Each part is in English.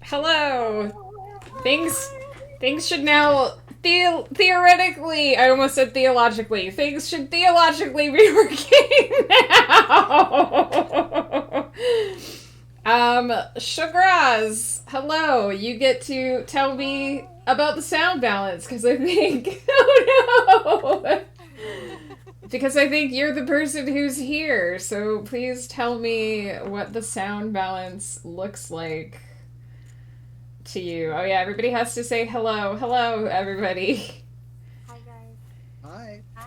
Hello. Things should now theoretically. I almost said theologically. Things should theologically be working now. Shugraz, hello. You get to tell me about the sound balance because I think. Oh no. Because I think you're the person who's here, so please tell me what the sound balance looks like to you. Oh yeah, everybody has to say hello. Hello, everybody. Hi guys. Hi. Hi.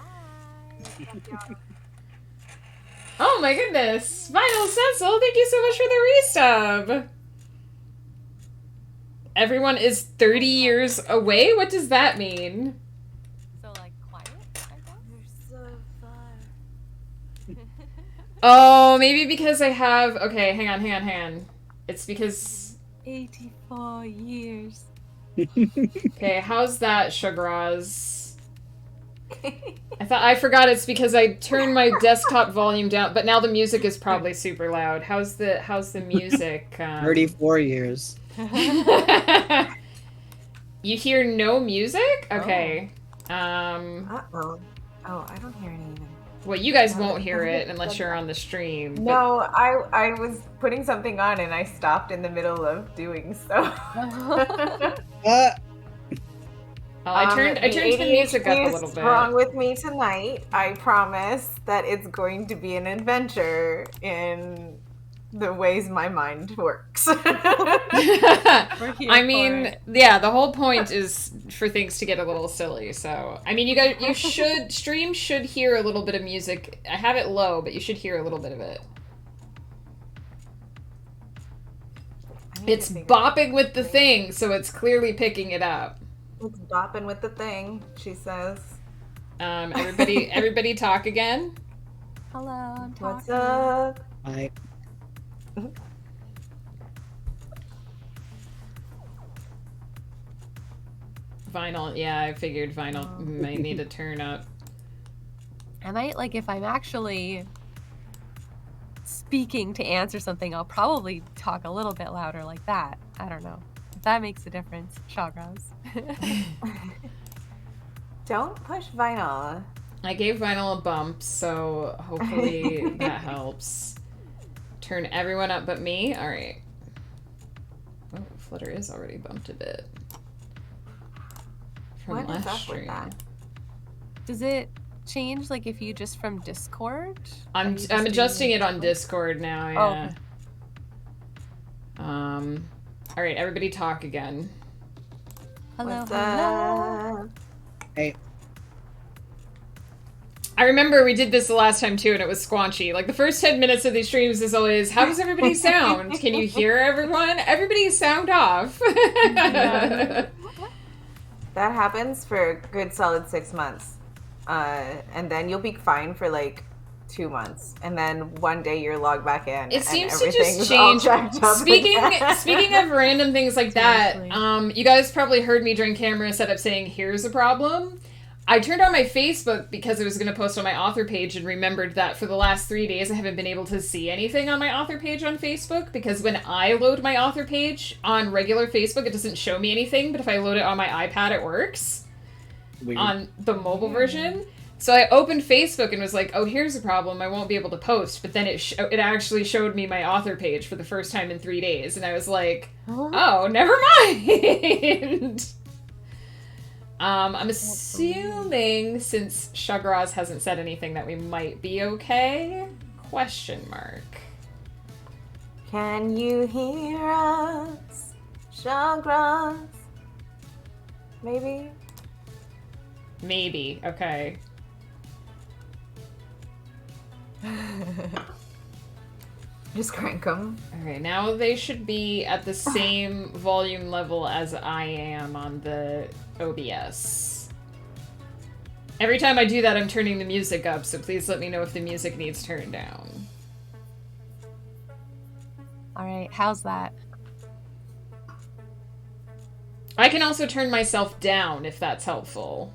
Oh my goodness. Vinyl Cecil, thank you so much for the resub. Everyone is 30 years away? What does that mean? So like quiet, I guess? You're so far. Oh, maybe because I have... Okay, hang on. It's because... 84 years. Okay, how's that, Shugraz? I forgot it's because I turned my desktop volume down, but now the music is probably super loud. How's the music? 34 years. You hear no music? Okay. Uh-oh. Oh, I don't hear any even. Well, you guys won't hear it unless you're on the stream. But... No, I was putting something on and I stopped in the middle of doing so. Uh, I turned the music up a little is bit. wrong with me tonight. I promise that it's going to be an adventure in the ways my mind works. I mean, yeah, the whole point is for things to get a little silly. So, I mean, you stream should hear a little bit of music. I have it low, but you should hear a little bit of it. It's bopping with the thing, so it's clearly picking it up. It's bopping with the thing, she says. Everybody talk again. Hello, I'm talking. What's up? Hi. Vinyl, yeah, I figured vinyl might need to turn up. I might, like, if I'm actually speaking to answer something, I'll probably talk a little bit louder like that. I don't know. If that makes a difference, Shagras. Don't push vinyl. I gave vinyl a bump, so hopefully that helps. Turn everyone up but me. All right. Oh, Flutter is already bumped a bit. From What is last up with stream. that? Does it change, like, if you just from Discord? I'm adjusting it on Discord now, yeah. Oh. All right, everybody talk again. Hello, What's hello. up? Hey. I remember we did this the last time too, and it was squanchy. Like, the first 10 minutes of these streams is always, how does everybody sound? Can you hear everyone? Everybody sound off. That happens for a good solid 6 months. And then you'll be fine for like 2 months. And then one day you're logged back in. It seems and to just change. Speaking of random things like that, you guys probably heard me during camera setup saying, here's a problem. I turned on my Facebook because I was going to post on my author page and remembered that for the last 3 days I haven't been able to see anything on my author page on Facebook because when I load my author page on regular Facebook, it doesn't show me anything, but if I load it on my iPad, it works. Weird. On the mobile version. So I opened Facebook and was like, oh, here's a problem. I won't be able to post. But then it actually showed me my author page for the first time in 3 days. And I was like, oh, never mind. I'm assuming since Shagraz hasn't said anything that we might be okay. Question mark. Can you hear us? Shagras? Maybe? Maybe. Okay. Just crank them. Okay, now they should be at the same volume level as I am on the OBS. Every time I do that, I'm turning the music up, so please let me know if the music needs turned down. Alright, how's that? I can also turn myself down if that's helpful.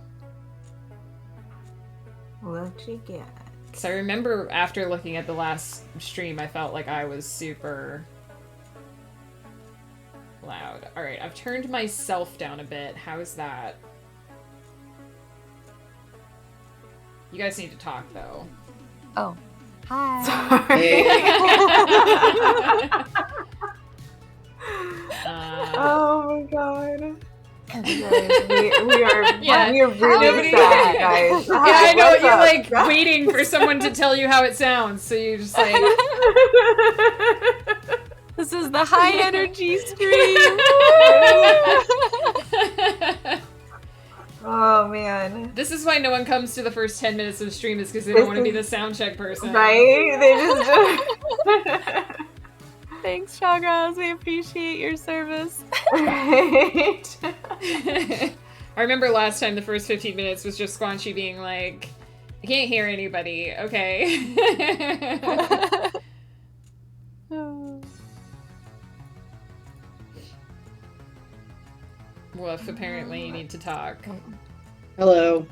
What you get? Because I remember after looking at the last stream, I felt like I was super loud. Alright, I've turned myself down a bit. How is that? You guys need to talk, though. Oh. Hi. Hey. Oh my god. Guys, we are Yeah, we are really nobody- sad, guys. Yeah, I know, What's you're up? like waiting for someone to tell you how it sounds, so you're just like... This is the high energy stream. Oh man. This is why no one comes to the first 10 minutes of stream, is because they don't want to be the sound check person. Right? They just Thanks, Shagras. We appreciate your service. right. I remember last time the first 15 minutes was just Squanchy being like, I can't hear anybody, okay? Woof, apparently you need to talk. Hello.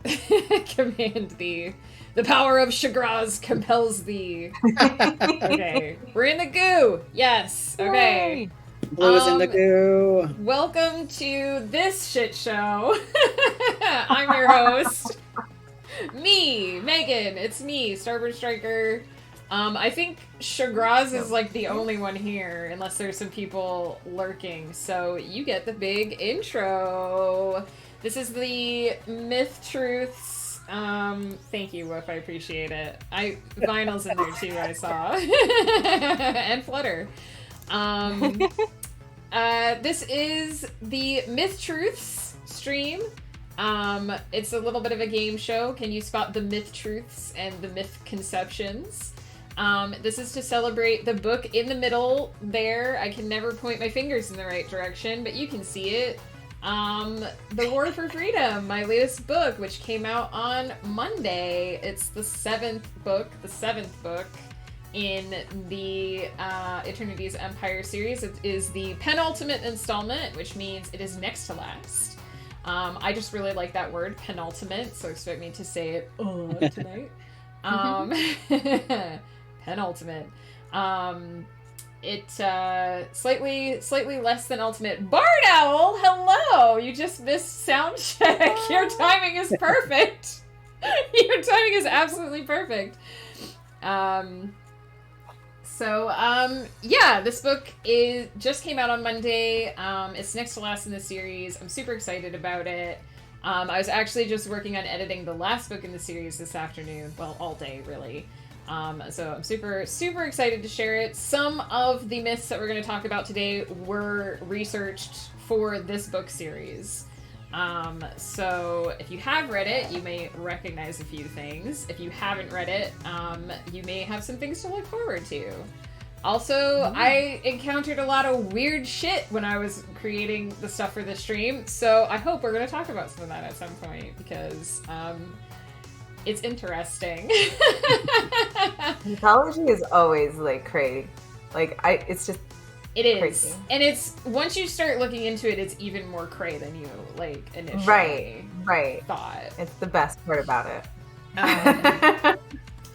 Command thee. The power of Shagraz compels thee. Okay. We're in the goo! Yes! Okay. Blue is in the goo. Welcome to this shit show. I'm your host. Me, Megan. It's me, Starboard Striker. I think Shagraz is like the only one here, unless there's some people lurking. So you get the big intro. This is the Myth Truths. Thank you, Woof. I appreciate it. Vinyl's in there too, I saw. And Flutter. This is the Myth Truths stream. It's a little bit of a game show. Can you spot the Myth Truths and the Mythconceptions? This is to celebrate the book in the middle there. I can never point my fingers in the right direction, but you can see it. The War for Freedom, my latest book, which came out on Monday. It's the seventh book in the Eternity's Empire series. It is the penultimate installment, which means it is next to last. I just really like that word, penultimate, so expect me to say it tonight. Penultimate. Slightly less than ultimate. Bard Owl, hello! You just missed sound check. Your timing is perfect. Your timing is absolutely perfect. Yeah, this book just came out on Monday. It's next to last in the series. I'm super excited about it. I was actually just working on editing the last book in the series this afternoon. Well, all day, really. So I'm super, super excited to share it. Some of the myths that we're going to talk about today were researched for this book series. So if you have read it, you may recognize a few things. If you haven't read it, you may have some things to look forward to. Also, I encountered a lot of weird shit when I was creating the stuff for this stream, so I hope we're going to talk about some of that at some point, because, it's interesting. Mythology is always like crazy. It's just It is. crazy. And it's once you start looking into it, it's even more cray than you initially Right. thought. It's the best part about it.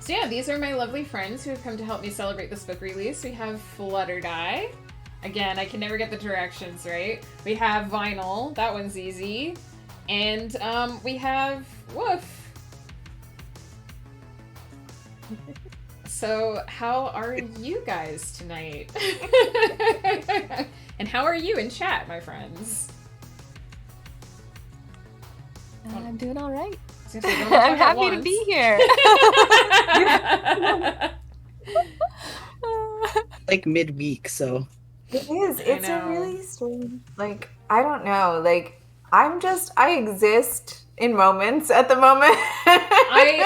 So yeah, these are my lovely friends who have come to help me celebrate this book release. We have Flutterdye. Again, I can never get the directions right. We have Vinyl. That one's easy. And we have Woof. So, how are you guys tonight? And how are you in chat, my friends? I'm doing all right. I was gonna say, don't I'm talk at happy to once. be here. Like midweek, so It is. I It's a know. really strange. I don't know. I exist in moments at the moment.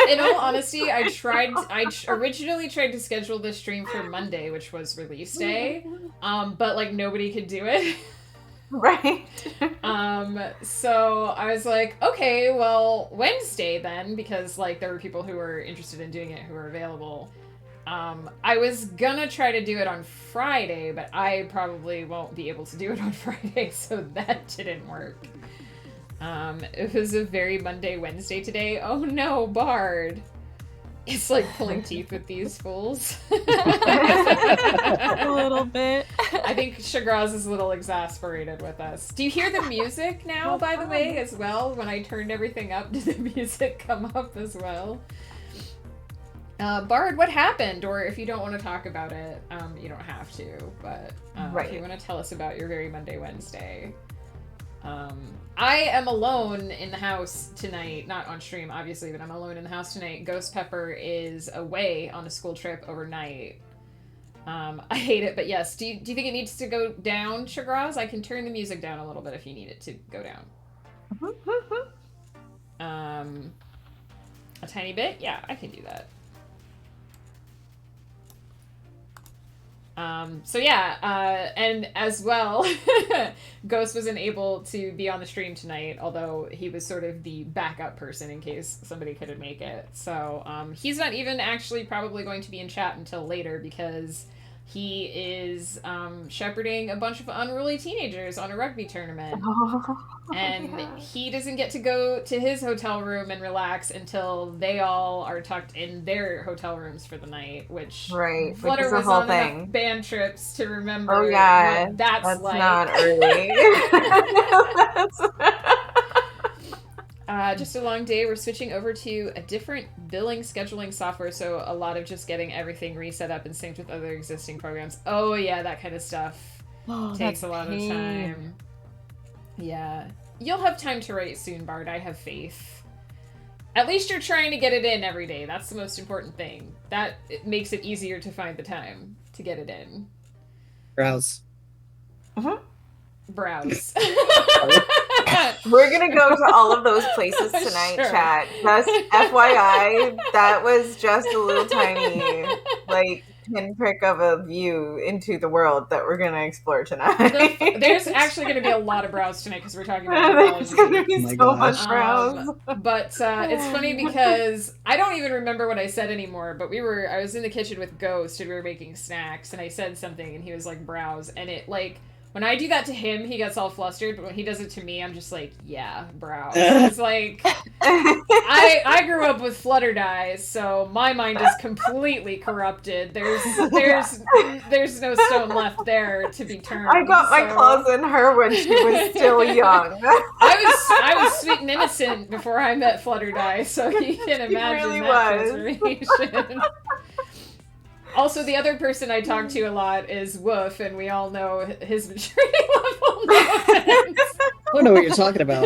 In all honesty, I originally tried to schedule this stream for Monday, which was release day, but nobody could do it. Right. So I was like, okay, well, Wednesday then, because there were people who were interested in doing it who were available. I was gonna try to do it on Friday, but I probably won't be able to do it on Friday, so that didn't work. It was a very Monday, Wednesday today. Oh no, Bard. It's like pulling teeth with these fools. A little bit. I think Shagraz is a little exasperated with us. Do you hear the music now, by the way, as well? When I turned everything up, did the music come up as well? Bard, what happened? Or if you don't want to talk about it, you don't have to. But if you want to tell us about your very Monday, Wednesday. I am alone in the house tonight, not on stream, obviously, but I'm alone in the house tonight. Ghost Pepper is away on a school trip overnight. I hate it, but yes. Do you think it needs to go down, Shagraz? I can turn the music down a little bit if you need it to go down. A tiny bit? Yeah, I can do that. And as well, Ghost wasn't able to be on the stream tonight, although he was sort of the backup person in case somebody couldn't make it. So he's not even actually probably going to be in chat until later because he is shepherding a bunch of unruly teenagers on a rugby tournament. He doesn't get to go to his hotel room and relax until they all are tucked in their hotel rooms for the night, which Flutter was on enough band trips to remember what that's like. Not early. Just a long day. We're switching over to a different billing scheduling software, so a lot of just getting everything reset up and synced with other existing programs. Oh yeah, that kind of stuff takes a lot of time. Yeah. You'll have time to write soon, Bard. I have faith. At least you're trying to get it in every day. That's the most important thing. It makes it easier to find the time to get it in. Browse. Browse. We're gonna go to all of those places tonight, chat. Just FYI, that was just a little tiny, pinprick of a view into the world that we're gonna explore tonight. There's actually gonna be a lot of browse tonight because we're talking about There's gonna be so much browse. But it's funny because I don't even remember what I said anymore. But I was in the kitchen with Ghost and we were making snacks, and I said something, and he was like browse, and it when I do that to him, he gets all flustered, but when he does it to me, I'm just like, yeah, browse. It's like, I grew up with Flutter Dice, so my mind is completely corrupted. There's no stone left there to be turned. I got my claws in her when she was still young. I was sweet and innocent before I met Flutter Dice, so you can imagine really that transformation. Also, the other person I talk to a lot is Woof, and we all know his maturity level. I don't know what you're talking about.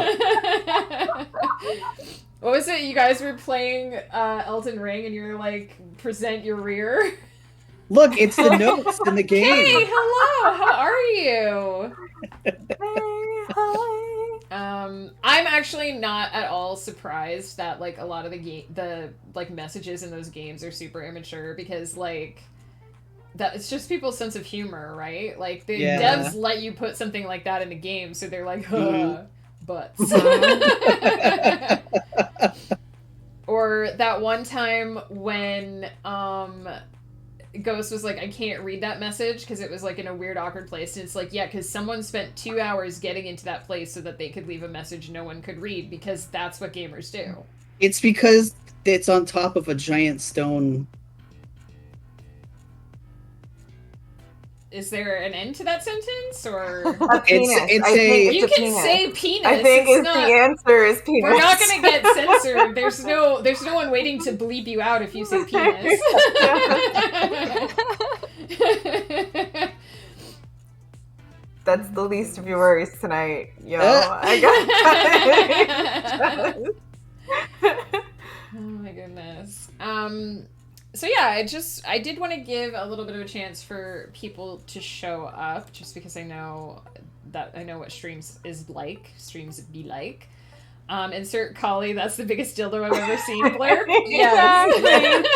What was it? You guys were playing Elden Ring, and you were like, present your rear? Look, it's the notes in the game. Hey, hello! How are you? Hey, hi. I'm actually not at all surprised that a lot of the messages in those games are super immature because that it's just people's sense of humor, right? The devs let you put something like that in a game, so they're like, butts. Or that one time when Ghost was like, I can't read that message because it was in a weird awkward place, and it's because someone spent 2 hours getting into that place so that they could leave a message no one could read, because that's what gamers do. It's because it's on top of a giant stone. Is there an end to that sentence, or a penis? You can say penis. I think the answer is penis. We're not going to get censored. There's no one waiting to bleep you out if you say penis. That's the least of your worries tonight, yo. I got Oh my goodness. So yeah, I did want to give a little bit of a chance for people to show up, just because I know what streams be like. Insert Collie, that's the biggest dildo I've ever seen, Blair. Yes.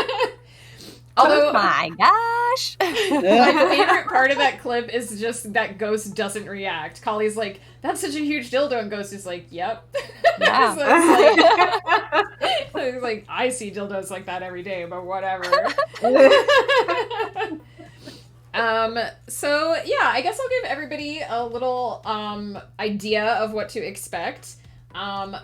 Although, oh my gosh. My favorite part of that clip is just that Ghost doesn't react. Collie's like, that's such a huge dildo, and Ghost is like, yep. Yeah. So it's like, I see dildos like that every day, but whatever. So yeah, I guess I'll give everybody a little idea of what to expect.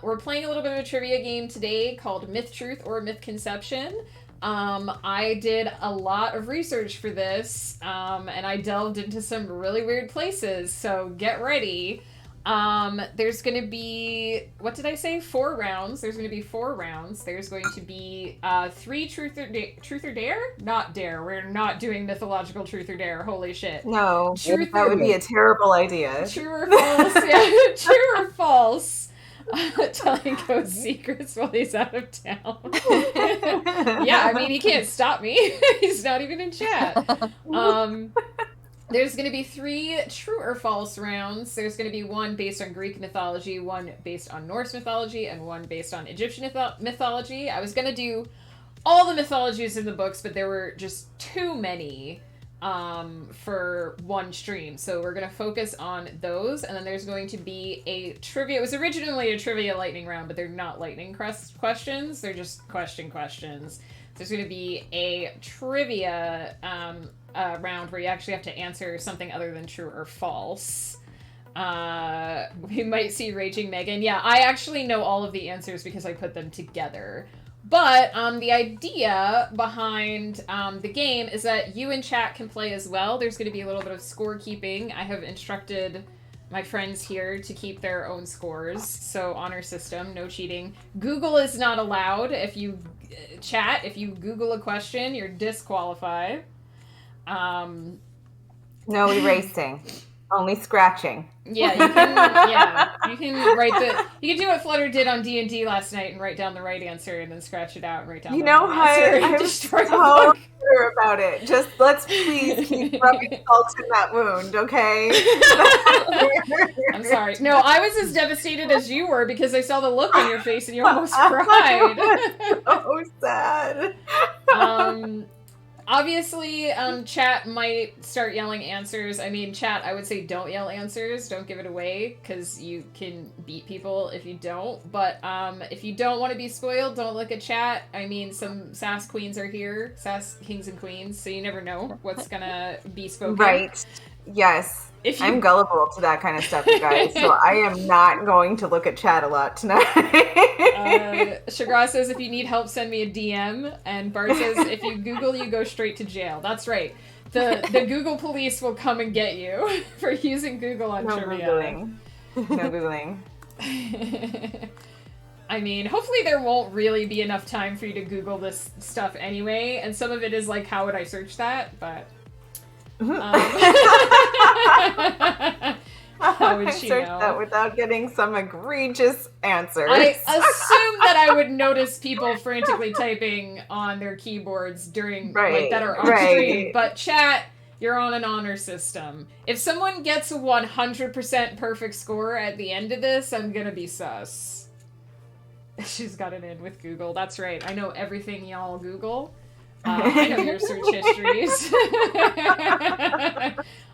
We're playing a little bit of a trivia game today called Myth Truth or Mythconception. I did a lot of research for this, and I delved into some really weird places, so get ready. There's going to be, what did I say? 4 rounds. There's going to be 4 rounds. There's going to be 3 truth or dare? Not dare. We're not doing mythological truth or dare. Holy shit. No, that would be a terrible idea. True or false? Yeah, true or false? Telling ghost secrets while he's out of town. Yeah, I mean, he can't stop me. He's not even in chat. There's going to be 3 true or false rounds. There's going to be 1 based on Greek mythology, 1 based on Norse mythology, and 1 based on Egyptian mythology. I was going to do all the mythologies in the books, but there were just too many for one stream. So we're going to focus on those, and then there's going to be a trivia. It was originally a trivia lightning round, but they're not lightning questions. They're just questions. There's going to be a trivia round where you actually have to answer something other than true or false. We might see Raging Megan. Yeah, I actually know all of the answers because I put them together. But the idea behind the game is that you in chat can play as well. There's going to be a little bit of scorekeeping. I have instructed my friends here to keep their own scores. So honor system, no cheating. Google is not allowed. If you if you Google a question, you're disqualified. No erasing. Only scratching. Yeah, you can. You can write You can do what Flutter did on D&D last night and write down the right answer and then scratch it out and write down. You the know right how answer. I'm so clear about it. Just let's please keep rubbing salt in that wound, okay? I'm sorry. No, I was as devastated as you were because I saw the look on your face and you almost cried. So sad. Obviously, chat might start yelling answers. I mean, chat, I would say don't yell answers. Don't give it away, because you can beat people if you don't. But if you don't want to be spoiled, don't look at chat. I mean, some sass queens are here. Sass kings and queens, so you never know what's gonna be spoken. Right. Yes. I'm gullible to that kind of stuff, you guys, so I am not going to look at chat a lot tonight. Shagra says, if you need help, send me a DM. And Bart says, if you Google, you go straight to jail. That's right. The Google police will come and get you for using Google on trivia. No Googling. I mean, hopefully there won't really be enough time for you to Google this stuff anyway. And some of it is like, how would I search that? But... how would she know? That without getting some egregious answers. I assume that I would notice people frantically typing on their keyboards during that are on stream. But chat, you're on an honor system. If someone gets a 100% perfect score at the end of this, I'm gonna be sus. She's got it in with Google. That's right. I know everything y'all Google. I know your search histories.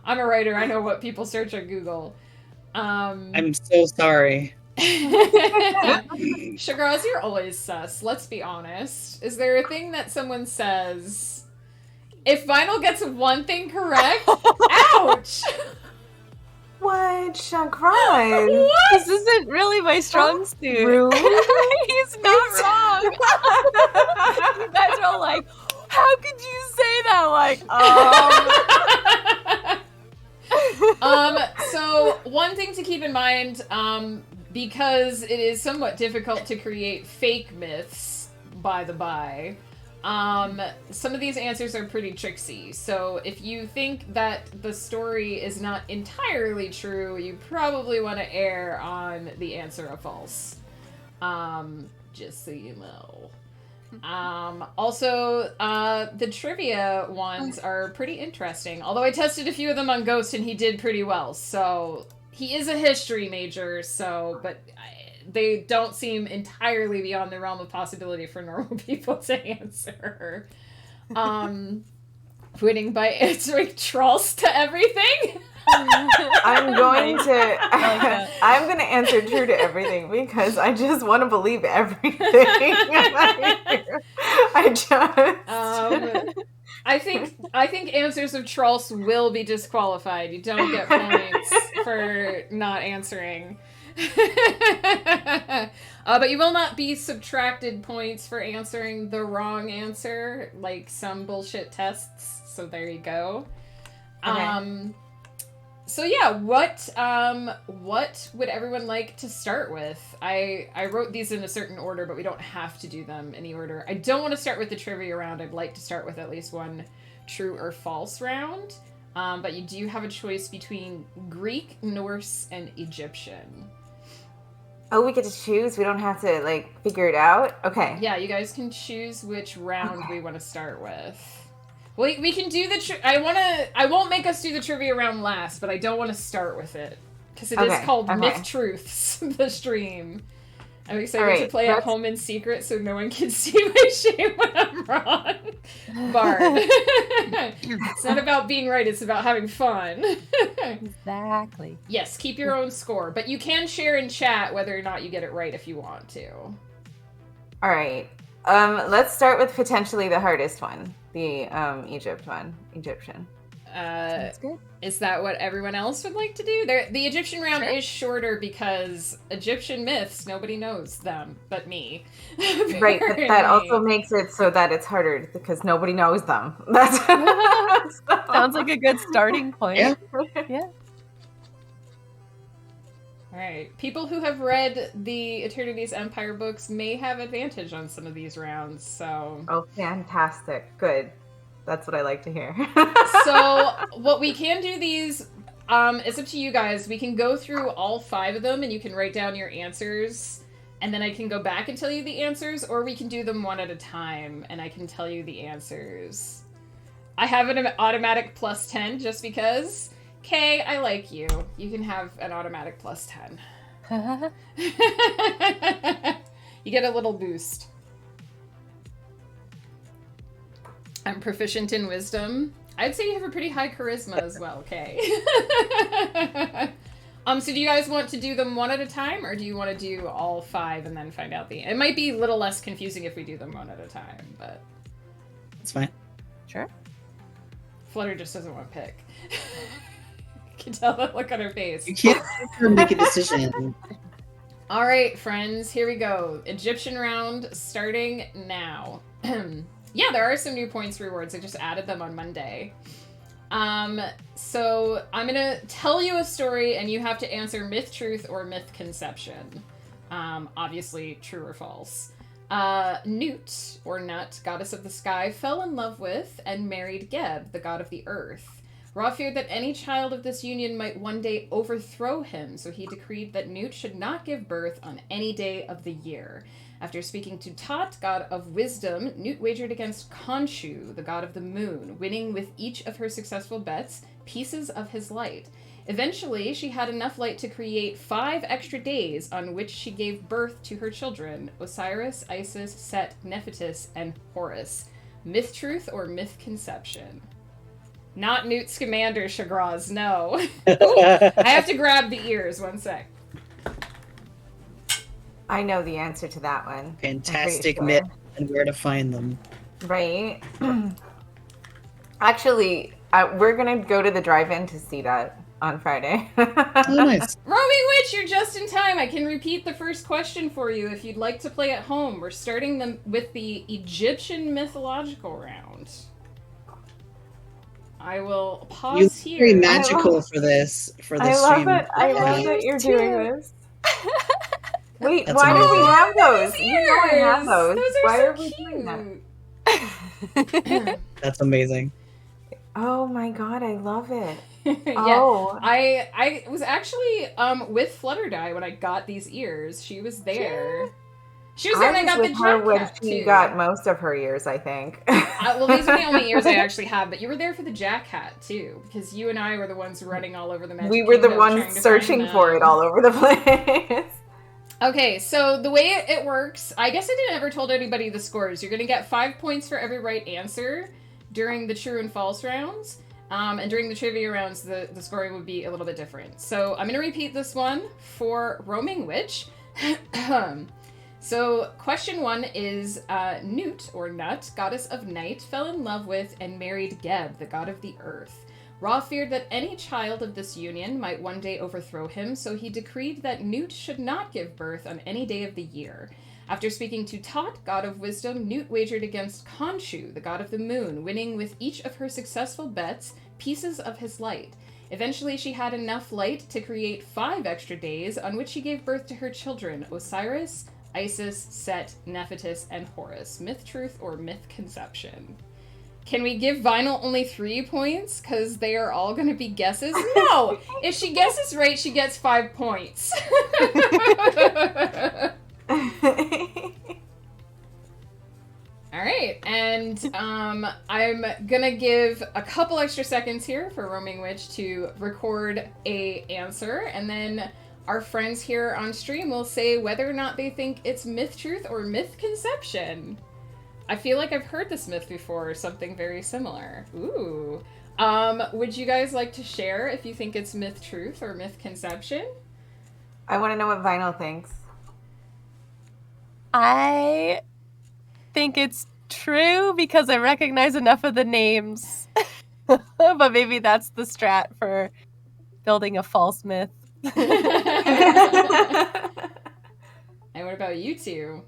I'm a writer. I know what people search on Google. I'm so sorry. Sugar, you're always sus. Let's be honest. Is there a thing that someone says, if Vinyl gets 1 thing correct, ouch! What? Shagrai? What? This isn't really my strong suit. He's not wrong. You guys are all like, how could you say that? Like, So one thing to keep in mind, because it is somewhat difficult to create fake myths, by the by, some of these answers are pretty tricksy. So if you think that the story is not entirely true, you probably want to err on the answer of false. Just so you know. Also, the trivia ones are pretty interesting. Although I tested a few of them on Ghost and he did pretty well. So he is a history major, but they don't seem entirely beyond the realm of possibility for normal people to answer. Winning by answering trolls to everything. I'm going to answer true to everything because I just want to believe everything. I think answers of trolls will be disqualified. You don't get points for not answering. But you will not be subtracted points for answering the wrong answer, like some bullshit tests. So there you go. Okay. So yeah, what would everyone like to start with? I wrote these in a certain order, but we don't have to do them in any order. I don't want to start with the trivia round. I'd like to start with at least one true or false round. But you do have a choice between Greek, Norse, and Egyptian. Oh, we get to choose? We don't have to, like, figure it out? Okay. Yeah, you guys can choose which round we want to start with. We can do the... I won't make us do the trivia round last, but I don't want to start with it. Because it is called Myth Truths, the stream. I'm excited to play at home in secret so no one can see my shame when I'm wrong. Bard. It's not about being right, it's about having fun. Exactly. Yes, keep your own score, but you can share in chat whether or not you get it right if you want to. All right. Let's start with potentially the hardest one, the Egyptian. That's good. Is that what everyone else would like to do? The Egyptian round is shorter because Egyptian myths, nobody knows them but me. Right, but that also makes it so that it's harder because nobody knows them. That's Sounds like a good starting point. Yeah. All right. People who have read the Eternity's Empire books may have advantage on some of these rounds, so... Oh, fantastic. Good. That's what I like to hear. So, what we can do these, it's up to you guys. We can go through all 5 of them, and you can write down your answers, and then I can go back and tell you the answers, or we can do them one at a time, and I can tell you the answers. I have an automatic plus 10, just because... Kay, I like you. You can have an automatic plus 10. You get a little boost. I'm proficient in wisdom. I'd say you have a pretty high charisma as well, Kay. So do you guys want to do them one at a time, or do you want to do all 5 and then find out the... It might be a little less confusing if we do them one at a time, but... It's fine. Sure. Flutter just doesn't want to pick. You can tell the look on her face. You can't make a decision. All right, friends, here we go. Egyptian round starting now. Yeah, there are some new points rewards. I just added them on Monday. So I'm gonna tell you a story, and you have to answer myth, truth, or mythconception. Obviously, true or false. Newt, or Nut, goddess of the sky, fell in love with and married Geb, the god of the earth. Ra feared that any child of this union might one day overthrow him, so he decreed that Newt should not give birth on any day of the year. After speaking to Tot, god of wisdom, Newt wagered against Khonshu, the god of the moon, winning with each of her successful bets pieces of his light. Eventually, she had enough light to create 5 extra days on which she gave birth to her children, Osiris, Isis, Set, Nephthys, and Horus. Myth truth or mythconception? Not Newt Scamander, Chagraz, no. Ooh, I have to grab the ears, one sec. I know the answer to that one. Fantastic myth and where to find them. Right? Actually, we're going to go to the drive-in to see that on Friday. Oh, nice. Roaming Witch, you're just in time. I can repeat the first question for you if you'd like to play at home. We're starting them with the Egyptian mythological round. I will pause here. You're very magical for this stream. I love that you're doing this. Wait, why do we have those? You know I have those. Why are so we cute? doing that? That's amazing. Oh my god, I love it. Yeah, Oh. I was actually with Flutterdye when I got these ears. She was there. She was there when I got the Jack when hat, she too. got most of her ears, I think. Well, these are the only ears I actually have, but you were there for the Jack hat, too, because you and I were the ones running all over the Magic We were the Kingdom ones trying to searching find for them. it all over the place. Okay, so the way it works, I guess I didn't ever told anybody the scores. You're going to get 5 points for every right answer during the true and false rounds. And during the trivia rounds, the scoring would be a little bit different. So I'm going to repeat this one for Roaming Witch. So question 1 is, Newt, or Nut, goddess of night, fell in love with and married Geb, the god of the earth. Ra feared that any child of this union might one day overthrow him, so he decreed that Newt should not give birth on any day of the year. After speaking to Tot, god of wisdom, Newt wagered against Khonshu, the god of the moon, winning with each of her successful bets pieces of his light. Eventually, she had enough light to create 5 extra days, on which she gave birth to her children, Osiris, Isis, Set, Nephthys, and Horus. Myth, truth, or mythconception? Can we give Vinyl only 3 points? Because they are all going to be guesses? No! If she guesses right, she gets 5 points. Alright, and I'm gonna give a couple extra seconds here for Roaming Witch to record a answer, and then our friends here on stream will say whether or not they think it's myth truth or mythconception. I feel like I've heard this myth before, or something very similar. Ooh. Would you guys like to share if you think it's myth truth or mythconception? I want to know what Vinyl thinks. I think it's true because I recognize enough of the names. But maybe that's the strat for building a false myth. And what about you two?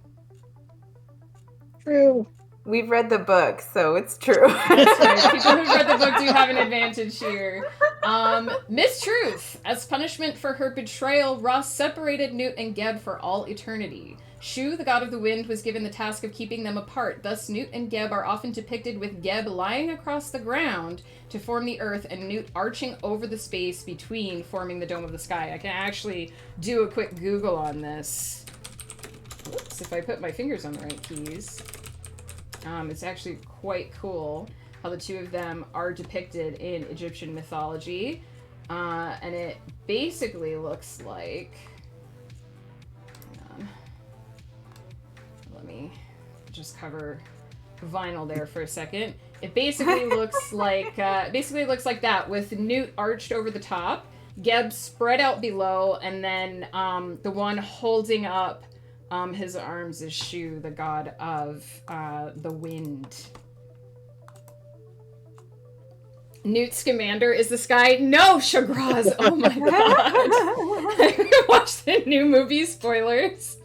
True. We've read the book, so it's true. That's right. People who've read the book do have an advantage here. Mistruth. As punishment for her betrayal, Ross separated Newt and Geb for all eternity. Shu, the god of the wind, was given the task of keeping them apart. Thus, Newt and Geb are often depicted with Geb lying across the ground to form the earth and Newt arching over the space between, forming the dome of the sky. I can actually do a quick Google on this. Whoops, if I put my fingers on the right keys. It's actually quite cool how the two of them are depicted in Egyptian mythology. And it basically looks like... Hang on. Let me just cover Vinyl there for a second. It basically looks like that, with Newt arched over the top, Geb spread out below, and then the one holding up his arms is Shu, the god of the wind. Newt's commander is the sky. No, Shagraz! Oh my god! Watch the new movie spoilers.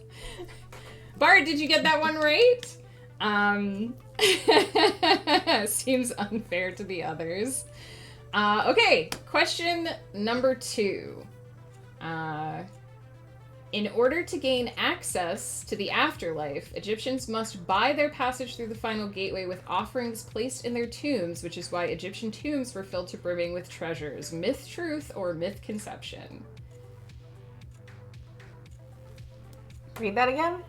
Bart, did you get that one right? Seems unfair to the others. Okay, question number 2. In order to gain access to the afterlife, Egyptians must buy their passage through the final gateway with offerings placed in their tombs, which is why Egyptian tombs were filled to brimming with treasures. Myth, truth, or mythconception? Read that again?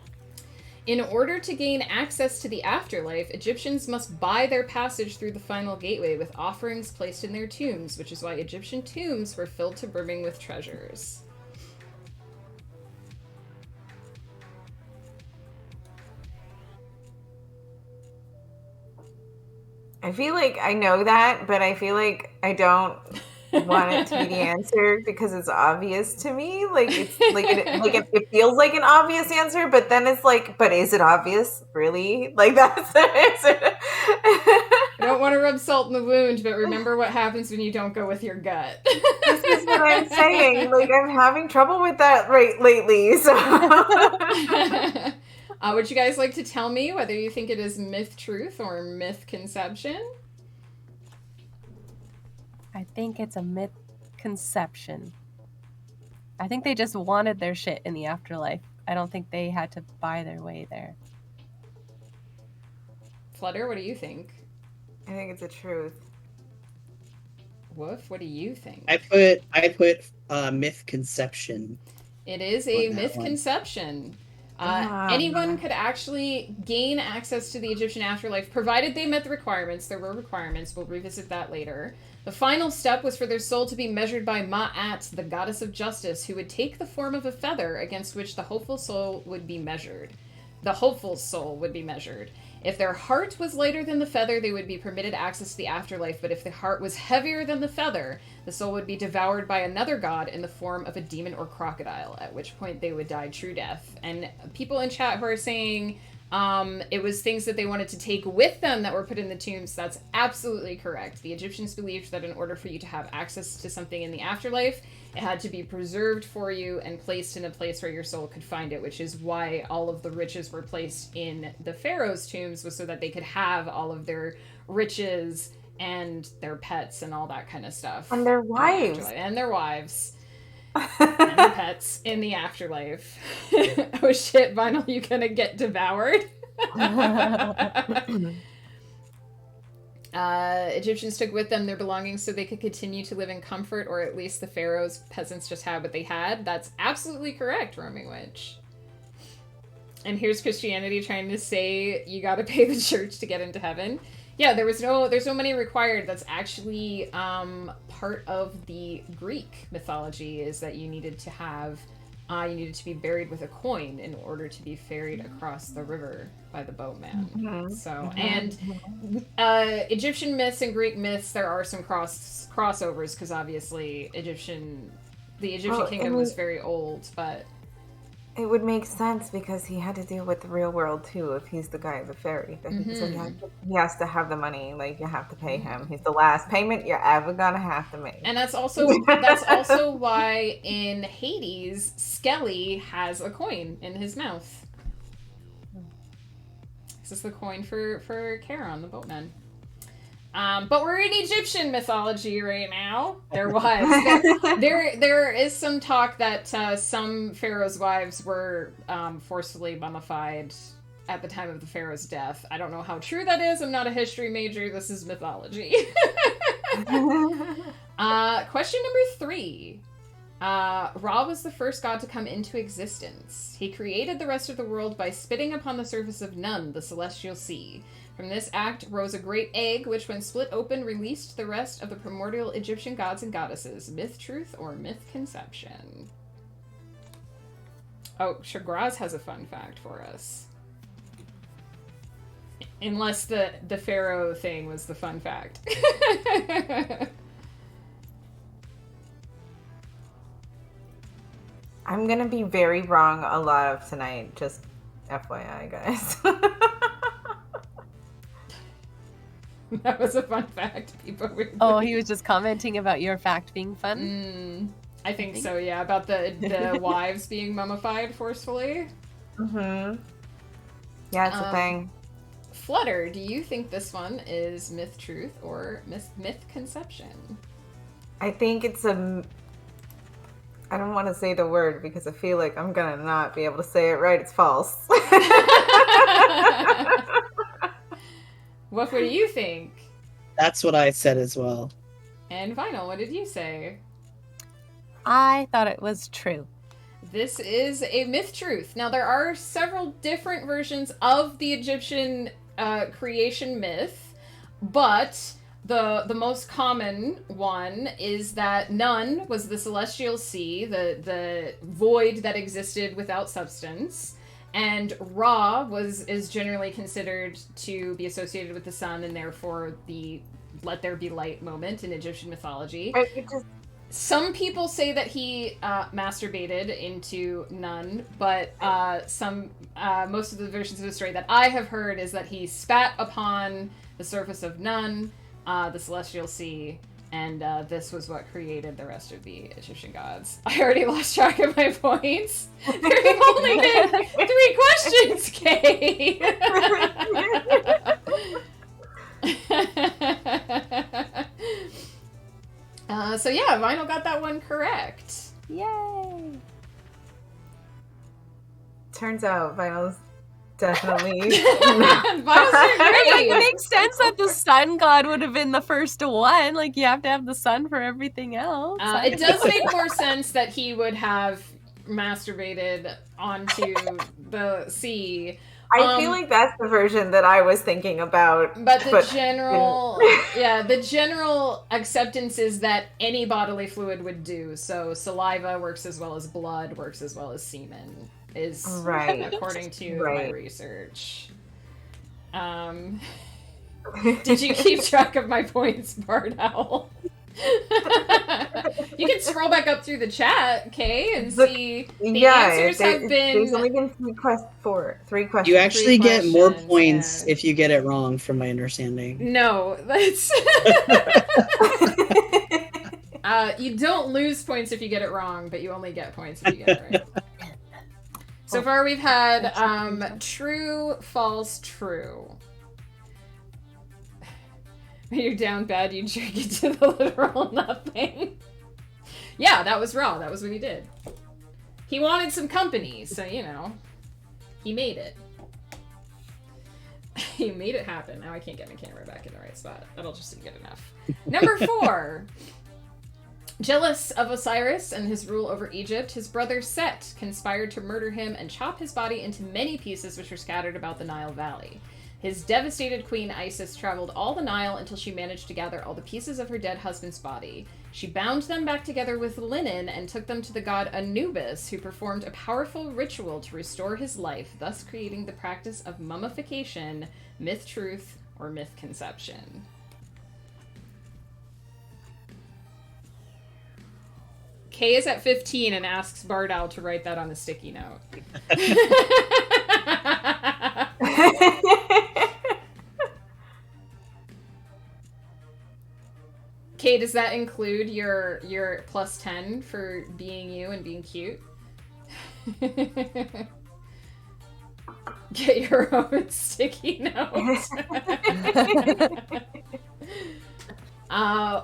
In order to gain access to the afterlife, Egyptians must buy their passage through the final gateway with offerings placed in their tombs, which is why Egyptian tombs were filled to brimming with treasures. I feel like I know that, but I feel like I don't want it to be the answer because it's obvious to me. Like it's like it feels like an obvious answer, but then it's like, but is it obvious? Really? Like that's the answer. I don't want to rub salt in the wound, but remember what happens when you don't go with your gut. This is what I'm saying. Like I'm having trouble with that lately. So would you guys like to tell me whether you think it is myth truth or mythconception? I think it's a mythconception. I think they just wanted their shit in the afterlife. I don't think they had to buy their way there. Flutter, what do you think? I think it's a truth. Woof, what do you think? I put mythconception. It is a mythconception. Anyone could actually gain access to the Egyptian afterlife, provided they met the requirements. There were requirements. We'll revisit that later. The final step was for their soul to be measured by Ma'at, the goddess of justice, who would take the form of a feather against which the hopeful soul would be measured. If their heart was lighter than the feather, they would be permitted access to the afterlife, but if the heart was heavier than the feather, the soul would be devoured by another god in the form of a demon or crocodile, at which point they would die true death. And people in chat who are saying It was things that they wanted to take with them that were put in the tombs. That's absolutely correct. The Egyptians believed that in order for you to have access to something in the afterlife, it had to be preserved for you and placed in a place where your soul could find it, which is why all of the riches were placed in the pharaoh's tombs, was so that they could have all of their riches and their pets and all that kind of stuff. And their wives. And their wives. And their pets in the afterlife. Oh shit, Vinyl, you gonna get devoured? Egyptians took with them their belongings so they could continue to live in comfort, or at least the pharaoh's peasants just had what they had. That's absolutely correct, Roaming Witch. And here's Christianity trying to say you gotta pay the church to get into heaven. Yeah, there's no money required. That's actually part of the Greek mythology, is that you needed to be buried with a coin in order to be ferried across the river by the boatman. Mm-hmm. So, and Egyptian myths and Greek myths, there are some crossovers, because obviously the Egyptian kingdom was very old, but it would make sense because he had to deal with the real world too. If he's the guy of the ferry, so he has to have the money. Like, you have to pay him. He's the last payment you're ever gonna have to make. And that's also why in Hades, Skelly has a coin in his mouth. This is the coin for Charon, the boatman. But we're in Egyptian mythology right now. Their wives. There is some talk that some pharaohs' wives were forcefully mummified at the time of the pharaoh's death. I don't know how true that is. I'm not a history major. This is mythology. Question number 3. Ra was the first god to come into existence. He created the rest of the world by spitting upon the surface of Nun, the celestial sea. From this act rose a great egg, which when split open released the rest of the primordial Egyptian gods and goddesses. Myth truth or Mythconception? Oh, Shagraz has a fun fact for us. Unless the pharaoh thing was the fun fact. I'm gonna be very wrong a lot of tonight, just FYI, guys. That was a fun fact. People were he was just commenting about your fact being fun? I think so, yeah. About the wives being mummified forcefully. Mm-hmm. Yeah, it's a thing. Flutter, do you think this one is myth truth or Mythconception? I think it's I don't want to say the word because I feel like I'm gonna not be able to say it right. It's false. What do you think? That's what I said as well. And Vinyl, what did you say? I thought it was true. This is a myth truth. Now, there are several different versions of the Egyptian creation myth, but the most common one is that Nun was the celestial sea, the void that existed without substance. And Ra is generally considered to be associated with the sun, and therefore the let there be light moment in Egyptian mythology. Some people say that he masturbated into Nun, but most of the versions of the story that I have heard is that he spat upon the surface of Nun, the celestial sea, and this was what created the rest of the Egyptian gods. I already lost track of my points. We've only been 3 questions, Kay. So yeah, Vinyl got that one correct. Yay! Turns out Vinyl's definitely. It makes sense that the sun god would have been the first one. Like, you have to have the sun for everything else. It does make more sense that he would have masturbated onto the sea. I feel like that's the version that I was thinking about. But the general acceptance is that any bodily fluid would do. So saliva works as well as blood, works as well as semen, is right, according to my research. Did you keep track of my points, Bard Owl? You can scroll back up through the chat, Kay, and see the answers have been... There's only been three questions. You actually get more points and... if you get it wrong, from my understanding. No, that's... you don't lose points if you get it wrong, but you only get points if you get it right. So far we've had true, false, true. When you're down bad, you drink it to the literal nothing. Yeah, that was Raw. That was what he did. He wanted some company, so, you know, he made it. He made it happen. Now I can't get my camera back in the right spot. That'll just be good enough. Number 4. Jealous of Osiris and his rule over Egypt, his brother Set conspired to murder him and chop his body into many pieces which were scattered about the Nile Valley. His devastated queen Isis traveled all the Nile until she managed to gather all the pieces of her dead husband's body. She bound them back together with linen and took them to the god Anubis, who performed a powerful ritual to restore his life, thus creating the practice of mummification, myth truth, or mythconception. Kay is at 15 and asks Bardal to write that on a sticky note. Kay, does that include your plus 10 for being you and being cute? Get your own sticky note.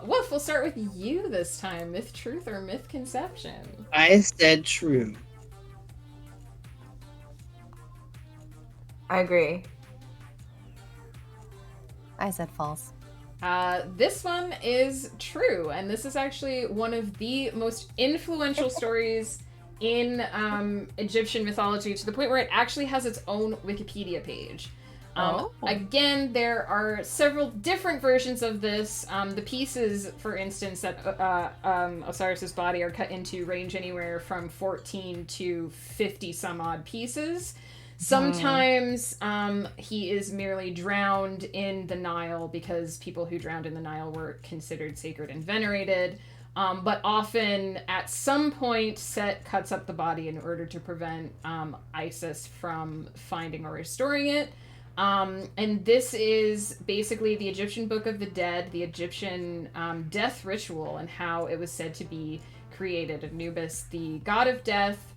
Wolf, we'll start with you this time. Myth truth or mythconception? I said true. I agree. I said false. This one is true, and this is actually one of the most influential stories in Egyptian mythology, to the point where it actually has its own Wikipedia page. Again, there are several different versions of this. The pieces, for instance, that Osiris's body are cut into range anywhere from 14 to 50 some odd pieces. Sometimes he is merely drowned in the Nile because people who drowned in the Nile were considered sacred and venerated. But often, at some point, Set cuts up the body in order to prevent Isis from finding or restoring it. And this is basically the Egyptian Book of the Dead, the Egyptian death ritual, and how it was said to be created. Anubis, the god of death,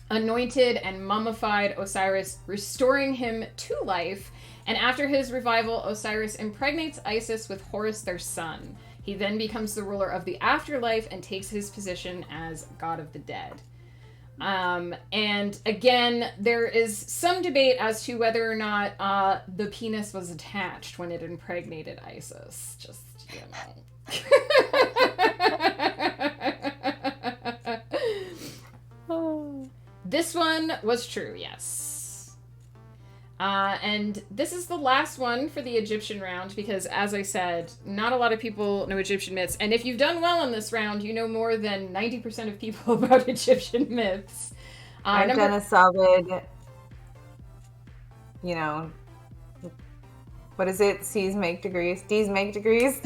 anointed and mummified Osiris, restoring him to life. And after his revival, Osiris impregnates Isis with Horus, their son. He then becomes the ruler of the afterlife and takes his position as god of the dead. And again, there is some debate as to whether or not the penis was attached when it impregnated Isis. Just, you know. This one was true, yes. And this is the last one for the Egyptian round because, as I said, not a lot of people know Egyptian myths. And if you've done well in this round, you know more than 90% of people about Egyptian myths. I've done a solid, you know, what is it? C's make degrees. D's make degrees.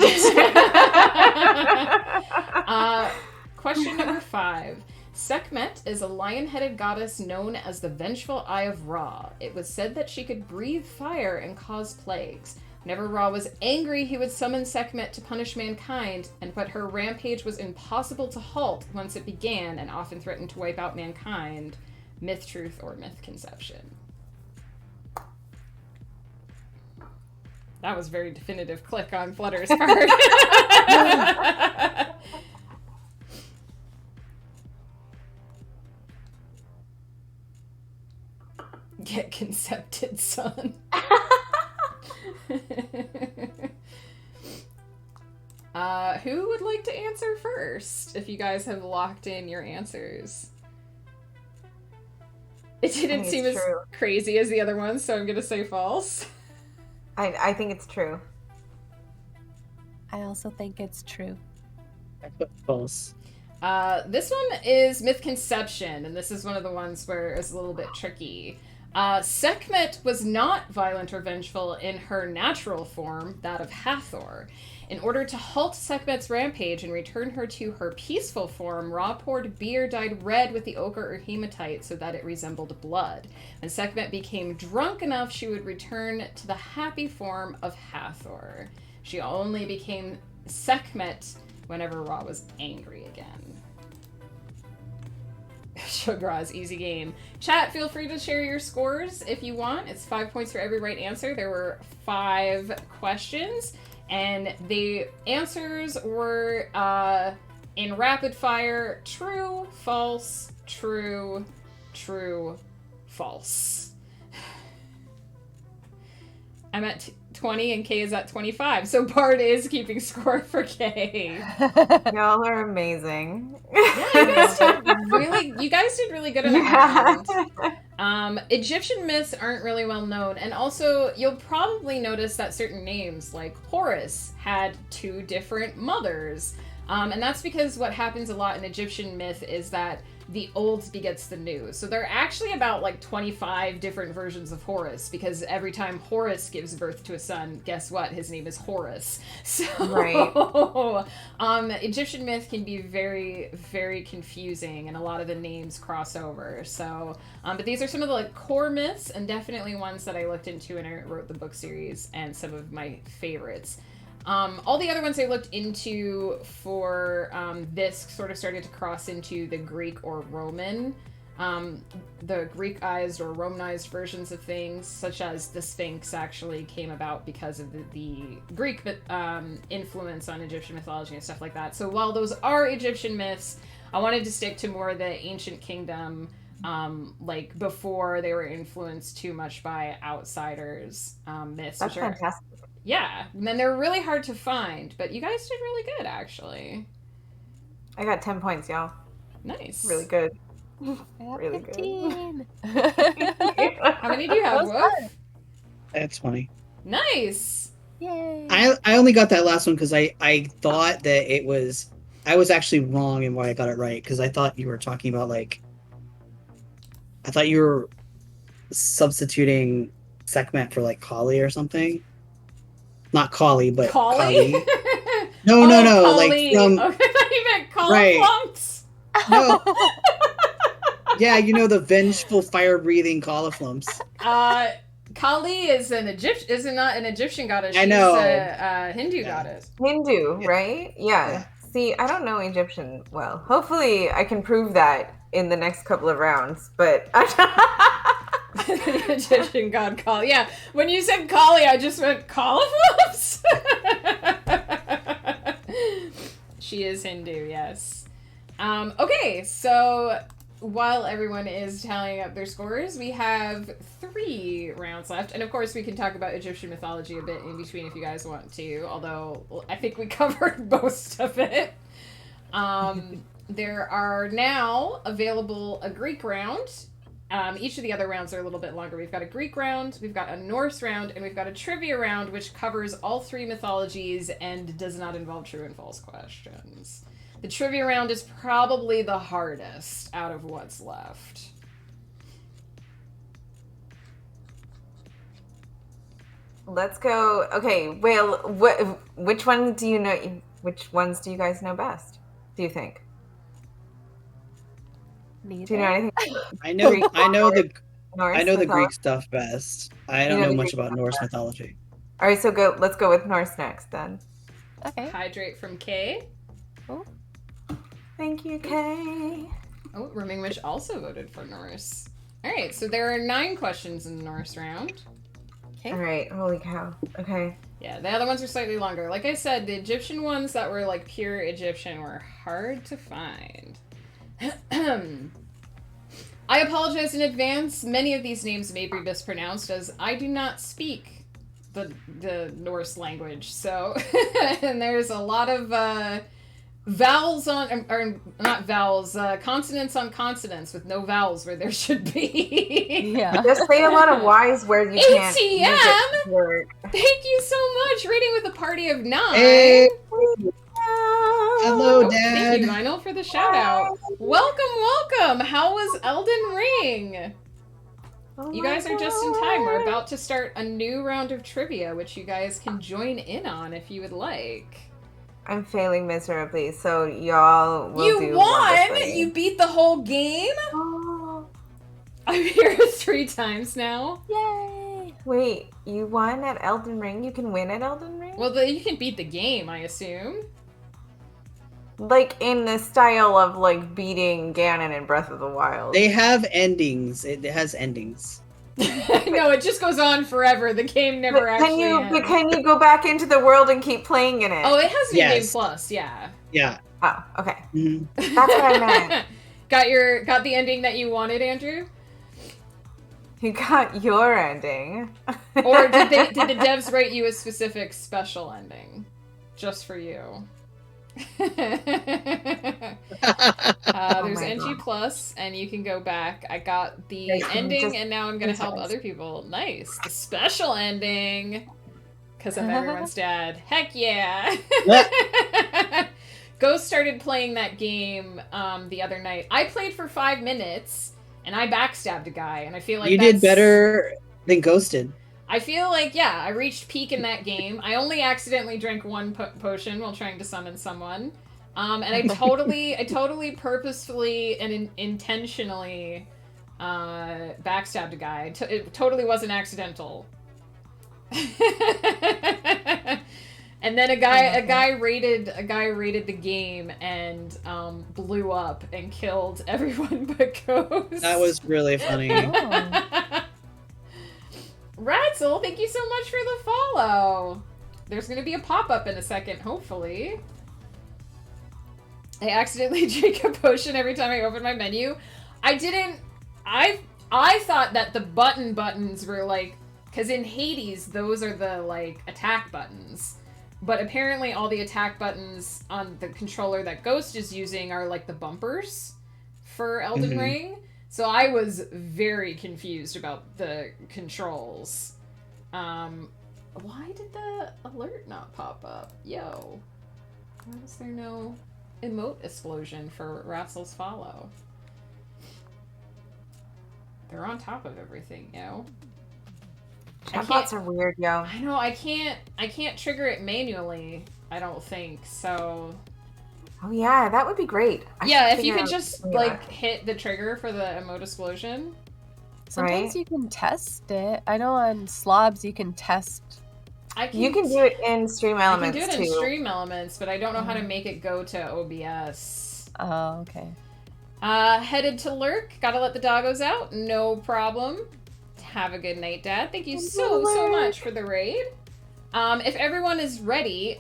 Question number 5. Sekhmet is a lion-headed goddess known as the Vengeful Eye of Ra. It was said that she could breathe fire and cause plagues. Whenever Ra was angry, he would summon Sekhmet to punish mankind, but her rampage was impossible to halt once it began and often threatened to wipe out mankind. Myth truth or mythconception? That was a very definitive click on Flutter's part. Get concepted, son. Who would like to answer first, if you guys have locked in your answers? It didn't seem as crazy as the other ones, so I'm going to say false. I think it's true. I also think it's true. I put false. This one is Mythconception, and this is one of the ones where it's a little bit tricky. Sekhmet was not violent or vengeful in her natural form, that of Hathor. In order to halt Sekhmet's rampage and return her to her peaceful form, Ra poured beer dyed red with the ochre or hematite so that it resembled blood. When Sekhmet became drunk enough, she would return to the happy form of Hathor. She only became Sekhmet whenever Ra was angry again. Shugra's easy game. Chat, feel free to share your scores if you want. It's 5 points for every right answer. There were 5 questions. And the answers were in rapid fire: true, false, true, true, false. I'm at 20 and Kay is at 25. So Bard is keeping score for Kay. Y'all are amazing. Yeah, you guys did really good in that round. Egyptian myths aren't really well known, and also you'll probably notice that certain names, like Horus, had 2 different mothers. And that's because what happens a lot in Egyptian myth is that the old begets the new. So there are actually about like 25 different versions of Horus, because every time Horus gives birth to a son, guess what? His name is Horus. So right. Egyptian myth can be very, very confusing, and a lot of the names cross over. So, but these are some of the like core myths, and definitely ones that I looked into when I wrote the book series, and some of my favorites. All the other ones I looked into for this sort of started to cross into the Greek or Roman, the Greekized or Romanized versions of things, such as the Sphinx actually came about because of the Greek influence on Egyptian mythology and stuff like that. So while those are Egyptian myths, I wanted to stick to more the ancient kingdom, like before they were influenced too much by outsiders myths. That's fantastic. Yeah, and then they're really hard to find, but you guys did really good, actually. I got 10 points, y'all. Nice. Really good. Really 15. good. How many do you have, Wolf? I had 20. Nice. Yay. I only got that last one because I thought that it was... I was actually wrong in why I got it right, because I thought you were talking about, like... I thought you were substituting Sekhmet for, like, Kali or something. Not Kali, but Kali? No, Kali. like from... Okay, I thought you meant cauliflumps. No. Yeah, you know the vengeful, fire-breathing cauliflumps. Kali is an Egyptian, is not an Egyptian goddess. I know. She's a Hindu goddess. Hindu, right? Yeah. See, I don't know Egyptian well. Hopefully, I can prove that in the next couple of rounds, but... The Egyptian god Kali. Yeah, when you said Kali, I just went cauliflumps. She is Hindu, yes. Okay, so while everyone is tallying up their scores, we have 3 rounds left, and of course we can talk about Egyptian mythology a bit in between if you guys want to, although I think we covered most of it. There are now available a Greek round. Each of the other rounds are a little bit longer. We've got a Greek round, we've got a Norse round, and we've got a trivia round, which covers all 3 mythologies and does not involve true and false questions. The trivia round is probably the hardest out of what's left. Let's go. Okay, well, which one do you know? Which ones do you guys know best? Do you think? Neither. Do you know anything? I know the Norse Greek stuff best. I don't know much about Norse mythology. All right, so let's go with Norse next then. Okay. Hydrate from Kay. Oh. Thank you, Kay. Oh, Rimmingwish also voted for Norse. All right, so there are 9 questions in the Norse round. Okay. All right, holy cow. Okay. Yeah, the other ones are slightly longer. Like I said, the Egyptian ones that were like pure Egyptian were hard to find. I apologize in advance. Many of these names may be mispronounced, as I do not speak the Norse language. So, and there's a lot of vowels on, or not vowels, consonants on consonants with no vowels where there should be. Yeah. Just say a lot of Y's where you can't. ATM! Thank you so much. Reading with a party of 9. Hey! Hello, Oh, Dad. thank you, Lionel, for the shout out. Welcome. How was Elden Ring? Oh you my guys are just in time. We're God. about to start a new round of trivia, which you guys can join in on if you would like. I'm failing miserably, so y'all will You do won! wonderfully. You beat the whole game? Oh. I'm here 3 times now. Yay! Wait, you won at Elden Ring? You can win at Elden Ring? Well, you can beat the game, I assume. Like in the style of like beating Ganon in Breath of the Wild. They have endings. It has endings. No, it just goes on forever. The game never actually ends. Can you go back into the world and keep playing in it? Oh, it has New Game Yes. Plus, yeah. Yeah. Oh, okay. Mhm. That's what I meant. Got the ending that you wanted, Andrew? You got your ending. Or did the devs write you a specific special ending just for you? There's NG God. Plus, and you can go back. I got the ending, and now I'm gonna help other people. Nice, the special ending, because I'm everyone's dad. Heck yeah! Ghost started playing that game the other night. I played for 5 minutes, and I backstabbed a guy, and I feel like You did better than Ghosted. I feel like, yeah, I reached peak in that game. I only accidentally drank 1 potion while trying to summon someone. And I totally purposefully and intentionally backstabbed a guy. It totally wasn't accidental. And then a guy raided the game and blew up and killed everyone but Ghost. That was really funny. Ratzel, thank you so much for the follow. There's gonna be a pop-up in a second, hopefully. I accidentally drink a potion every time I open my menu. I thought that the buttons were like, because in Hades, those are the like attack buttons. But apparently all the attack buttons on the controller that Ghost is using are like the bumpers for Elden Ring. So I was very confused about the controls. Why did the alert not pop up? Yo. Why was there no emote explosion for Ratzel's follow? They're on top of everything, yo. Chatbots are weird, yo. I know, I can't trigger it manually, I don't think, so... Oh yeah, that would be great. Yeah, if you could just, like, hit the trigger for the emote explosion. Sometimes you can test it. I know on slobs you can test. You can do it in Stream Elements, I can do it too. in Stream Elements, but I don't know how to make it go to OBS. Oh, okay. Headed to Lurk. Gotta let the doggos out. No problem. Have a good night, Dad. Thank you so much for the raid. If everyone is ready,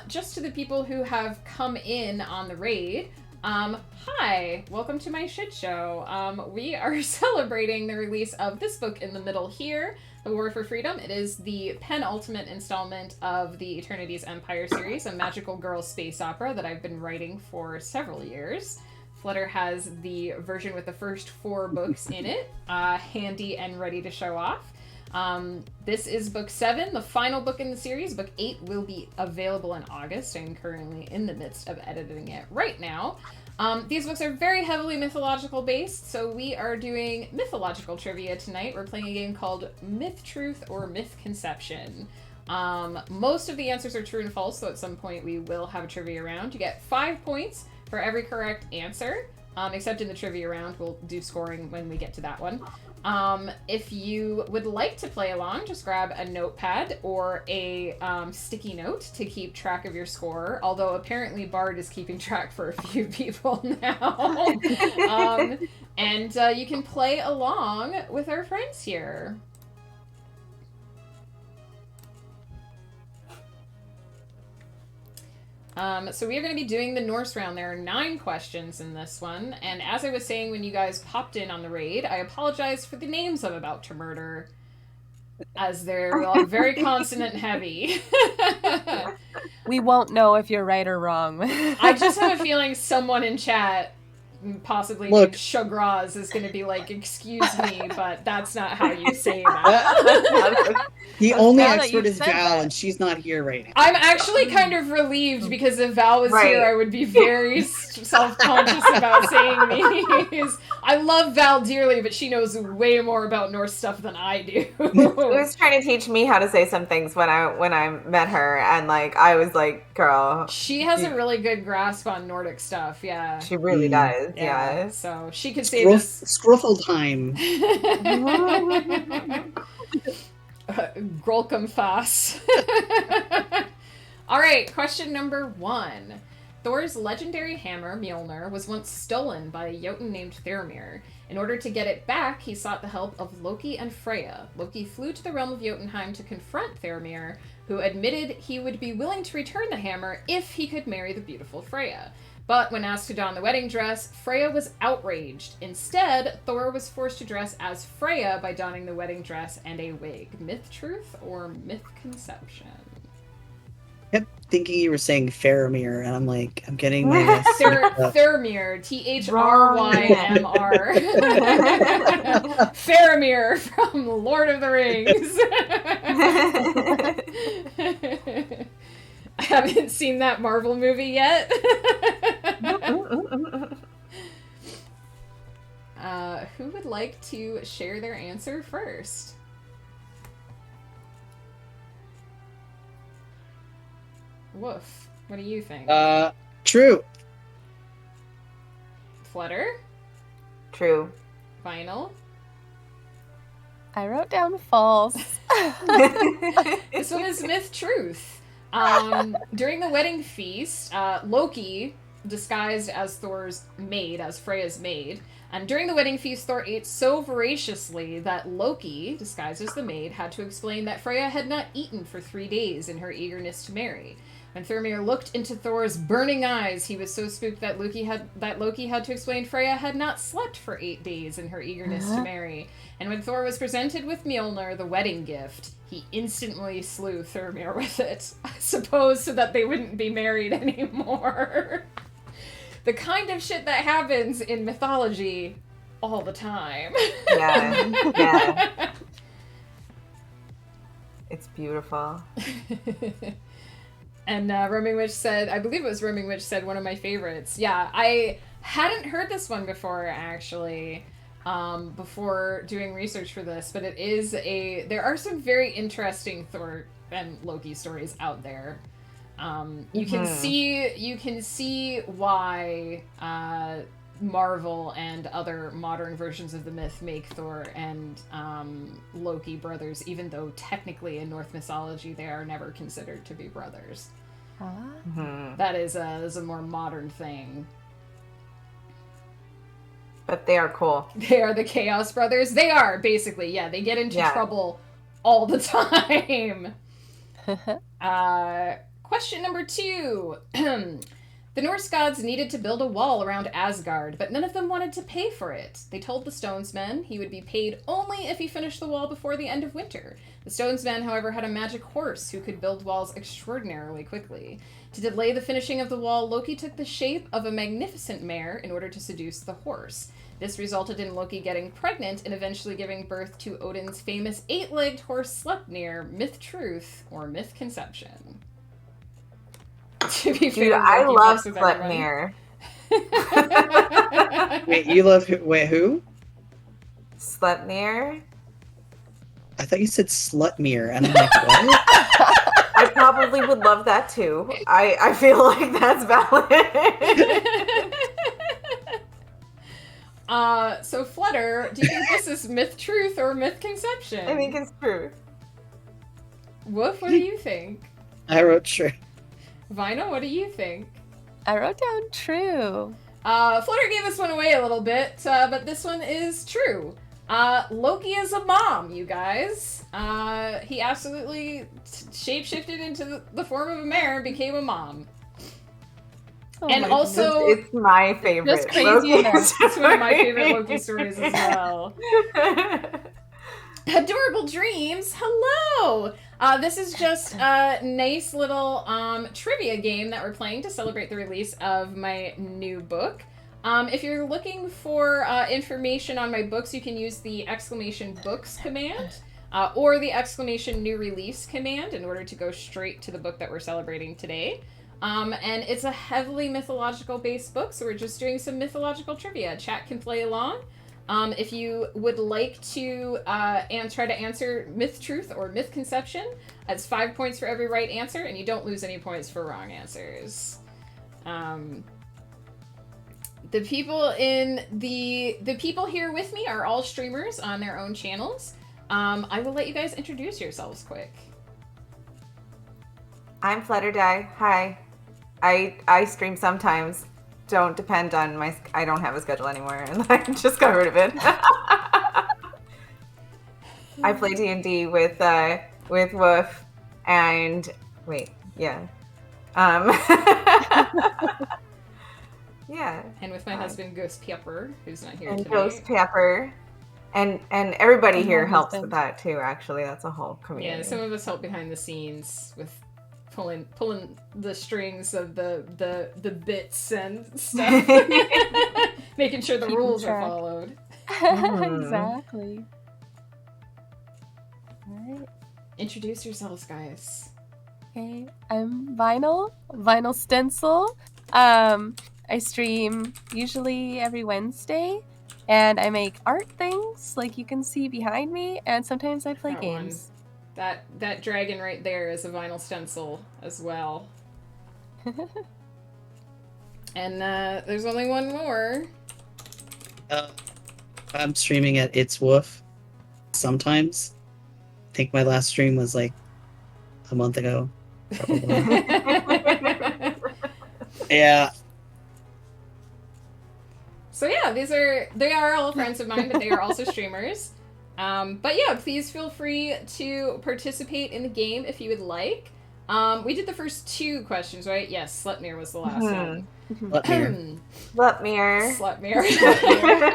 just to the people who have come in on the raid, hi, welcome to my shit show. We are celebrating the release of this book in the middle here, The War for Freedom. It is the penultimate installment of the Eternity's Empire series, a magical girl space opera that I've been writing for several years. Flutter has the version with the first 4 books in it, handy and ready to show off. This is book 7, the final book in the series. Book 8 will be available in August. I'm currently in the midst of editing it right now. These books are very heavily mythological based, so we are doing mythological trivia tonight. We're playing a game called Myth Truth or Mythconception. Most of the answers are true and false, so at some point we will have a trivia round. You get 5 points for every correct answer, except in the trivia round. We'll do scoring when we get to that one. If you would like to play along, just grab a notepad or a sticky note to keep track of your score, although apparently Bard is keeping track for a few people now. And you can play along with our friends here. So we are going to be doing the Norse round. There are 9 questions in this one, and as I was saying when you guys popped in on the raid, I apologize for the names I'm about to murder, as they're very consonant heavy. We won't know if you're right or wrong. I just have a feeling someone in chat possibly Look. Shagraz is going to be like, excuse me, but that's not how you say that. The only now that expert you've is said Val, that. and she's not here right now. I'm actually kind of relieved because if Val was here, Right. I would be very self-conscious about saying these. I love Val dearly, but she knows way more about Norse stuff than I do. She was trying to teach me how to say some things when I met her, and like I was like, girl, She has a really good grasp on Nordic stuff, yeah. she really does. Yeah. So she could say this. Scruffle time. Grolkum Foss. All right, question number 1. Thor's legendary hammer, Mjolnir, was once stolen by a Jotun named Thermir. In order to get it back, he sought the help of Loki and Freya. Loki flew to the realm of Jotunheim to confront Thermir, who admitted he would be willing to return the hammer if he could marry the beautiful Freya. But when asked to don the wedding dress, Freya was outraged. Instead, Thor was forced to dress as Freya by donning the wedding dress and a wig. Myth truth or Mythconception? Kept thinking you were saying Faramir, and I'm like, I'm getting my Thermir, Thrymr. Faramir from Lord of the Rings. I haven't seen that Marvel movie yet. Who would like to share their answer first? Woof. What do you think? True. Flutter? True. Final? I wrote down false. This one is myth truth. During the wedding feast, Loki, disguised as Thor's maid, as Freya's maid, and during the wedding feast, Thor ate so voraciously that Loki, disguised as the maid, had to explain that Freya had not eaten for 3 days in her eagerness to marry. When Thermir looked into Thor's burning eyes, he was so spooked that Loki had to explain Freya had not slept for 8 days in her eagerness to marry. And when Thor was presented with Mjolnir, the wedding gift, he instantly slew Thermir with it. I suppose so that they wouldn't be married anymore. The kind of shit that happens in mythology all the time. Yeah. It's beautiful. And Roaming Witch said, I believe it was Roaming Witch said, one of my favorites. Yeah, I hadn't heard this one before, actually, before doing research for this, but there are some very interesting Thor and Loki stories out there. You can see why Marvel and other modern versions of the myth make Thor and Loki brothers, even though technically in Norse mythology they are never considered to be brothers. That is a more modern thing. But they are cool. They are the Chaos Brothers. They are, basically, yeah. They get into trouble all the time. Question number 2. The Norse gods needed to build a wall around Asgard, but none of them wanted to pay for it. They told the Stonesmen he would be paid only if he finished the wall before the end of winter. The Stonesmen, however, had a magic horse who could build walls extraordinarily quickly. To delay the finishing of the wall, Loki took the shape of a magnificent mare in order to seduce the horse. This resulted in Loki getting pregnant and eventually giving birth to Odin's famous 8-legged horse Sleipnir. Myth truth or Mythconception? To be fair, Dude, I love Sleipnir. Wait, you love who? Wait, who? Sleipnir? I thought you said Slutmere, and I'm like, what? I probably would love that too. I feel like that's valid. So Flutter, do you think this is myth truth or Mythconception? I think it's truth. Woof, what do you think? I wrote true. Vino, what do you think? I wrote down true. Flutter gave this one away a little bit, but this one is true. Loki is a mom, you guys. He absolutely shapeshifted into the form of a mare and became a mom. Oh and also, it's my favorite. Just crazy enough. It's one of my favorite Loki stories as well. Adorable dreams. Hello. This is just a nice little trivia game that we're playing to celebrate the release of my new book. If you're looking for information on my books, you can use the !books command or the !new release command in order to go straight to the book that we're celebrating today. And it's a heavily mythological based book, so we're just doing some mythological trivia. Chat can play along. If you would like to try to answer myth truth or mythconception, that's 5 points for every right answer, and you don't lose any points for wrong answers. The people here with me are all streamers on their own channels. I will let you guys introduce yourselves quick. I'm Flutterdy. Hi. I stream sometimes. Don't depend on I don't have a schedule anymore, and I just got rid of it. I play D&D with Woof and yeah. Yeah. And with my husband Ghost Pepper, who's not here and tonight. Ghost Pepper. And everybody here helps with that too, actually. That's a whole community. Yeah, some of us help behind the scenes with pulling the strings of the bits and stuff. Making sure the rules are followed. Exactly. Alright. Introduce yourselves, guys. Okay, I'm Vinyl Stencil. I stream usually every Wednesday, and I make art things like you can see behind me, and sometimes I play games. That dragon right there is a vinyl stencil as well. And there's only one more. I'm streaming at It's Woof sometimes. I think my last stream was like a month ago. Yeah. So yeah, they are all friends of mine, but they are also streamers. But yeah, please feel free to participate in the game if you would like. We did the first 2 questions, right? Yes, Slutmere was the last one. Slutmere.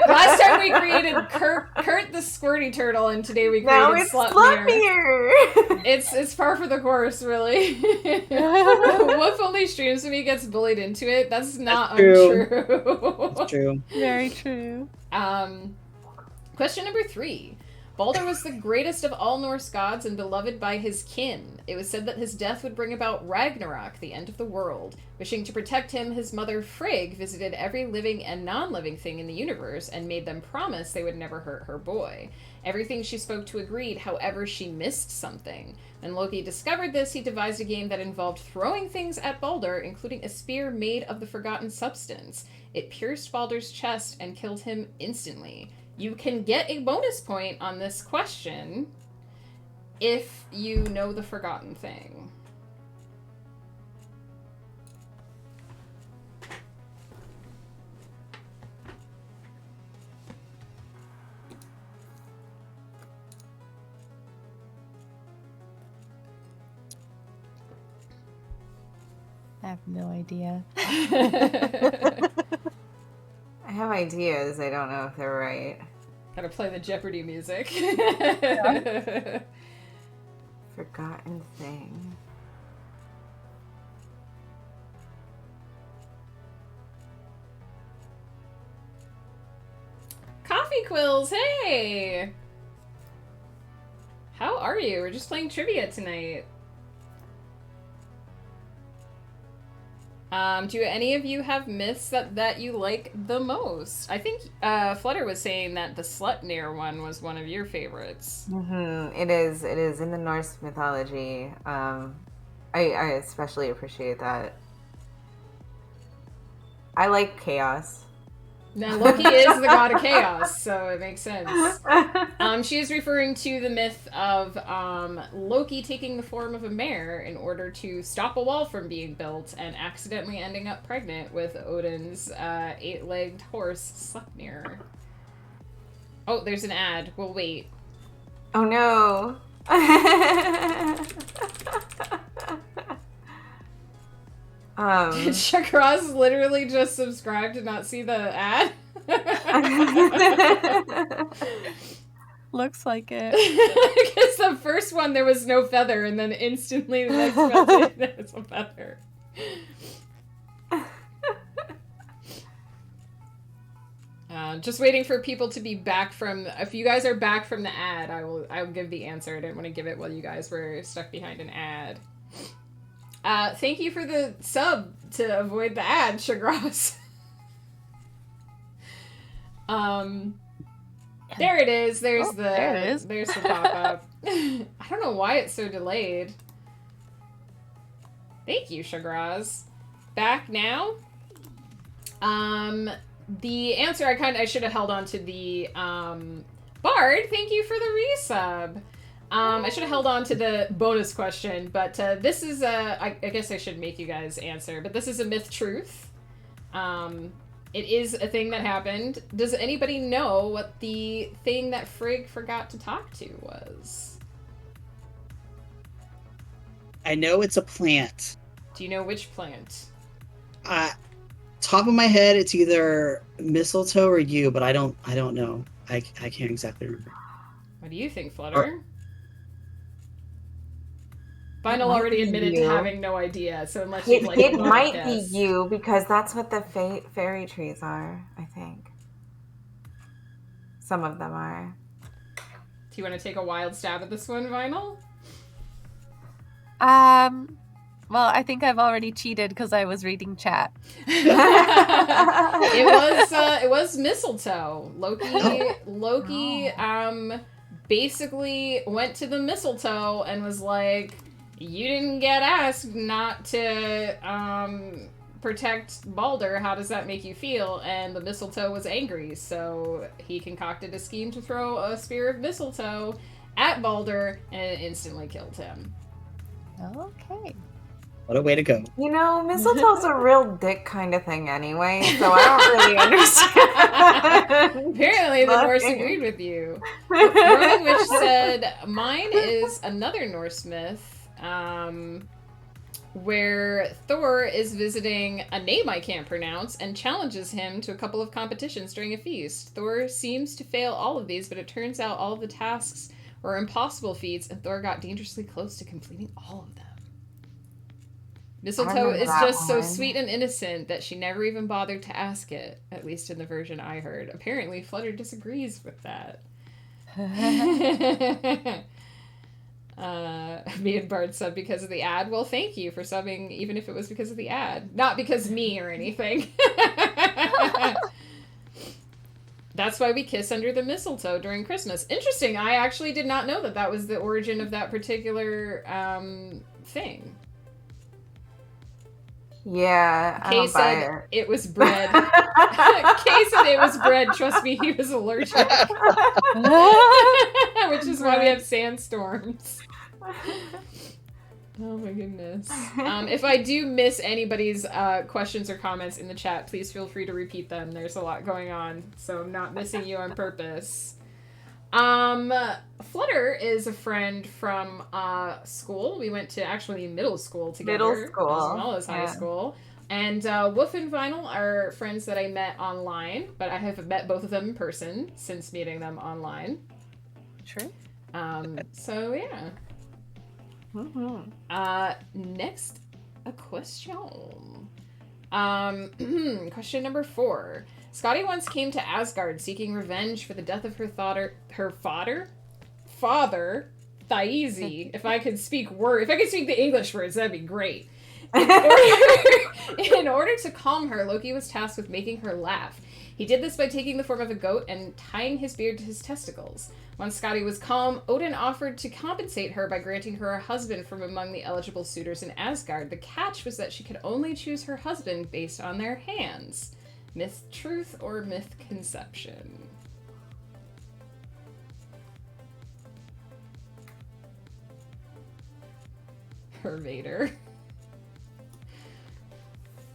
Last time we created Kurt the Squirty Turtle, and today we created Slutmere. It's par for the course, really. Woof only streams when he gets bullied into it. That's not untrue. That's true. Very true. Question number 3. Baldur was the greatest of all Norse gods and beloved by his kin. It was said that his death would bring about Ragnarok, the end of the world. Wishing to protect him, his mother Frigg visited every living and non-living thing in the universe and made them promise they would never hurt her boy. Everything she spoke to agreed, however, she missed something. When Loki discovered this, he devised a game that involved throwing things at Baldur, including a spear made of the forgotten substance. It pierced Baldur's chest and killed him instantly. You can get a bonus point on this question if you know the forgotten thing. I have no idea. I have ideas. I don't know if they're right. Gotta play the Jeopardy music. Forgotten thing. Coffee Quills, hey! How are you? We're just playing trivia tonight. Do any of you have myths that you like the most? I think Flutter was saying that the Slutnir one was one of your favorites. Mm-hmm. It is in the Norse mythology. I especially appreciate that. I like chaos. Now, Loki is the god of chaos, so it makes sense. She is referring to the myth of Loki taking the form of a mare in order to stop a wall from being built and accidentally ending up pregnant with Odin's 8-legged horse, Sleipnir. Oh, there's an ad. We'll wait. Oh, no. Did Chakras literally just subscribe to not see the ad? Looks like it. Because the first one there was no feather, and then instantly the next one there was a feather. Just waiting for people to be back from. If you guys are back from the ad, I will give the answer. I didn't want to give it while you guys were stuck behind an ad. Thank you for the sub to avoid the ad, Shagras. There it is. There's there it is. There's the pop-up. I don't know why it's so delayed. Thank you, Shagraz. Back now. The answer I should have held on to the Bard. Thank you for the resub. I should have held on to the bonus question, but this is I guess I should make you guys answer, but this is a myth truth. It is a thing that happened. Does anybody know what the thing that Frigg forgot to talk to was? I know it's a plant. Do you know which plant? Top of my head, it's either mistletoe or yew, but I don't know. I can't exactly remember. What do you think, Flutter? Vinyl already admitted to having no idea, so unless you like, it might be you because that's what the fairy trees are. I think some of them are. Do you want to take a wild stab at this one, Vinyl? Well, I think I've already cheated because I was reading chat. It was mistletoe. Loki basically went to the mistletoe and was like, you didn't get asked not to protect Balder. How does that make you feel? And the mistletoe was angry, so he concocted a scheme to throw a spear of mistletoe at Balder, and it instantly killed him. Okay. What a way to go. You know, mistletoe's a real dick kind of thing anyway, so I don't really understand. Apparently the Norse agreed with you. Merlin Witch said, mine is another Norse myth, where Thor is visiting a name I can't pronounce and challenges him to a couple of competitions during a feast. Thor seems to fail all of these, but it turns out all of the tasks were impossible feats, and Thor got dangerously close to completing all of them. Mistletoe is just so sweet and innocent that she never even bothered to ask it, at least in the version I heard. Apparently, Flutter disagrees with that. Me and Bard subbed because of the ad. Well, thank you for subbing, even if it was because of the ad. Not because me or anything. That's why we kiss under the mistletoe during Christmas. Interesting. I actually did not know that that was the origin of that particular thing. Yeah, I don't buy it was bread. Kay said it was bread. Trust me, he was allergic. Which is why we have sandstorms. Oh my goodness. If I do miss anybody's questions or comments in the chat, please feel free to repeat them. There's a lot going on, so I'm not missing you on purpose. Flutter is a friend from school. We went to actually middle school together. As well as high school. And Woof and Vinyl are friends that I met online, but I have met both of them in person since meeting them online. True. So yeah. Mm-hmm. Next, a question. Question number 4. Scotty once came to Asgard seeking revenge for the death of her father, Thaisi. If I could speak the English words, that'd be great. In order to calm her, Loki was tasked with making her laugh. He did this by taking the form of a goat and tying his beard to his testicles. Once Scotty was calm, Odin offered to compensate her by granting her a husband from among the eligible suitors in Asgard. The catch was that she could only choose her husband based on their hands. Myth truth or mythconception? Vader.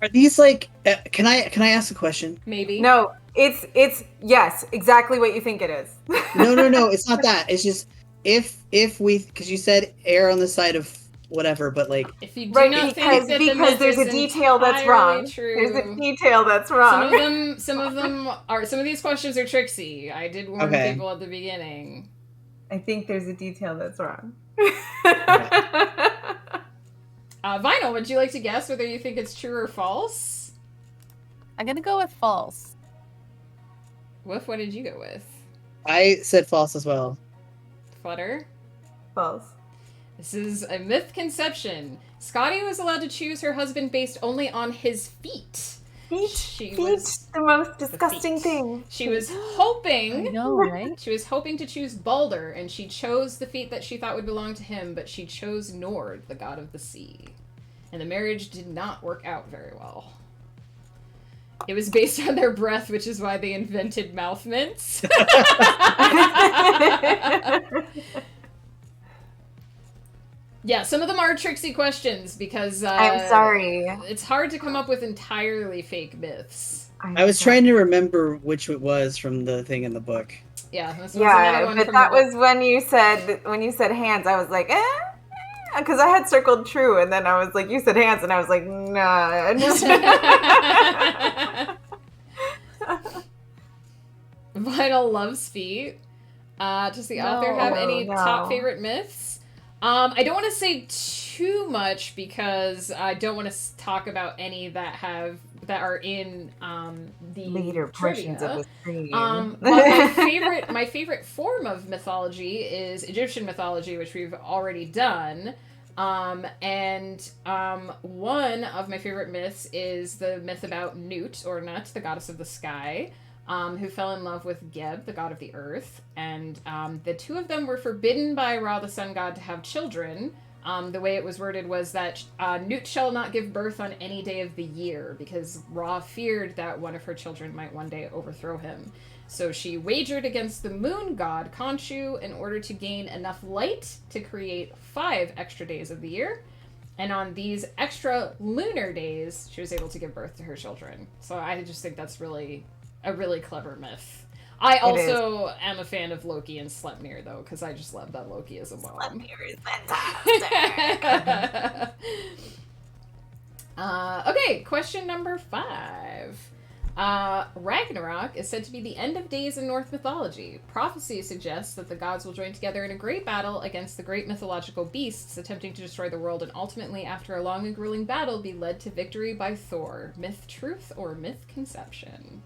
Are these like? Can I ask a question? Maybe. No, it's yes, exactly what you think it is. No, it's not that. It's just if we, because you said err on the side of whatever, but like if you do not think that because there's a detail that's wrong. True. There's a detail that's wrong. Some of these questions are tricksy. I did warn people at the beginning. I think there's a detail that's wrong. Vinyl, would you like to guess whether you think it's true or false? I'm gonna go with false. Woof, what did you go with? I said false as well. Flutter? False. This is a Mythconception. Scotty was allowed to choose her husband based only on his feet. Feet was the most disgusting thing. She was hoping... I know, right? She was hoping to choose Balder, and she chose the feet that she thought would belong to him, but she chose Nord, the god of the sea. And the marriage did not work out very well. It was based on their breath, which is why they invented mouth mints. Yeah, some of them are tricksy questions because I'm sorry. It's hard to come up with entirely fake myths. I was trying to remember which it was from the thing in the book. Yeah, this was another one but from that the book. was when you said hands. I was like, because I had circled true, and then I was like, you said hands, and I was like, nah. Vinyl loves feet. Does the author have any top favorite myths? I don't want to say too much because I don't want to talk about any that are in the later portions of the stream. My favorite form of mythology is Egyptian mythology, which we've already done. And one of my favorite myths is the myth about Nut, or Nut, the goddess of the sky, who fell in love with Geb, the god of the earth. And the two of them were forbidden by Ra, the sun god, to have children. The way it was worded was that Nut shall not give birth on any day of the year, because Ra feared that one of her children might one day overthrow him. So she wagered against the moon god, Khonshu, in order to gain enough light to create 5 extra days of the year. And on these extra lunar days, she was able to give birth to her children. So I just think that's a really clever myth. I also am a fan of Loki and Sleipnir, though, because I just love that Loki is a mom. Sleipnir is fantastic. Okay, question number 5. Ragnarok is said to be the end of days in Norse mythology. Prophecy suggests that the gods will join together in a great battle against the great mythological beasts attempting to destroy the world, and ultimately, after a long and grueling battle, be led to victory by Thor. Myth truth or Mythconception?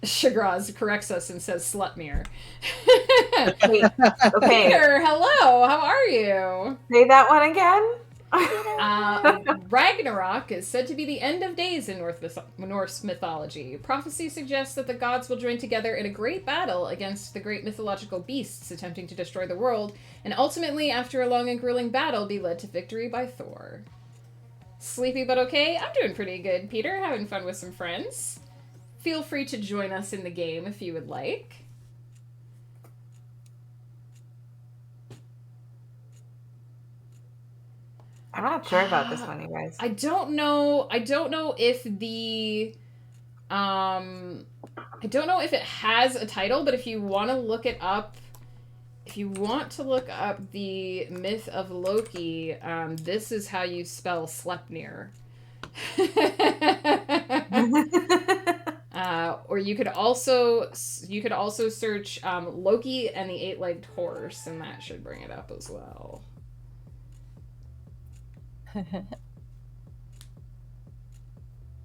Shagraz corrects us and says Sleipnir. Wait, okay. Peter, hello, how are you? Say that one again. Ragnarok is said to be the end of days in Norse mythology. Prophecy suggests that the gods will join together in a great battle against the great mythological beasts attempting to destroy the world, and ultimately, after a long and grueling battle, be led to victory by Thor. Sleepy but okay? I'm doing pretty good, Peter. Having fun with some friends. Feel free to join us in the game if you would like. I'm not sure about this one, you guys. I don't know if the I don't know if it has a title, but if you want to look it up, the Myth of Loki, this is how you spell Sleipnir. Or you could also search Loki and the 8-legged horse, and that should bring it up as well.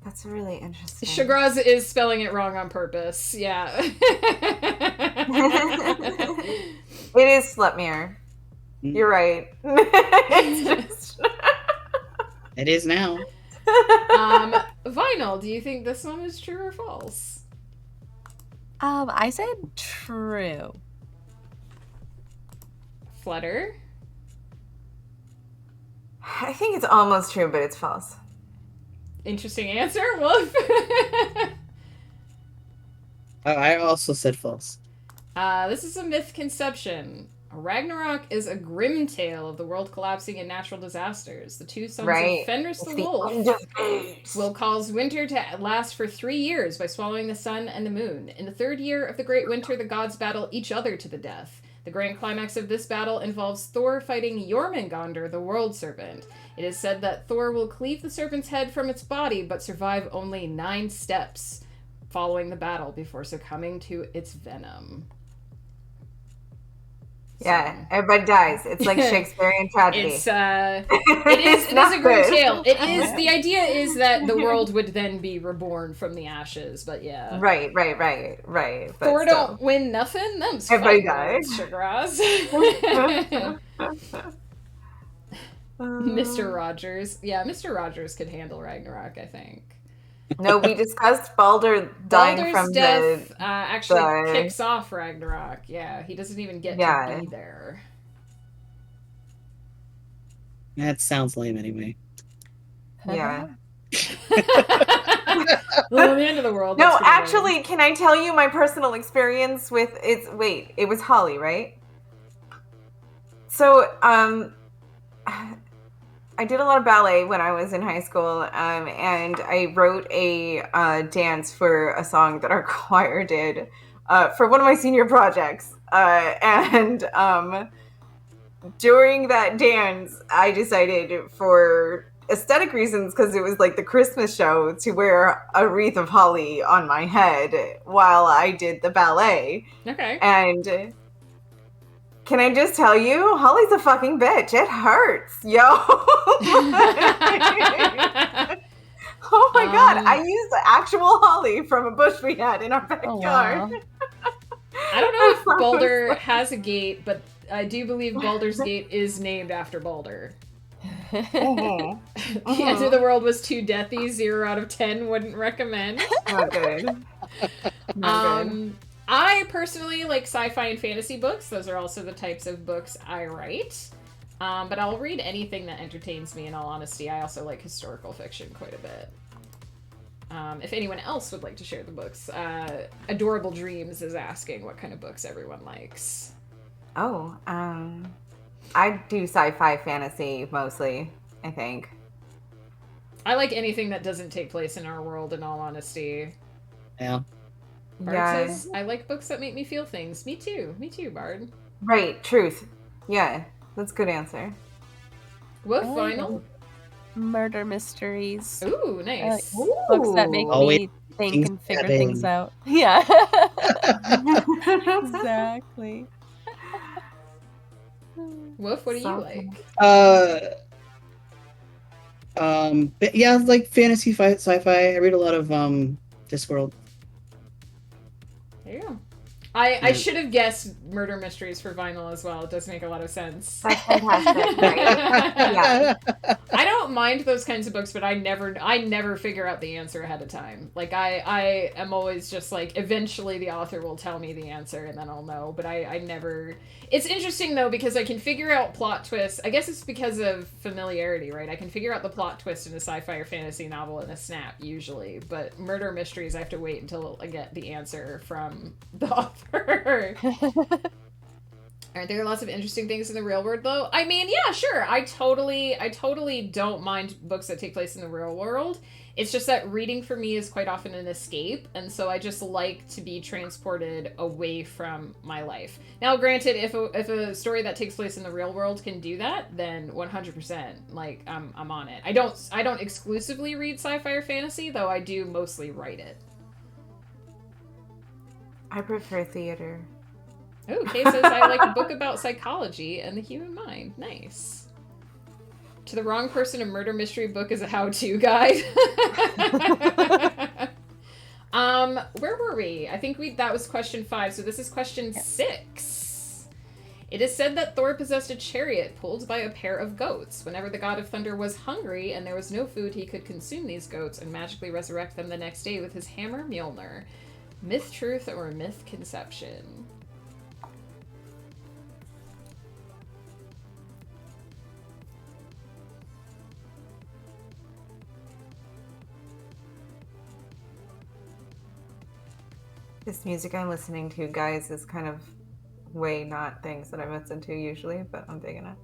That's really interesting. Shagraz is spelling it wrong on purpose. Yeah. It is Sleipnir. You're right. It's just... It is now. Vinyl, do you think this one is true or false? I said true. Flutter? I think it's almost true, but it's false. Interesting answer, Wolf. I also said false. This is a Mythconception. Ragnarok is a grim tale of the world collapsing in natural disasters. The two sons of Fenris the Wolf will cause winter to last for 3 years by swallowing the sun and the moon. In the 3rd year of the great winter, the gods battle each other to the death. The grand climax of this battle involves Thor fighting Jormungandr, the world serpent. It is said that Thor will cleave the serpent's head from its body, but survive only 9 steps following the battle before succumbing to its venom. Yeah, everybody dies. It's like Shakespearean tragedy. It is a grim tale. It is, the idea is that the world would then be reborn from the ashes, but yeah. Right. But Thor don't win nothing, them's everybody fighting dies. Sugar Mr. Rogers. Yeah, Mr. Rogers could handle Ragnarok, I think. No, we discussed Balder dying Baldur's from death actually kicks off Ragnarok. Yeah, he doesn't even get to be there. That sounds lame anyway. Yeah. Well, the end of the world. No, actually, lame. Can I tell you my personal experience with it was Holly, right? So, I did a lot of ballet when I was in high school, and I wrote a dance for a song that our choir did for one of my senior projects. And during that dance, I decided for aesthetic reasons, because it was like the Christmas show, to wear a wreath of holly on my head while I did the ballet. Okay. And can I just tell you, Holly's a fucking bitch. It hurts, yo. Oh my god, I used actual holly from a bush we had in our backyard. Oh, wow. I don't know if Balder has a gate, but I do believe Baldur's Gate is named after Balder. The end of the world was too deathy. 0 out of 10 wouldn't recommend. Not good. Not good. I personally like sci-fi and fantasy books. Those are also the types of books I write. But I'll read anything that entertains me, in all honesty. I also like historical fiction quite a bit. If anyone else would like to share the books, Adorable Dreams is asking what kind of books everyone likes. Oh, I do sci-fi fantasy mostly, I think. I like anything that doesn't take place in our world, in all honesty. Yeah. Bard says, I like books that make me feel things. Me too, Bard. Right, truth. Yeah, that's a good answer. What vinyl? Murder mysteries. Ooh, nice. Books that make me think and figure things out. Yeah. Exactly. Wolf, what do you like? Yeah, like fantasy, sci-fi. I read a lot of Discworld. There you go. I should have guessed murder mysteries for vinyl as well. It does make a lot of sense. That's fantastic. Right? Yeah. I don't mind those kinds of books, but I never figure out the answer ahead of time. Like I am always just like, eventually the author will tell me the answer and then I'll know. But I never. It's interesting though, because I can figure out plot twists. I guess it's because of familiarity, right? I can figure out the plot twist in a sci-fi or fantasy novel in a snap usually, but murder mysteries I have to wait until I get the answer from the author. Aren't there lots of interesting things in the real world though? I mean, yeah, sure. I totally don't mind books that take place in the real world. It's just that reading for me is quite often an escape, and so I just like to be transported away from my life. Now, granted, if a story that takes place in the real world can do that, then 100%, like I'm on it. I don't exclusively read sci-fi or fantasy, though I do mostly write it. I prefer theater. Oh, Kay says, I like a book about psychology and the human mind. Nice. To the wrong person, a murder mystery book is a how-to guide. Where were we? I think that was question 5, so this is question 6. It is said that Thor possessed a chariot pulled by a pair of goats. Whenever the god of thunder was hungry and there was no food, he could consume these goats and magically resurrect them the next day with his hammer Mjolnir. Myth, truth, or mythconception? This music I'm listening to, guys, is kind of way not things that I listen to usually, but I'm digging it.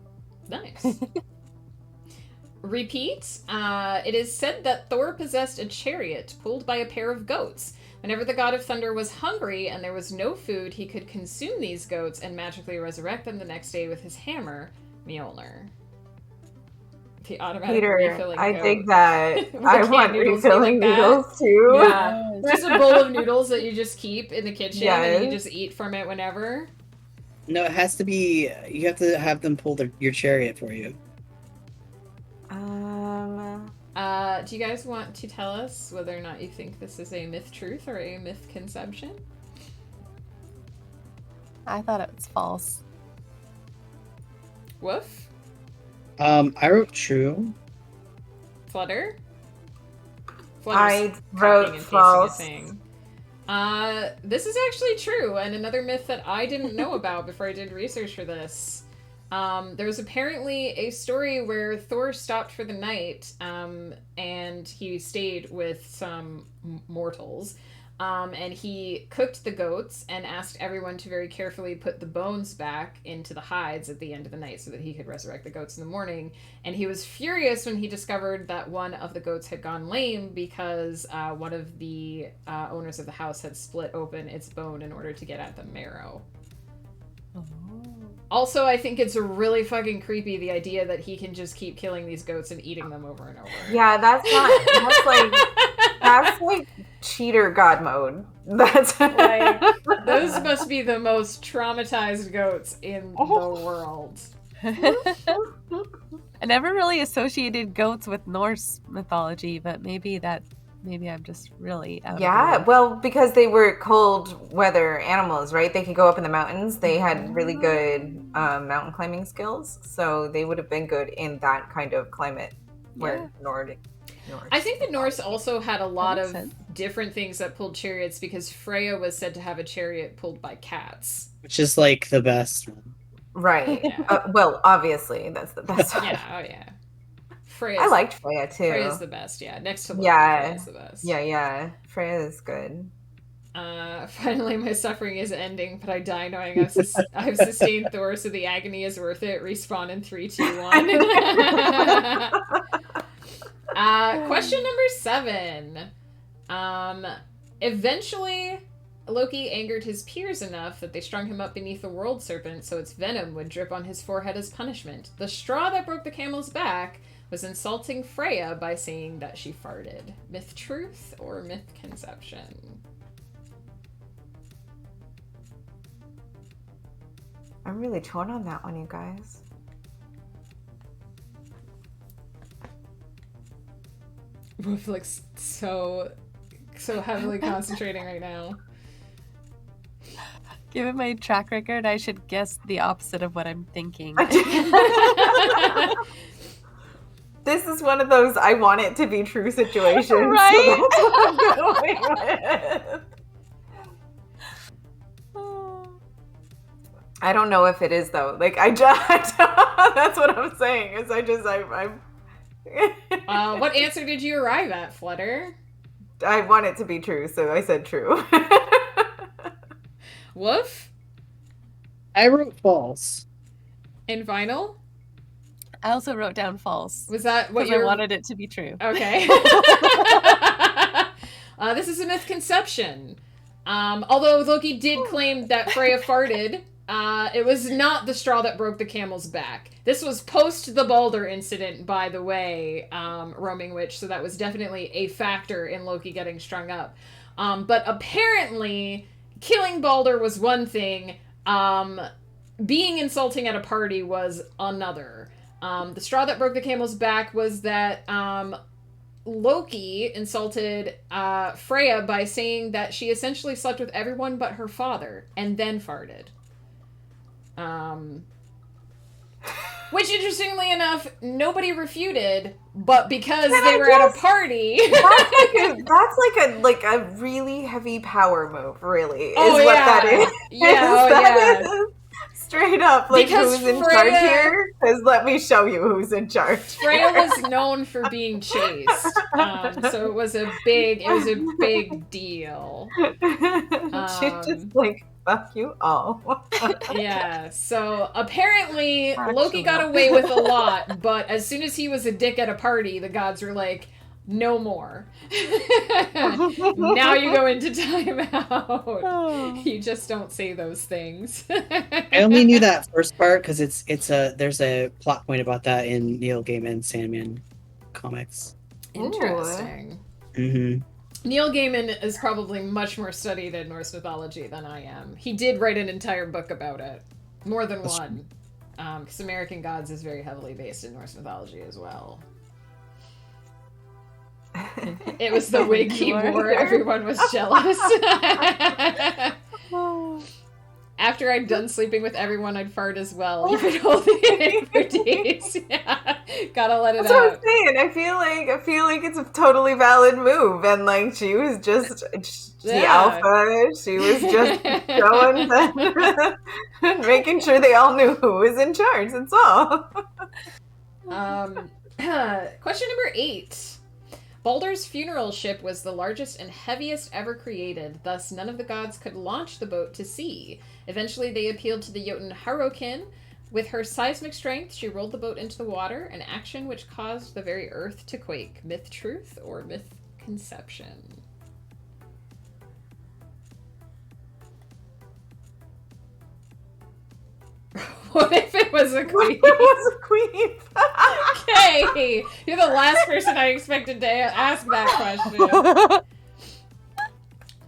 Nice. Repeat. It is said that Thor possessed a chariot pulled by a pair of goats. Whenever the god of thunder was hungry and there was no food, he could consume these goats and magically resurrect them the next day with his hammer, Mjolnir. The automatic Peter, refilling I goat. think that I want refilling noodles too. Yeah. Just a bowl of noodles that you just keep in the kitchen and you just eat from it whenever. No, it has to be. You have to have them pull your chariot for you. Do you guys want to tell us whether or not you think this is a myth truth or a mythconception? I thought it was false. Woof? I wrote true. Flutter? I Flutter's wrote copying and pasting false. a thing. This is actually true, and another myth that I didn't know about before I did research for this. There was apparently a story where Thor stopped for the night, and he stayed with some mortals, and he cooked the goats and asked everyone to very carefully put the bones back into the hides at the end of the night so that he could resurrect the goats in the morning. And he was furious when he discovered that one of the goats had gone lame because one of the owners of the house had split open its bone in order to get at the marrow. Also, I think it's really fucking creepy, the idea that he can just keep killing these goats and eating them over and over. Yeah, that's like cheater god mode. That's like, those must be the most traumatized goats in the world. I never really associated goats with Norse mythology, but maybe I'm just really out of the loop. Well, because they were cold weather animals, right? They could go up in the mountains. They had really good mountain climbing skills, so they would have been good in that kind of climate where Norse. I think the Norse also had a lot of different things that pulled chariots, because Freya was said to have a chariot pulled by cats. Which is like the best one. Right. Yeah. Well, obviously, that's the best one. Yeah, oh yeah. I liked Freya too. Freya's the best, yeah. Next to Loki, Freya's the best. Yeah. Freya is good. Finally, my suffering is ending, but I die knowing I've sustained Thor, so the agony is worth it. Respawn in 3, 2, 1. Question number 7. Eventually, Loki angered his peers enough that they strung him up beneath the world serpent so its venom would drip on his forehead as punishment. The straw that broke the camel's back was insulting Freya by saying that she farted. Myth truth or mythconception? I'm really torn on that one, you guys. Wolf looks so heavily concentrating right now. Given my track record, I should guess the opposite of what I'm thinking. This is one of those I want it to be true situations. Right? So that's what I'm going with. I don't know if it is though. Like that's what I'm saying. Is I'm. What answer did you arrive at, Flutter? I want it to be true, so I said true. Woof? I wrote false. In Vinyl? I also wrote down false. Was that what I wanted it to be true. Okay. This is a mythconception. Although Loki did claim that Freya farted, it was not the straw that broke the camel's back. This was post the Balder incident, by the way, Roaming Witch, so that was definitely a factor in Loki getting strung up. But apparently, killing Balder was one thing, being insulting at a party was another. The straw that broke the camel's back was that Loki insulted Freya by saying that she essentially slept with everyone but her father, and then farted. Which, interestingly enough, nobody refuted, but because they were at a party. That's like a really heavy power move, really. That is. Yeah, is straight up, like, because who's in charge here? Because let me show you who's in charge. Freya was known for being chaste, so it was a big deal. She just like, fuck you all. Yeah, so apparently Loki got away with a lot, but as soon as he was a dick at a party, the gods were like, no more. Now you go into timeout. You just don't say those things. I only knew that first part because there's a plot point about that in Neil Gaiman's Sandman comics. Interesting. Mm-hmm. Neil Gaiman is probably much more studied in Norse mythology than I am. He did write an entire book about it. More than one. Because American Gods is very heavily based in Norse mythology as well. It was the Wiki War. Everyone was jealous. After I'd done sleeping with everyone, I'd fart as well, even holding it in for days. Yeah. Gotta let it That's out. what I'm saying. I feel like it's a totally valid move, and like she was just the alpha. She was just showing them, making sure they all knew who was in charge. That's all. Question number 8. Baldur's funeral ship was the largest and heaviest ever created, thus none of the gods could launch the boat to sea. Eventually they appealed to the Jotun Harokin. With her seismic strength, she rolled the boat into the water, an action which caused the very earth to quake. Myth truth or myth conception? What if it was a queen? What if it was a queen? Okay, you're the last person I expected to ask that question.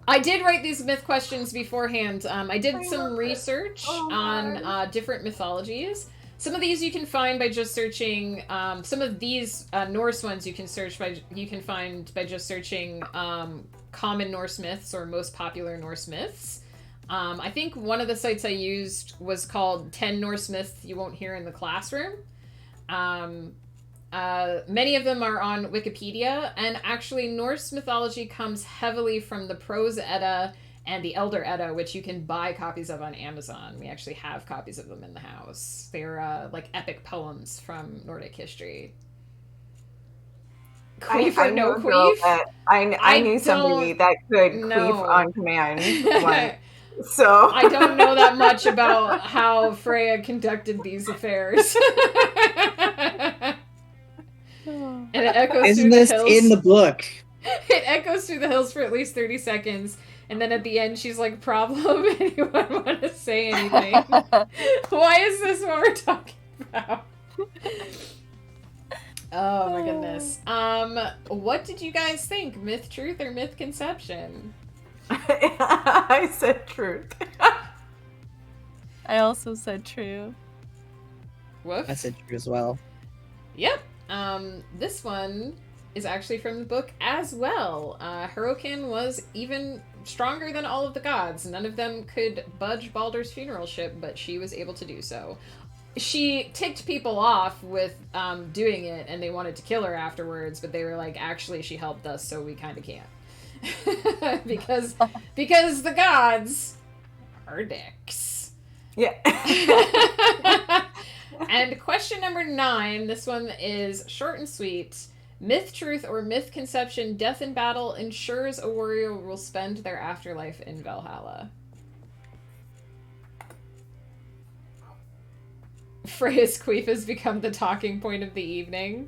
I did write these myth questions beforehand. I did some research on different mythologies. Some of these you can find by just searching. Some of these Norse ones you can find by just searching common Norse myths or most popular Norse myths. I think one of the sites I used was called 10 Norse Myths You Won't Hear in the Classroom. Many of them are on Wikipedia, and actually Norse mythology comes heavily from the Prose Edda and the Elder Edda, which you can buy copies of on Amazon. We actually have copies of them in the house. They're like epic poems from Nordic history. Queef or no queef? I knew somebody that could queef on command. So I don't know that much about how Freya conducted these affairs. And it echoes through the hills. In the book? It echoes through the hills for at least 30 seconds. And then at the end, she's like, problem? Anyone want to say anything? Why is this what we're talking about? Oh my goodness. What did you guys think? Myth truth or myth conception? I said truth. I also said true. Whoops. I said true as well. Yep. This one is actually from the book as well. Harokin was even stronger than all of the gods. None of them could budge Baldur's funeral ship, but she was able to do so. She ticked people off with doing it, and they wanted to kill her afterwards, but they were like, actually, she helped us, so we kind of can't. because the gods are dicks. Yeah. And question number 9, this one is short and sweet. Myth truth or myth conception, death in battle ensures a warrior will spend their afterlife in Valhalla. Freya's queef has become the talking point of the evening.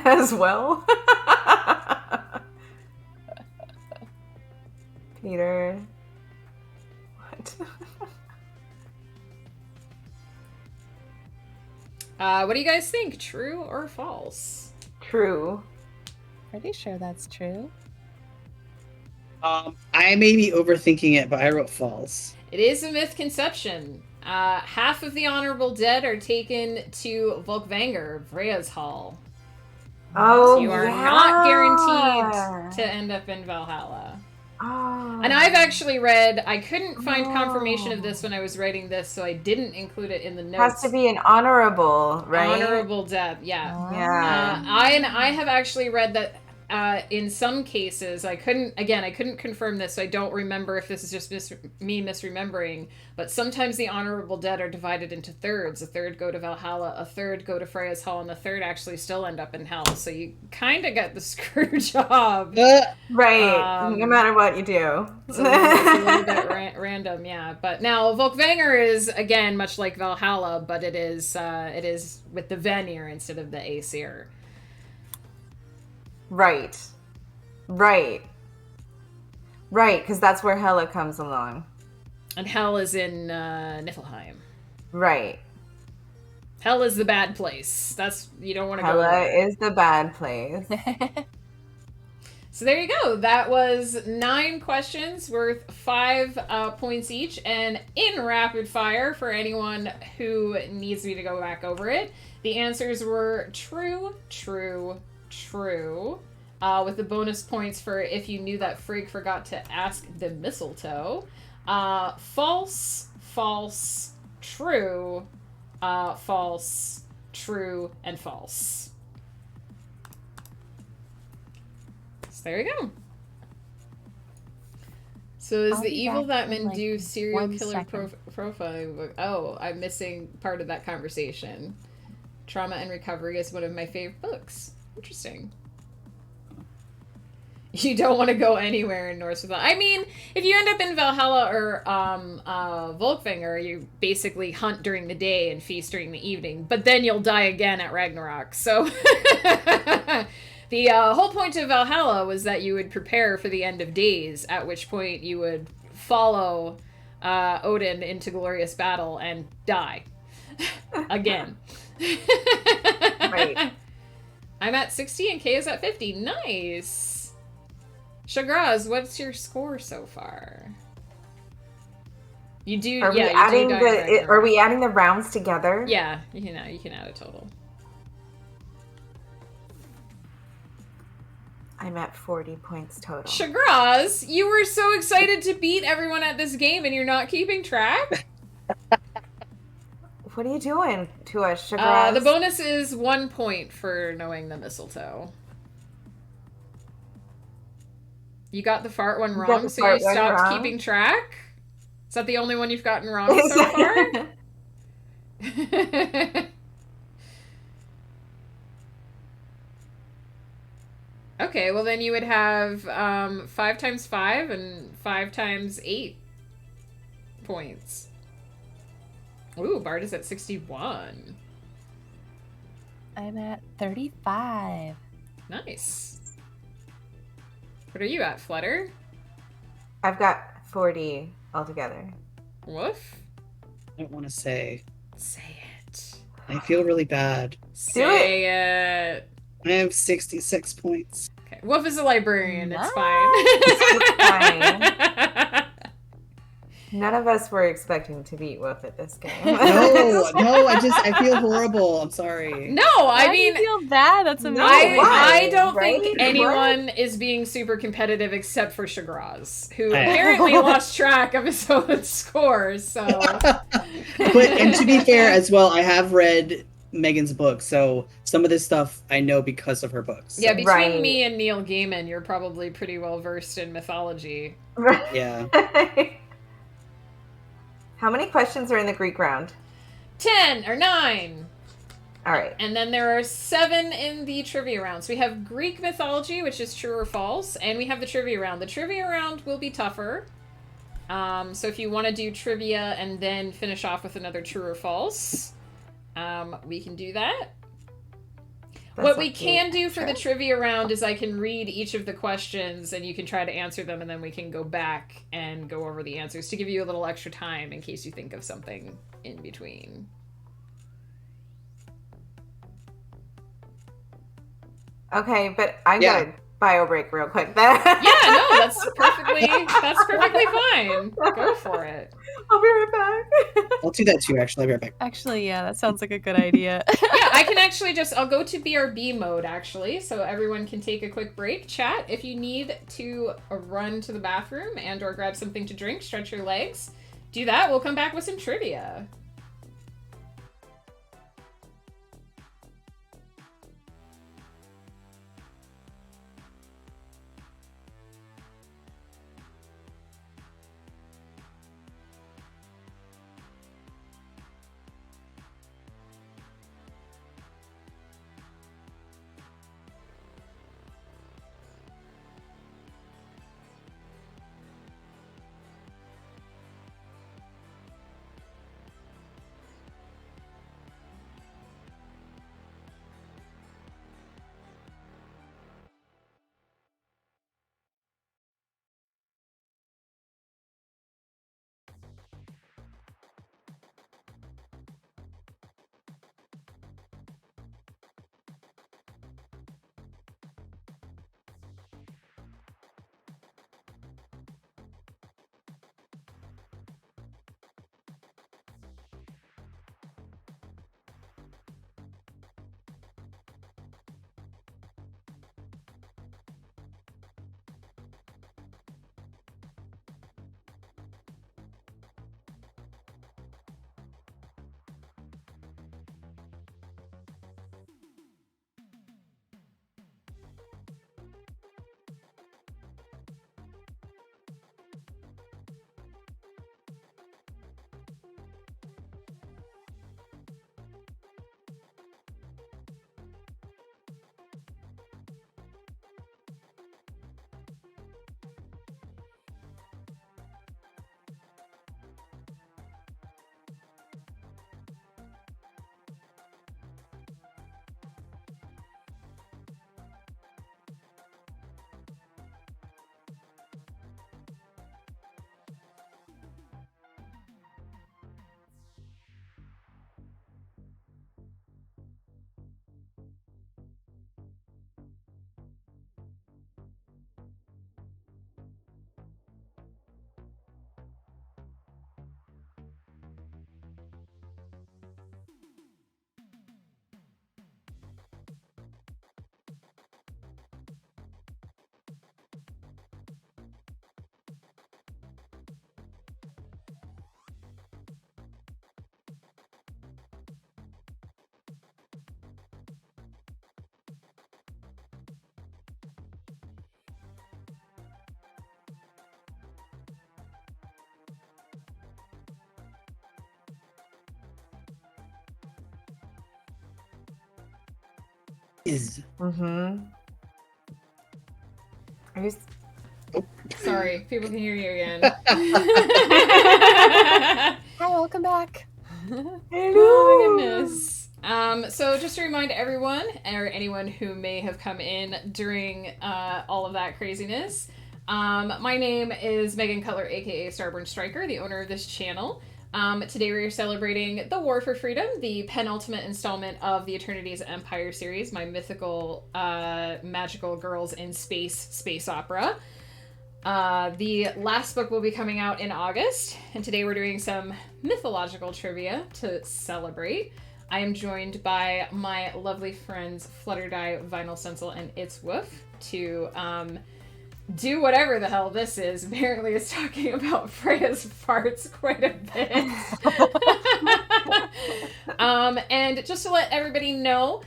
As well. Peter. What? What do you guys think? True or false? True. Pretty sure that's true. I may be overthinking it, but I wrote false. It is a myth conception. Half of the honorable dead are taken to Volkvanger, Freya's hall. Oh, so you are not guaranteed to end up in Valhalla. Oh. And I've actually read, I couldn't find confirmation of this when I was writing this, so I didn't include it in the notes. Has to be an honorable, right? Honorable death, yeah. Yeah. I have actually read that in some cases, I couldn't confirm this, so I don't remember if this is just me misremembering, but sometimes the honorable dead are divided into thirds. A third go to Valhalla, a third go to Freya's hall, and the third actually still end up in hell. So you kind of get the screw job. Right, no matter what you do. It's a little bit random, yeah. But now, Volkvanger is, again, much like Valhalla, but it is with the Vanir instead of the Aesir. Right, because that's where Hela comes along. And Hell is in Niflheim. Right. Hell is the bad place. You don't want to go Hela there. is the bad place. So there you go. That was 9 questions worth 5 points each. And in rapid fire, for anyone who needs me to go back over it, the answers were true, true, true. With the bonus points for if you knew that Frigg forgot to ask the mistletoe. False, false, true, false, true, and false. There you go. So is the evil that men do serial killer profiling book? Oh, I'm missing part of that conversation. Trauma and Recovery is one of my favorite books. Interesting. You don't want to go anywhere in Norse Valhalla. I mean, if you end up in Valhalla or Volkvanger, you basically hunt during the day and feast during the evening, but then you'll die again at Ragnarok. So the whole point of Valhalla was that you would prepare for the end of days, at which point you would follow Odin into glorious battle and die again. Right. I'm at 60 and Kay is at 50. Nice. Shagraz, what's your score so far? You do. Are yeah, are we adding the rounds together? Yeah, you can add a total. I'm at 40 points total. Shagraz, you were so excited to beat everyone at this game and you're not keeping track? What are you doing to us, Shagraz? The bonus is 1 point for knowing the mistletoe. You got the fart one wrong, so you stopped keeping track? Is that the only one you've gotten wrong so far? Okay, well then you would have 5 times 5 and 5 times 8 points. Ooh, Bart is at 61. I'm at 35. Nice. What are you at, Flutter? I've got 40 altogether. Woof? I don't want to say. Say it. I feel really bad. Say it. I have 66 points. Okay. Woof is a librarian. It's fine. None of us were expecting to beat Woof at this game. No, I feel horrible. I'm sorry. No, I mean, you feel bad. That's amazing. I don't think anyone is being super competitive except for Shagraz, who apparently lost track of his own scores. So, and to be fair as well, I have read Megan's book, so some of this stuff I know because of her books. So. Yeah, between me and Neil Gaiman, you're probably pretty well versed in mythology. Yeah. How many questions are in the Greek round? 10 or 9. All right. And then there are 7 in the trivia round. So we have Greek mythology, which is true or false, and we have the trivia round. The trivia round will be tougher. So if you want to do trivia and then finish off with another true or false, we can do that. What we can do for the trivia round is I can read each of the questions and you can try to answer them, and then we can go back and go over the answers to give you a little extra time in case you think of something in between. Okay, but I gotta bio break real quick. That's perfectly fine. Go for it. I'll be right back. I'll do that too, actually. I'll be right back. Actually, yeah, that sounds like a good idea. Yeah, I can actually I'll go to BRB mode, actually, so everyone can take a quick break. Chat, if you need to run to the bathroom and or grab something to drink, stretch your legs, do that. We'll come back with some trivia. Is. Mm-hmm. Sorry, people can hear you again. Hi, welcome back. Oh my goodness. So just to remind everyone, or anyone who may have come in during all of that craziness, my name is Megan Cutler, aka Starborn Striker, the owner of this channel. Today we are celebrating The War for Freedom, the penultimate installment of the Eternity's Empire series, my mythical, magical girls in space opera. The last book will be coming out in August, and today we're doing some mythological trivia to celebrate. I am joined by my lovely friends Flutterdye, Vinyl Stencil, and It's Woof to do whatever the hell this is. Apparently it's talking about Freya's farts quite a bit. And just to let everybody know,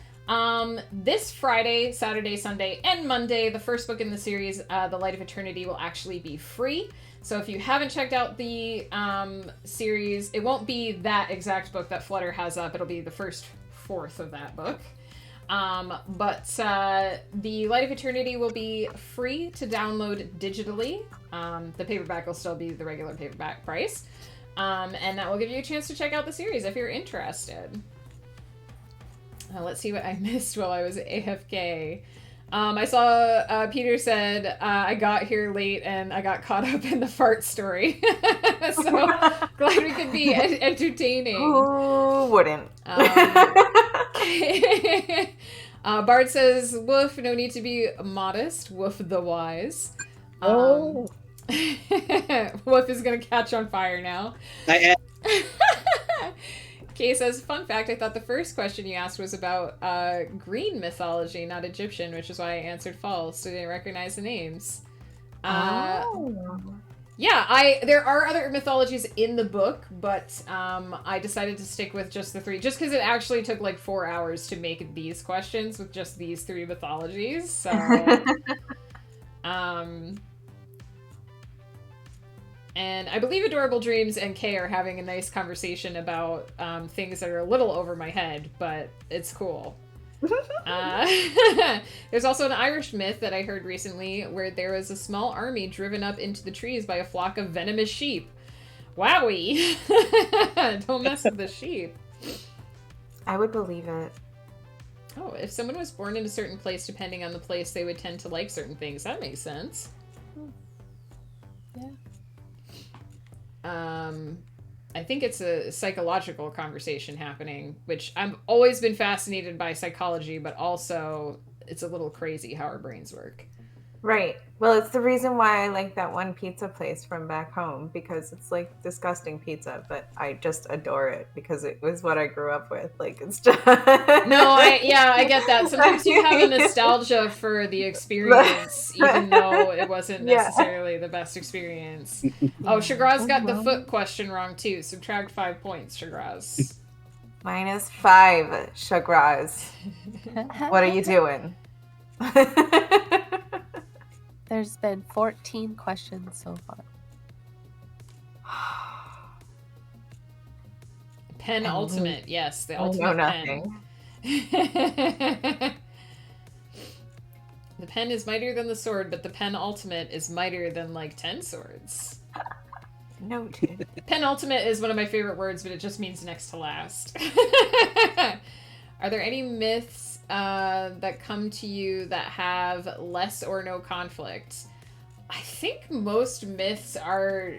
this Friday, Saturday, Sunday, and Monday, the first book in the series, The Light of Eternity, will actually be free. So if you haven't checked out the series, it won't be that exact book that Flutter has up. It'll be the first fourth of that book. But The Light of Eternity will be free to download digitally. The paperback will still be the regular paperback price. And that will give you a chance to check out the series if you're interested. Let's see what I missed while I was AFK. I saw Peter said, I got here late and I got caught up in the fart story. So glad we could be entertaining. Who wouldn't? Bard says, woof, no need to be modest. Woof the wise. Oh. Woof is going to catch on fire now. Kay says, fun fact, I thought the first question you asked was about green mythology, not Egyptian, which is why I answered false, so I didn't recognize the names. Yeah, there are other mythologies in the book, but I decided to stick with just the three, just because it actually took like 4 hours to make these questions with just these three mythologies, so... And I believe Adorable Dreams and Kay are having a nice conversation about things that are a little over my head, but it's cool. There's also an Irish myth that I heard recently where there was a small army driven up into the trees by a flock of venomous sheep. Wowie! Don't mess with the sheep. I would believe it. Oh, if someone was born in a certain place, depending on the place, they would tend to like certain things. That makes sense. Yeah. I think it's a psychological conversation happening, which I've always been fascinated by psychology, but also it's a little crazy how our brains work. Right. Well, it's the reason why I like that one pizza place from back home, because it's like disgusting pizza, but I just adore it because it was what I grew up with. Like, it's just... No, I get that. Sometimes you have a nostalgia for the experience, even though it wasn't necessarily the best experience. Oh, Shagraz got the foot question wrong too. Subtract 5 points, Shagraz. -5, Shagraz. What are you doing? There's been 14 questions so far. Penultimate, yes, the ultimate pen. The pen is mightier than the sword, but the penultimate is mightier than like 10 swords. Noted. Penultimate is one of my favorite words, but it just means next to last. Are there any myths that come to you that have less or no conflict? I think most myths are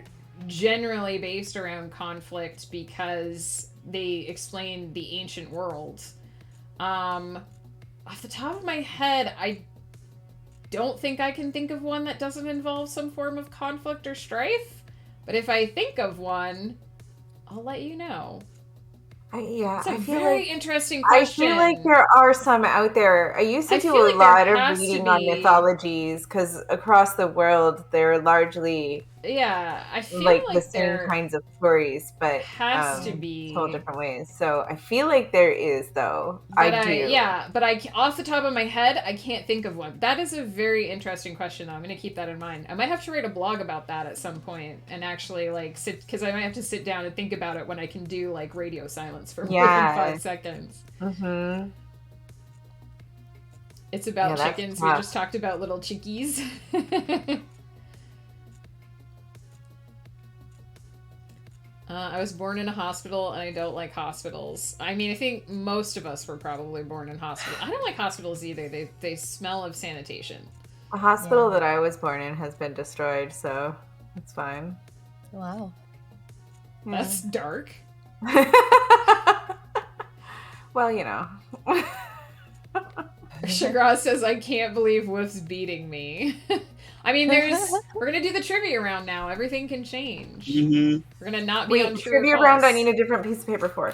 generally based around conflict because they explain the ancient world. Off the top of my head, I don't think I can think of one that doesn't involve some form of conflict or strife. But if I think of one, I'll let you know. It's a very interesting question. I feel like there are some out there. I used to do a lot of reading on mythologies because across the world they're largely I feel like the same kinds of stories, but has to be told different ways. So I feel like there is, though. But I off the top of my head, I can't think of one. That is a very interesting question, though. I'm going to keep that in mind. I might have to write a blog about that at some point and actually like sit, because I might have to sit down and think about it when I can do like radio silence for more than 5 seconds. Mm-hmm. It's about Yeah, that's chickens. We tough. just talked about little chickies. I was born in a hospital, and I don't like hospitals. I mean, I think most of us were probably born in hospitals. I don't like hospitals either. They smell of sanitation. The hospital that I was born in has been destroyed, so it's fine. Wow. That's dark. Well, you know. Shagraz says, I can't believe Wolf's beating me. I mean, we're going to do the trivia round now. Everything can change. Mm-hmm. We're going to not be on true or trivia false. round, I need a different piece of paper for. I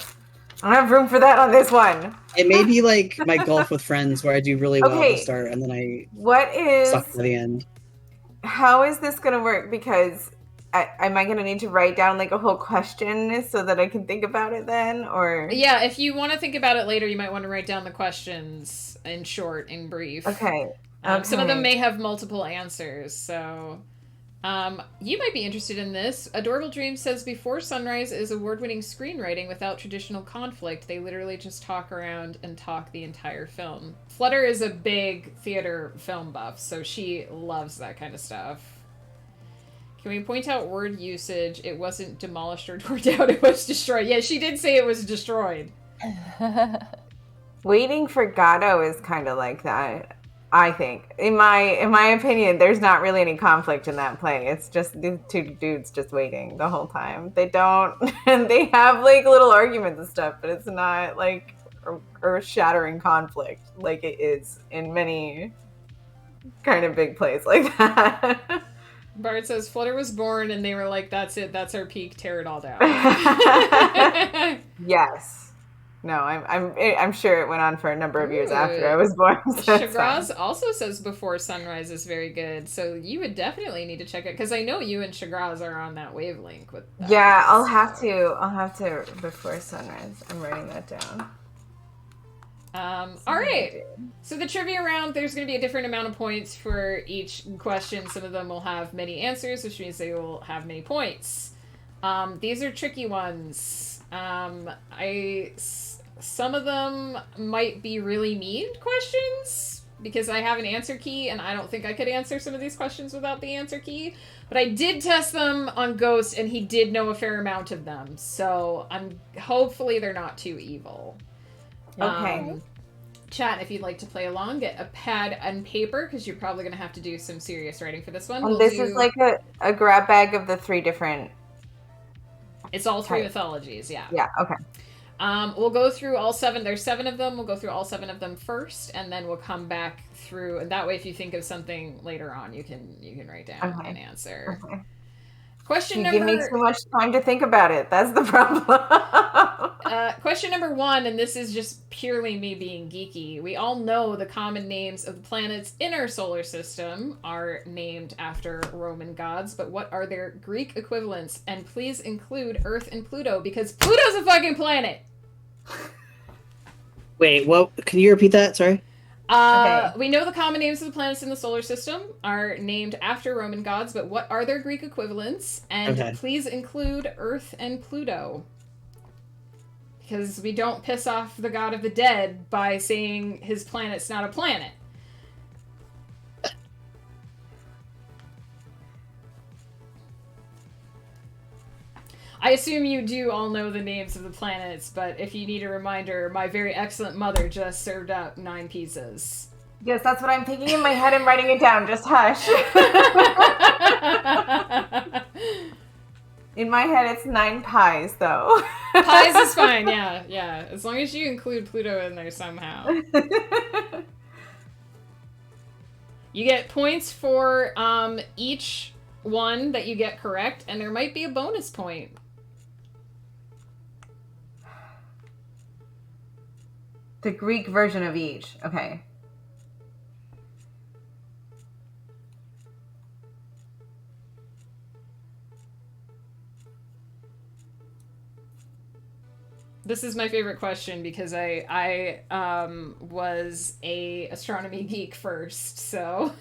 don't have room for that on this one. It may be like my golf with friends where I do really well at the start and then I suck by the end. How is this going to work? Because am I going to need to write down like a whole question so that I can think about it then? Or yeah, if you want to think about it later, you might want to write down the questions in short, in brief. Okay. Some of them may have multiple answers, so you might be interested in this. Adorable Dream says, Before Sunrise is award-winning screenwriting without traditional conflict. They literally just talk around and talk the entire film. Flutter is a big theater film buff, so she loves that kind of stuff. Can we point out word usage? It wasn't demolished or torn down, it was destroyed. Yeah, she did say it was destroyed. Waiting for Godot is kind of like that. I think, in my opinion, there's not really any conflict in that play. It's just the two dudes just waiting the whole time. They don't, and they have like little arguments and stuff, but it's not like earth-shattering conflict like it is in many kind of big plays like that. Bart says Flutter was born, and they were like, "That's it. That's our peak. Tear it all down." Yes. No, I'm sure it went on for a number of years after I was born. So Shagraz also says Before Sunrise is very good, so you would definitely need to check it because I know you and Shagraz are on that wavelength with that. Yeah, I'll have to Before Sunrise. I'm writing that down. All right. So the trivia round, there's going to be a different amount of points for each question. Some of them will have many answers, which means they will have many points. These are tricky ones. Some of them might be really mean questions because I have an answer key and I don't think I could answer some of these questions without the answer key. But I did test them on Ghost and he did know a fair amount of them. So hopefully they're not too evil. Okay. Chat, if you'd like to play along, get a pad and paper because you're probably going to have to do some serious writing for this one. This is like a grab bag of the three different... It's all three mythologies, yeah. Yeah, okay. We'll go through all seven. There's 7 of them. We'll go through all 7 of them first, and then we'll come back through. And that way, if you think of something later on, you can write down an answer. Okay. Question number... Give me too much time to think about it. That's the problem. Question number 1, and this is just purely me being geeky. We all know the common names of the planets in our solar system are named after Roman gods, but what are their Greek equivalents? And please include Earth and Pluto, because Pluto's a fucking planet! Wait, what? Can you repeat that? Sorry. Okay. We know the common names of the planets in the solar system are named after Roman gods, but what are their Greek equivalents? And please include Earth and Pluto. Because we don't piss off the god of the dead by saying his planet's not a planet. I assume you do all know the names of the planets, but if you need a reminder, my very excellent mother just served up 9 pizzas. Yes, that's what I'm thinking in my head and writing it down. Just hush. In my head, it's 9 pies, though. Pies is fine, yeah. As long as you include Pluto in there somehow. You get points for each one that you get correct, and there might be a bonus point. The Greek version of each. Okay. This is my favorite question because I was a astronomy geek first, so...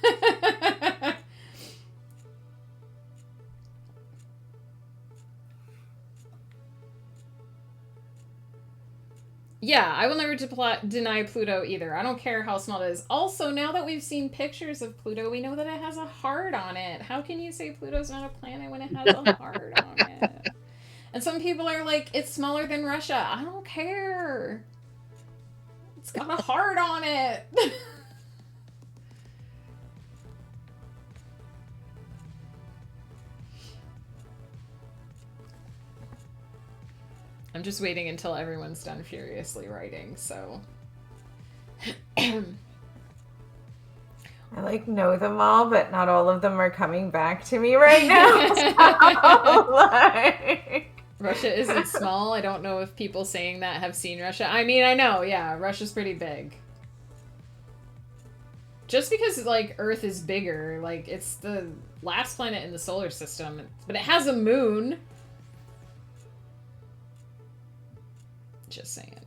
Yeah, I will never deny Pluto either. I don't care how small it is. Also, now that we've seen pictures of Pluto, we know that it has a heart on it. How can you say Pluto's not a planet when it has a heart on it? And some people are like, it's smaller than Russia. I don't care. It's got a heart on it. I'm just waiting until everyone's done furiously writing, so... I like know them all, but not all of them are coming back to me right now. So, like... Russia isn't small. I don't know if people saying that have seen Russia. I mean, I know, yeah, Russia's pretty big. Just because, like, Earth is bigger, like, it's the last planet in the solar system, but it has a moon. Just saying.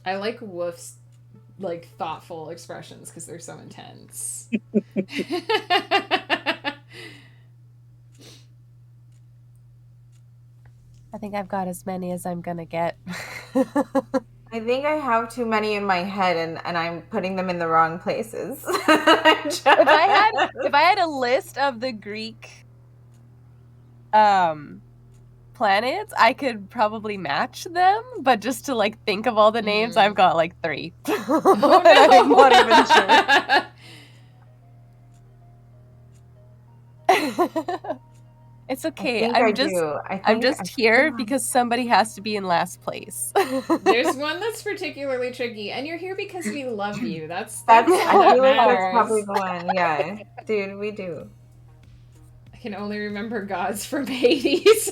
I like Woof's, like, thoughtful expressions because they're so intense. I think I've got as many as I'm gonna get. I think I have too many in my head, and I'm putting them in the wrong places. If I had a list of the Greek planets, I could probably match them, but just to like think of all the names, I've got like 3. Oh, no. I'm not even sure. It's okay. I'm just here because somebody has to be in last place. There's one that's particularly tricky, and you're here because we love you. That's I feel like that's probably the one. Yeah, dude, we do. I can only remember gods from Hades.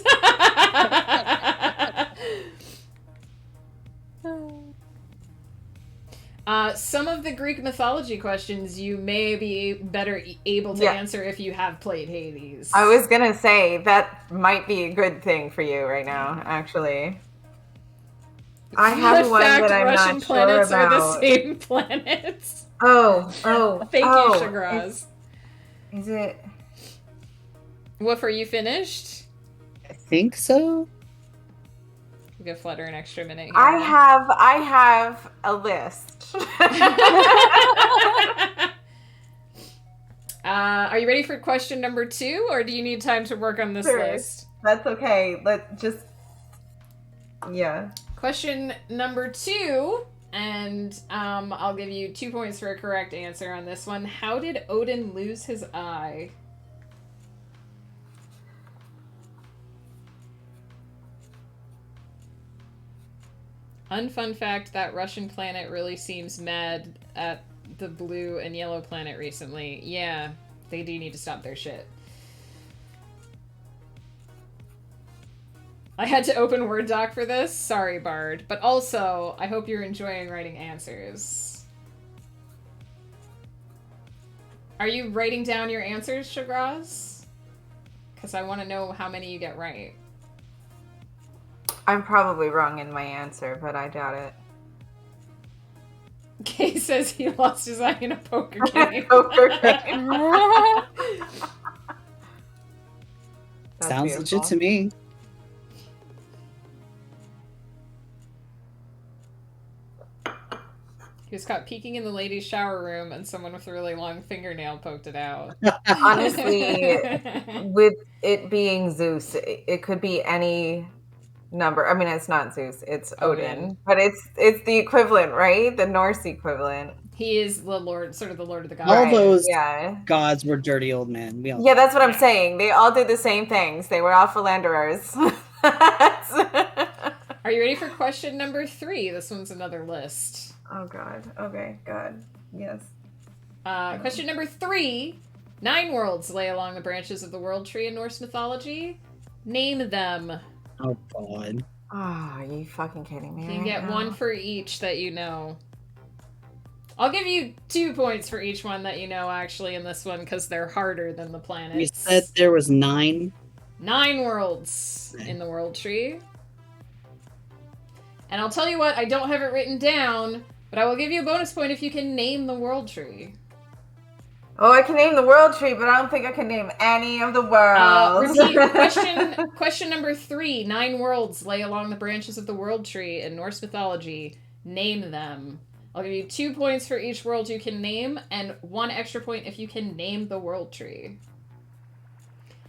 Some of the Greek mythology questions you may be better able to answer if you have played Hades. I was gonna say, that might be a good thing for you right now, actually. I have one that I'm Russian not planets sure about. are the same planets. Oh. Thank you, Shagraz. Is it? Woof, are you finished? I think so. Give Flutter an extra minute here. I have a list. Are you ready for question number 2, or do you need time to work on this list? That's okay. Let's just... Yeah. Question number 2, and I'll give you 2 points for a correct answer on this one. How did Odin lose his eye? Unfun fact, that Russian planet really seems mad at the blue and yellow planet recently. Yeah, they do need to stop their shit. I had to open Word doc for this. Sorry, Bard. But also, I hope you're enjoying writing answers. Are you writing down your answers, Shagraz? Because I want to know how many you get right. I'm probably wrong in my answer, but I doubt it. Kay says he lost his eye in a poker game. Sounds legit to me. He was caught peeking in the ladies' shower room, and someone with a really long fingernail poked it out. Honestly, with it being Zeus, it could be any number. I mean, it's not Zeus, it's Odin. But it's the equivalent, right? The Norse equivalent. He is the lord, sort of the lord of the gods. All those gods were dirty old men. Yeah, that's what I'm saying. They all did the same things. They were all philanderers. Are you ready for question number 3? This one's another list. Oh, God. Okay, God. Yes. Question number 3. 9 worlds lay along the branches of the world tree in Norse mythology. Name them. Oh, God. Oh, are you fucking kidding me? You get 1 for each that you know. I'll give you 2 points for each one that you know, actually, in this one, because they're harder than the planets. You said there was 9? 9 worlds in the world tree. And I'll tell you what, I don't have it written down, but I will give you a bonus point if you can name the world tree. Oh, I can name the world tree, but I don't think I can name any of the worlds. Repeat question number 3. 9 worlds lay along the branches of the world tree in Norse mythology. Name them. I'll give you 2 points for each world you can name, and 1 extra point if you can name the world tree.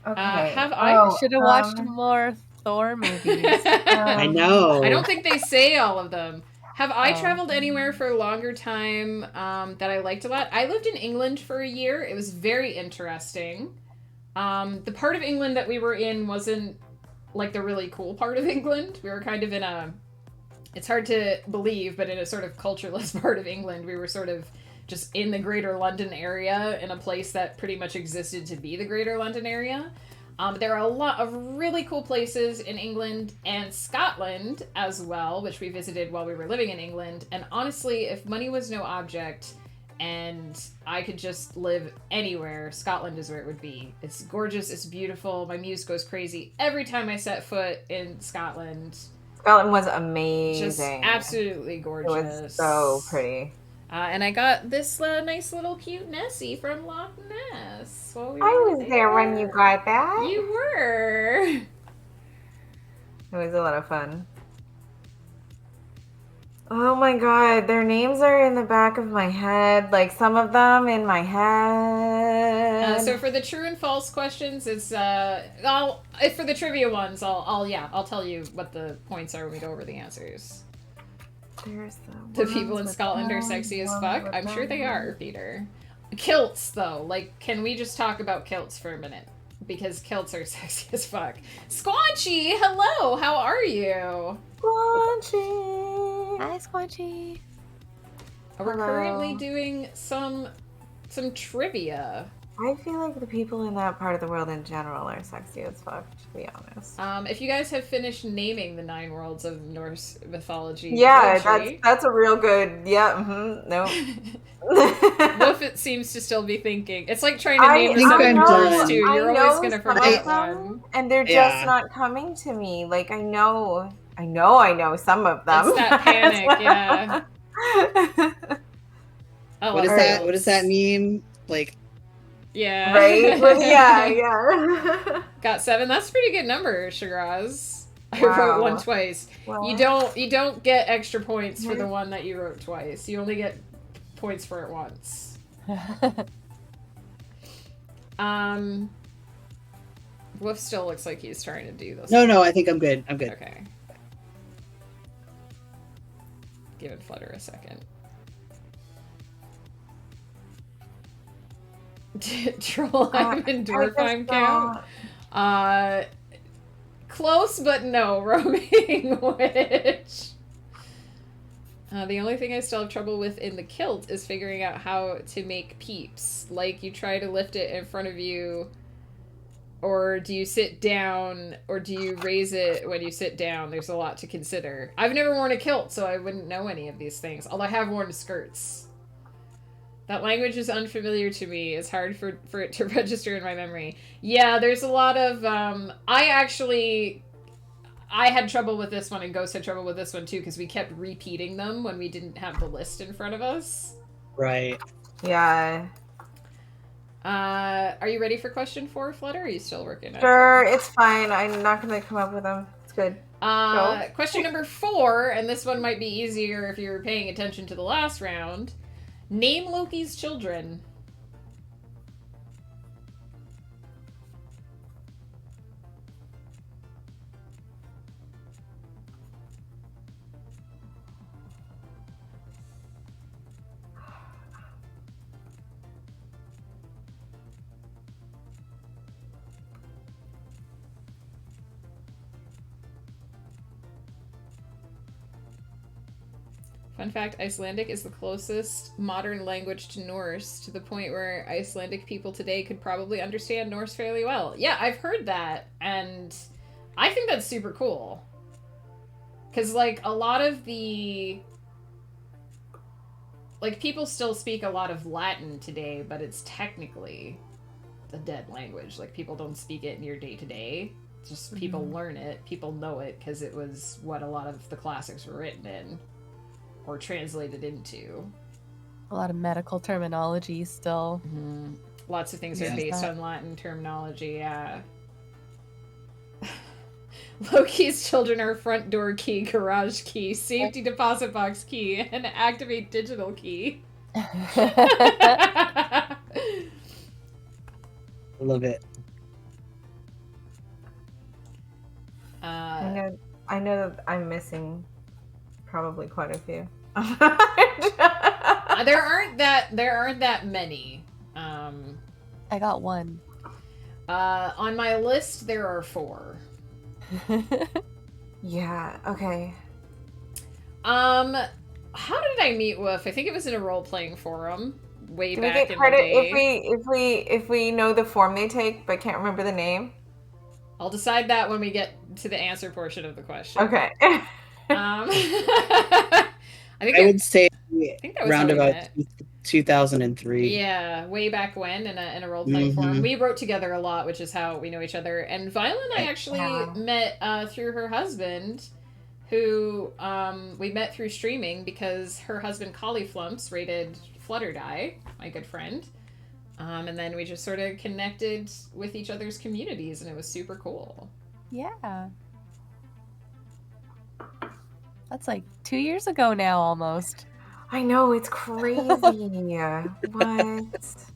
Okay. I should have watched more Thor movies. I know. I don't think they say all of them. Have I traveled anywhere for a longer time that I liked a lot? I lived in England for a year. It was very interesting. The part of England that we were in wasn't like the really cool part of England. We were kind of in a, it's hard to believe, but in a sort of cultureless part of England. We were sort of just in the Greater London area in a place that pretty much existed to be the Greater London area. There are a lot of really cool places in England and Scotland as well, which we visited while we were living in England. And honestly, if money was no object and I could just live anywhere, Scotland is where it would be. It's gorgeous. It's beautiful. My muse goes crazy every time I set foot in Scotland. Scotland was amazing. Just absolutely gorgeous. It was so pretty. And I got this nice little cute Nessie from Loch Ness. I was there when you got that. You were. It was a lot of fun. Oh my god, their names are in the back of my head. Like some of them in my head. So for the true and false questions, it's for the trivia ones, I'll tell you what the points are when we go over the answers. There's the people in Scotland are sexy as fuck. I'm sure they are, Peter. Kilts, though. Like, can we just talk about kilts for a minute? Because kilts are sexy as fuck. Squanchy, hello. How are you? Squanchy. Hi, Squanchy. We're currently doing some trivia. I feel like the people in that part of the world in general are sexy as fuck, to be honest. If you guys have finished naming the 9 worlds of Norse mythology, yeah, that's a real good. Yeah, no. Wolf, it seems to still be thinking. It's like trying to name the seven words too. You're always gonna forget one, and they're just not coming to me. Like I know some of them. It's that panic, yeah. Oh, what is that? What does that mean? Like. Yeah. Right? yeah. Got 7. That's a pretty good number, Shiraz. I Wow. wrote one twice. Well, You don't get extra points for the one that you wrote twice. You only get points for it once. Wolf still looks like he's trying to do this. No, I think I'm good. Okay. Give it Flutter a second. Trollheim and Dwarfheim count? Close, but no. Roaming Witch. The only thing I still have trouble with in the kilt is figuring out how to make peeps. Like, you try to lift it in front of you, or do you sit down, or do you raise it when you sit down? There's a lot to consider. I've never worn a kilt, so I wouldn't know any of these things. Although I have worn skirts. That language is unfamiliar to me. It's hard for it to register in my memory. Yeah, there's a lot of... I had trouble with this one, and Ghost had trouble with this one, too, because we kept repeating them when we didn't have the list in front of us. Right. Yeah. Are you ready for question 4, Flutter, or are you still working on it? Sure, it's fine. I'm not going to come up with them. It's good. Question number 4, and this one might be easier if you're paying attention to the last round. Name Loki's children. Fun fact, Icelandic is the closest modern language to Norse, to the point where Icelandic people today could probably understand Norse fairly well. Yeah, I've heard that, and I think that's super cool. Because, like, a lot of the... Like, people still speak a lot of Latin today, but it's technically a dead language. Like, people don't speak it in your day-to-day. Just people learn it, people know it, because it was what a lot of the classics were written in. Or translated into. A lot of medical terminology still. Mm-hmm. Lots of things are based on Latin terminology, yeah. Loki's children are front door key, garage key, safety deposit box key, and activate digital key. I love it. I know that I'm missing probably quite a few. There aren't that many. I got one. On my list, there are 4. Yeah. Okay. How did I meet Wolf? I think it was in a role-playing forum way Do back we get in credit the day. if we know the form they take but can't remember the name? I'll decide that when we get to the answer portion of the question. Okay. I would say that was around how we about met. 2003. Yeah, way back when in a role-playing forum. We wrote together a lot, which is how we know each other. And Viola and I actually met through her husband, who we met through streaming because her husband, Cauliflumps, rated Flutter Die, my good friend. And then we just sort of connected with each other's communities, and it was super cool. Yeah. That's like 2 years ago now, almost. I know, it's crazy. What? It's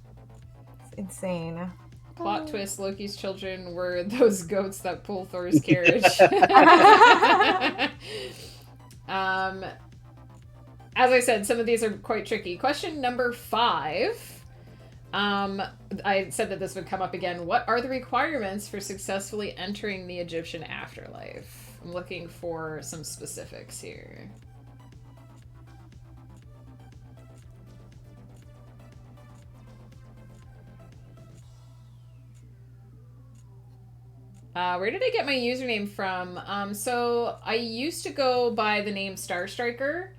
insane. Plot twist, Loki's children were those goats that pull Thor's carriage. As I said, some of these are quite tricky. Question number 5. I said that this would come up again. What are the requirements for successfully entering the Egyptian afterlife? I'm looking for some specifics here. Where did I get my username from? So I used to go by the name Star Striker,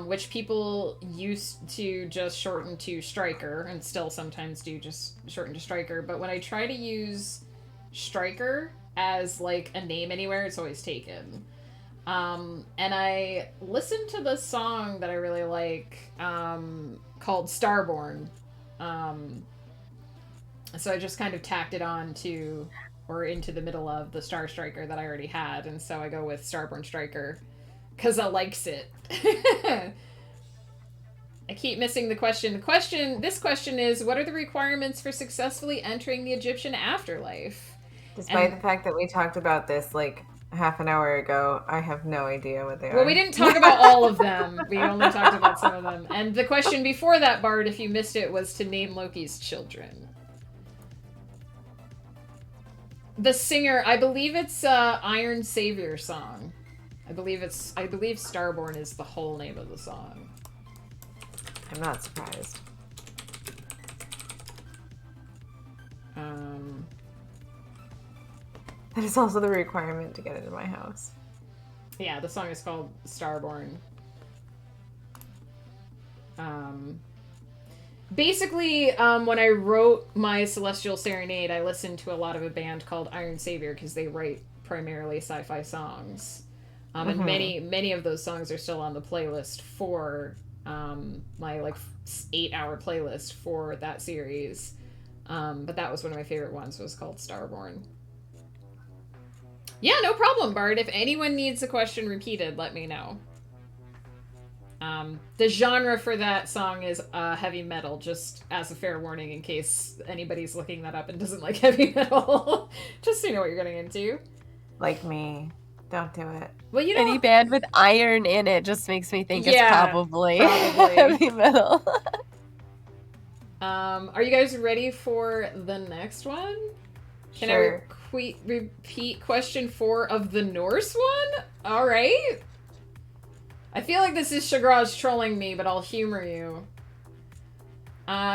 which people used to just shorten to Striker, and still sometimes do just shorten to Striker. But when I try to use Striker as like a name anywhere, it's always taken. And I listened to this song that I really like, called Starborn. So I just kind of tacked it on to, or into the middle of the Star Striker that I already had, and so I go with Starborn Striker because I likes it. I keep missing the question. This question is, what are the requirements for successfully entering the Egyptian afterlife? Despite the fact that we talked about this like half an hour ago, I have no idea what they are. Well, we didn't talk about all of them. We only talked about some of them. And the question before that, Bard, if you missed it, was to name Loki's children. The singer, I believe it's Iron Savior song. I believe Starborn is the whole name of the song. I'm not surprised. That is also the requirement to get into my house. Yeah, the song is called Starborn. Basically, when I wrote my Celestial Serenade, I listened to a lot of a band called Iron Savior because they write primarily sci-fi songs. And many of those songs are still on the playlist for my like 8-hour playlist for that series. But that was one of my favorite ones, was called Starborn. Yeah, no problem, Bard. If anyone needs a question repeated, let me know. The genre for that song is heavy metal, just as a fair warning in case anybody's looking that up and doesn't like heavy metal. Just so you know what you're getting into. Like me. Don't do it. Well, you know, any band with iron in it just makes me think it's probably heavy metal. Are you guys ready for the next one? Can I repeat question 4 of the Norse one? All right. I feel like this is Shagraj trolling me, but I'll humor you.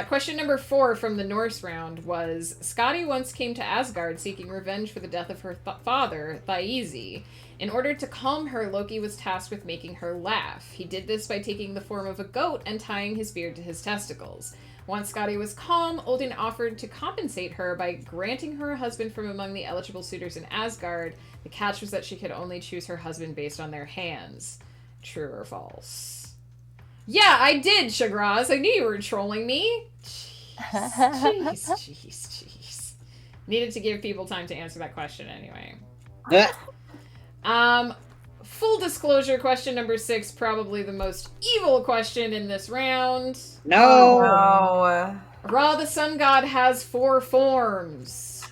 Question number 4 from the Norse round was, Skadi once came to Asgard seeking revenge for the death of her father, Thaisi. In order to calm her, Loki was tasked with making her laugh. He did this by taking the form of a goat and tying his beard to his testicles. Once Skadi was calm, Odin offered to compensate her by granting her a husband from among the eligible suitors in Asgard. The catch was that she could only choose her husband based on their hands. True or false? Yeah, I did, Shagraz. I knew you were trolling me. Jeez. Needed to give people time to answer that question anyway. Full disclosure, question number 6, probably the most evil question in this round. No! No. Ra, the sun god, has 4 forms.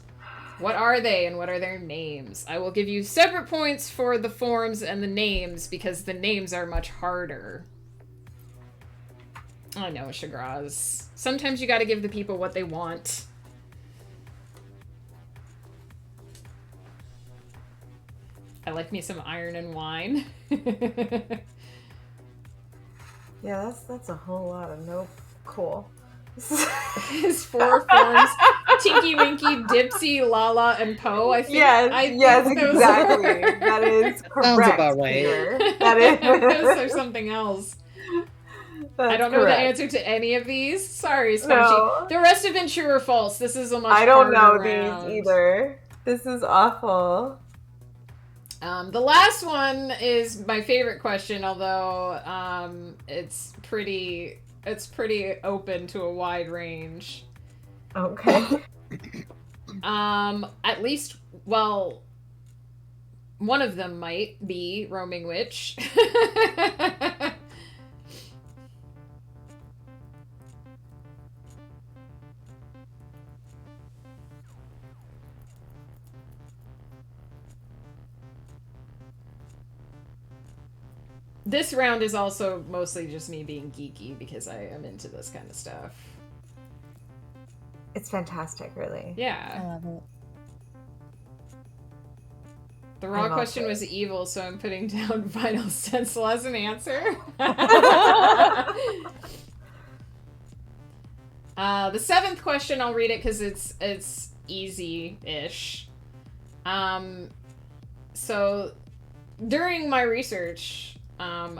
What are they and what are their names? I will give you separate points for the forms and the names because the names are much harder. I know, Shagraz. Sometimes you gotta give the people what they want. I like me some iron and wine. Yeah, that's a whole lot of nope. Cool. His 4 forms: Tinky Winky, Dipsy, Lala, and Poe. I think. Yes, exactly. That is correct. Sounds about right. Peter. That is. There's something else. I don't know the answer to any of these. Sorry, Spongy. No. The rest have been true or false. This is a much I don't know harder round. these either. This is awful. The last one is my favorite question, although it's pretty open to a wide range. Okay. At least, well, one of them might be Roaming Witch. This round is also mostly just me being geeky because I am into this kind of stuff. It's fantastic, really. Yeah. I love it. The raw question was evil, so I'm putting down Vinyl Stencil as an answer. The 7th question, I'll read it because it's easy-ish. So during my research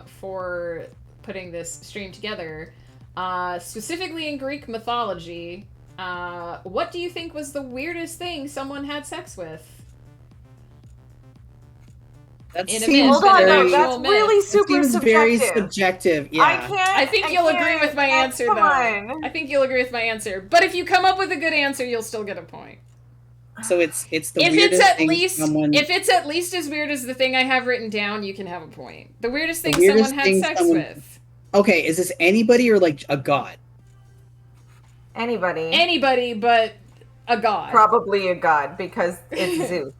for putting this stream together, specifically in Greek mythology, what do you think was the weirdest thing someone had sex with? That In a seems myth, Hold on, very- no, that's myth. really It super seems subjective. very subjective. Yeah. I think you'll agree with my answer, come though. on. I think you'll agree with my answer. But if you come up with a good answer, you'll still get a point. So it's the If weirdest it's at thing least someone. if it's at least as weird as the thing I have written down, you can have a point. The weirdest thing weirdest someone had thing sex someone- with. Okay, is this anybody or like a god? Anybody. Anybody but a god. Probably a god because it's Zeus.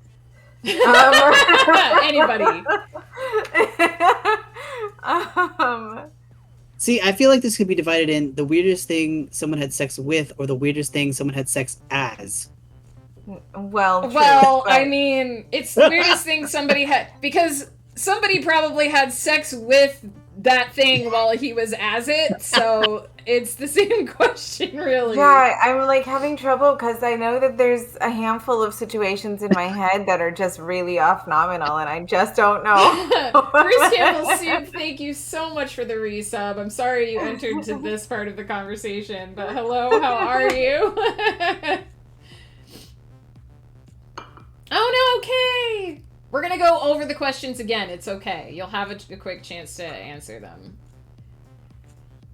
Anybody. See, I feel like this could be divided in the weirdest thing someone had sex with or the weirdest thing someone had sex as. Well, true, Well, but- I mean, it's the weirdest thing somebody had, because somebody probably had sex with that thing while he was as it, so it's the same question, really. Yeah, I'm like having trouble because I know that there's a handful of situations in my head that are just really off nominal, and I just don't know. Bruce Campbell Soup, thank you so much for the resub. I'm sorry you entered to this part of the conversation, but hello, how are you? Oh no, okay! We're gonna go over the questions again. It's okay. You'll have a quick chance to answer them.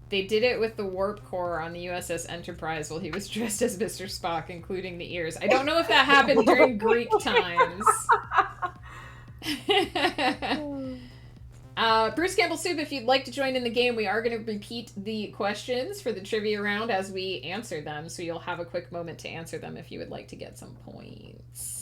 They did it with the warp core on the USS Enterprise while he was dressed as Mr. Spock, including the ears. I don't know if that happened during Greek times. Bruce Campbell Soup, if you'd like to join in the game, we are going to repeat the questions for the trivia round as we answer them, so you'll have a quick moment to answer them if you would like to get some points.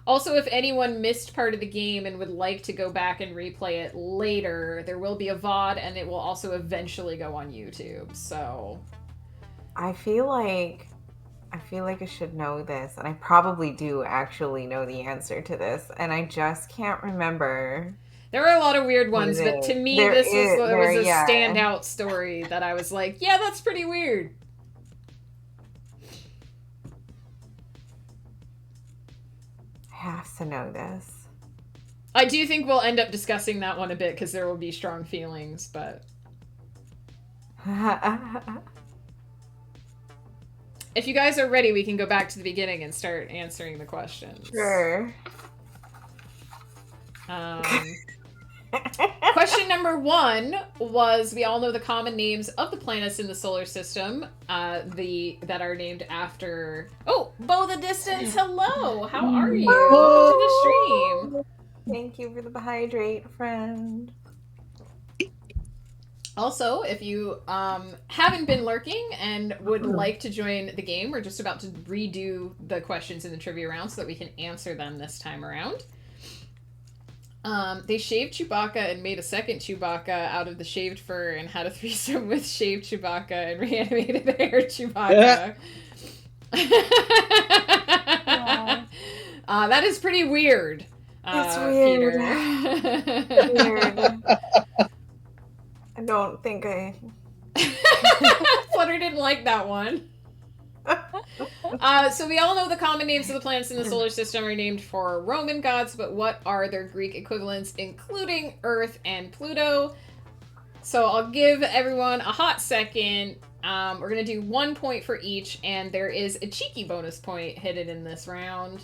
Also, if anyone missed part of the game and would like to go back and replay it later, there will be a VOD, and it will also eventually go on YouTube, so... I feel like I should know this, and I probably do actually know the answer to this, and I just can't remember. There are a lot of weird ones, but to me, There this was is- there- a yeah. standout story that I was like, yeah, that's pretty weird. I have to know this. I do think we'll end up discussing that one a bit, because there will be strong feelings, but... If you guys are ready, we can go back to the beginning and start answering the questions. Sure. Question number 1 was, we all know the common names of the planets in the solar system, that are named after... Oh, Bo the Distance, hello! How are you? Welcome to the stream. Thank you for the hydrate, friend. Also, if you haven't been lurking and would like to join the game, we're just about to redo the questions in the trivia round so that we can answer them this time around. They shaved Chewbacca and made a second Chewbacca out of the shaved fur and had a threesome with shaved Chewbacca and reanimated hair Chewbacca. That is pretty weird. It's weird. Peter. Weird. I don't think I... Flutter didn't like that one. So we all know the common names of the planets in the solar system are named for Roman gods, but what are their Greek equivalents, including Earth and Pluto? So I'll give everyone a hot second. We're going to do 1 point for each, and there is a cheeky bonus point hidden in this round.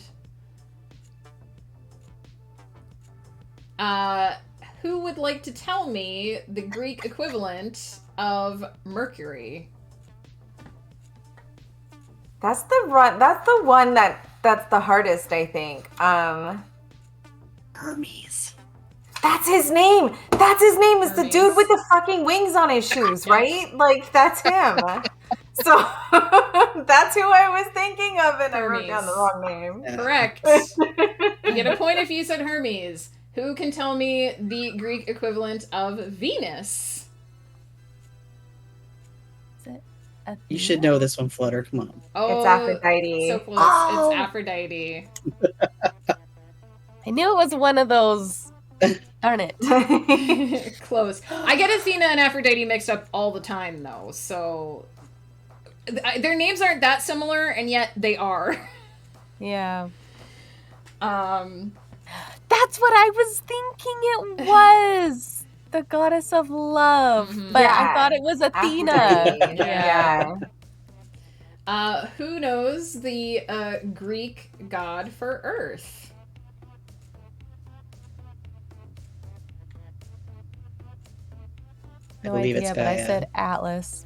Who would like to tell me the Greek equivalent of Mercury? That's the one that's the hardest, I think. Hermes. That's his name. That's his name. Is the Hermes. dude with the fucking wings on his shoes, right? Like, that's him. So that's who I was thinking of, and I wrote Hermes. down the wrong name. Yeah. Correct. You get a point if you said Hermes. Who can tell me the Greek equivalent of Venus? Is it Athena? You should know this one, Flutter. Come on. Oh, It's Aphrodite. so close. Oh! It's Aphrodite. I knew it was one of those. Darn it. Close. I get Athena and Aphrodite mixed up all the time, though, so... Their names aren't that similar, and yet they are. Yeah. That's what I was thinking it was. The goddess of love. Mhm. But Yeah. I thought it was Athena. Aphrodite. Yeah. Yeah. Who knows the Greek god for Earth? No believe idea, it's but I Gaia. said Atlas.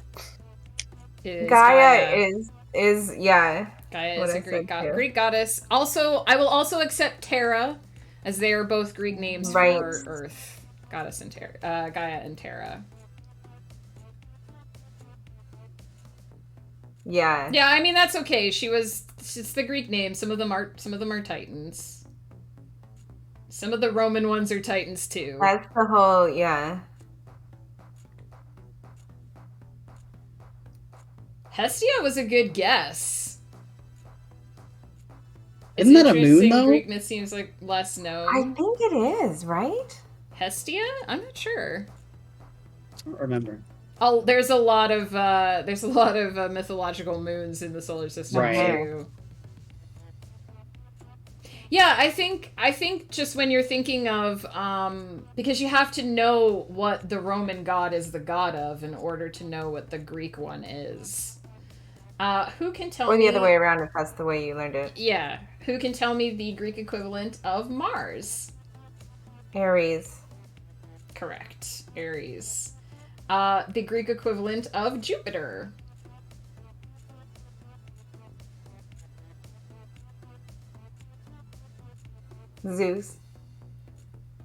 It is Gaia is yeah. Gaia what is a I Greek said, god, too. Greek goddess. Also, I will also accept Terra, as they are both Greek names Right. for Earth. Goddess and Terra, Gaia and Terra. Yeah. Yeah, I mean that's okay. It's the Greek name. Some of them are Titans. Some of the Roman ones are Titans too. That's the whole yeah. Hestia was a good guess. It's Isn't that a moon, interesting, though? Greek myth seems like less known. I think it is, right? Hestia? I'm not sure. I don't remember. Oh, there's a lot of mythological moons in the solar system Right. too. Yeah, I think just when you're thinking of because you have to know what the Roman god is the god of in order to know what the Greek one is. Who can tell me? Or the other way around if that's the way you learned it. Yeah, who can tell me the Greek equivalent of Mars? Aries. Correct, Aries. The Greek equivalent of Jupiter. Zeus.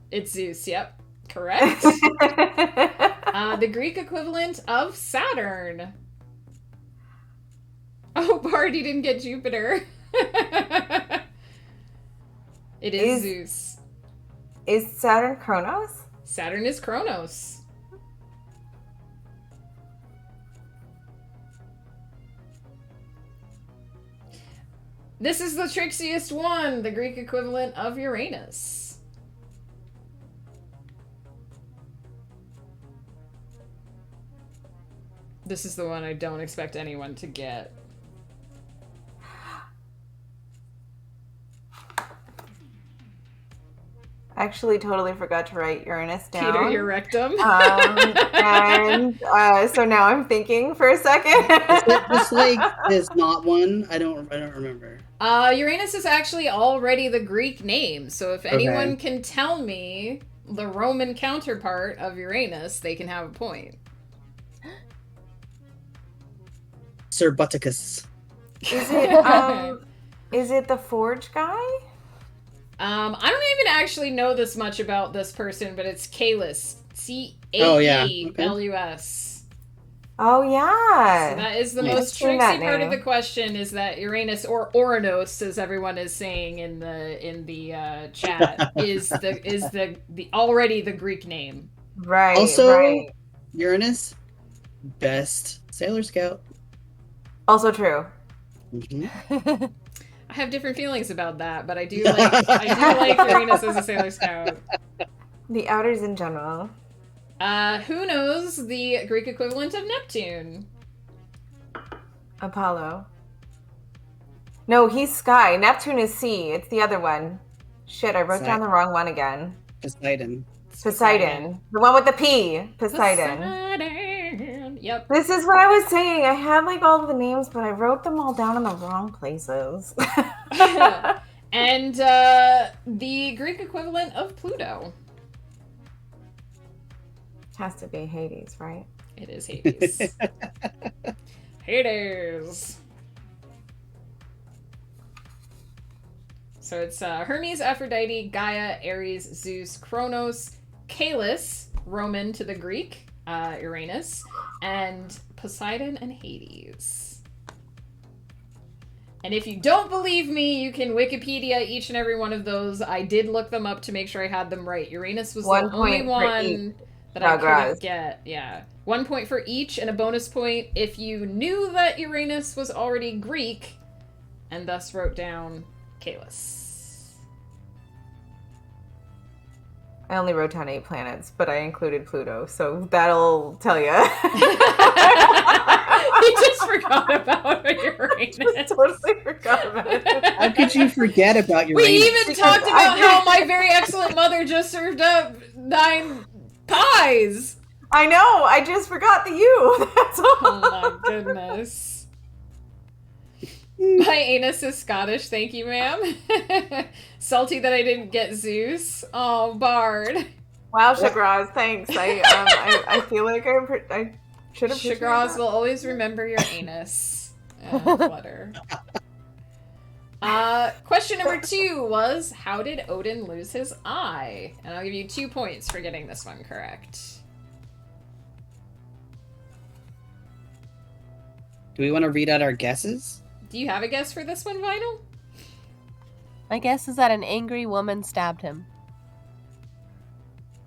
It's Zeus, yep. Correct. The Greek equivalent of Saturn. Oh, Bard, you didn't get Jupiter. It is Zeus. Is Saturn Kronos? Saturn is Kronos. This is the trixiest one, the Greek equivalent of Uranus. This is the one I don't expect anyone to get. I actually totally forgot to write Uranus down. Peter, your rectum. So now I'm thinking for a second. This lake is not one. I don't remember. Uranus is actually already the Greek name, so if anyone can tell me the Roman counterpart of Uranus, they can have a point. Sir Butticus. Is it the Forge guy? I don't even actually know this much about this person, but it's Caelus. Caelus. Oh yeah. So that is the most tricksy part of the question, is that Uranus, or Oranos, as everyone is saying in the chat, is the already the Greek name. Right. Also, Uranus, best Sailor Scout. Also true. Mm-hmm. I have different feelings about that, but I do like Uranus as a Sailor Scout. The outers in general. Who knows the Greek equivalent of Neptune? Apollo. No, he's sky. Neptune is sea. It's the other one. Shit, I wrote down the wrong one again. Poseidon. The one with the P. Poseidon. Yep. This is what I was saying. I had like all of the names, but I wrote them all down in the wrong places. And the Greek equivalent of Pluto. Has to be Hades, right? It is Hades. Hades. So it's Hermes, Aphrodite, Gaia, Aries, Zeus, Kronos, Caelus, Roman to the Greek, Uranus, and Poseidon and Hades. And if you don't believe me, you can Wikipedia each and every one of those. I did look them up to make sure I had them right. Uranus was the only one that I couldn't get. Yeah. 1 point for each, and a bonus point if you knew that Uranus was already Greek and thus wrote down Caelus. I only wrote down 8 planets, but I included Pluto, so that'll tell you. You just forgot about Uranus. Just totally forgot about it. How could you forget about Uranus? We even talked about how my very excellent mother just served up 9 pies. I know. I just forgot the U. That's all. Oh my goodness. My anus is Scottish. Thank you, ma'am. Salty that I didn't get Zeus. Oh, Bard. Wow, Chagraz. Thanks. I feel like I should have. Chagraz will always remember your anus. Flutter. Question number 2 was, how did Odin lose his eye? And I'll give you 2 points for getting this one correct. Do we want to read out our guesses? Do you have a guess for this one, Vinyl? My guess is that an angry woman stabbed him.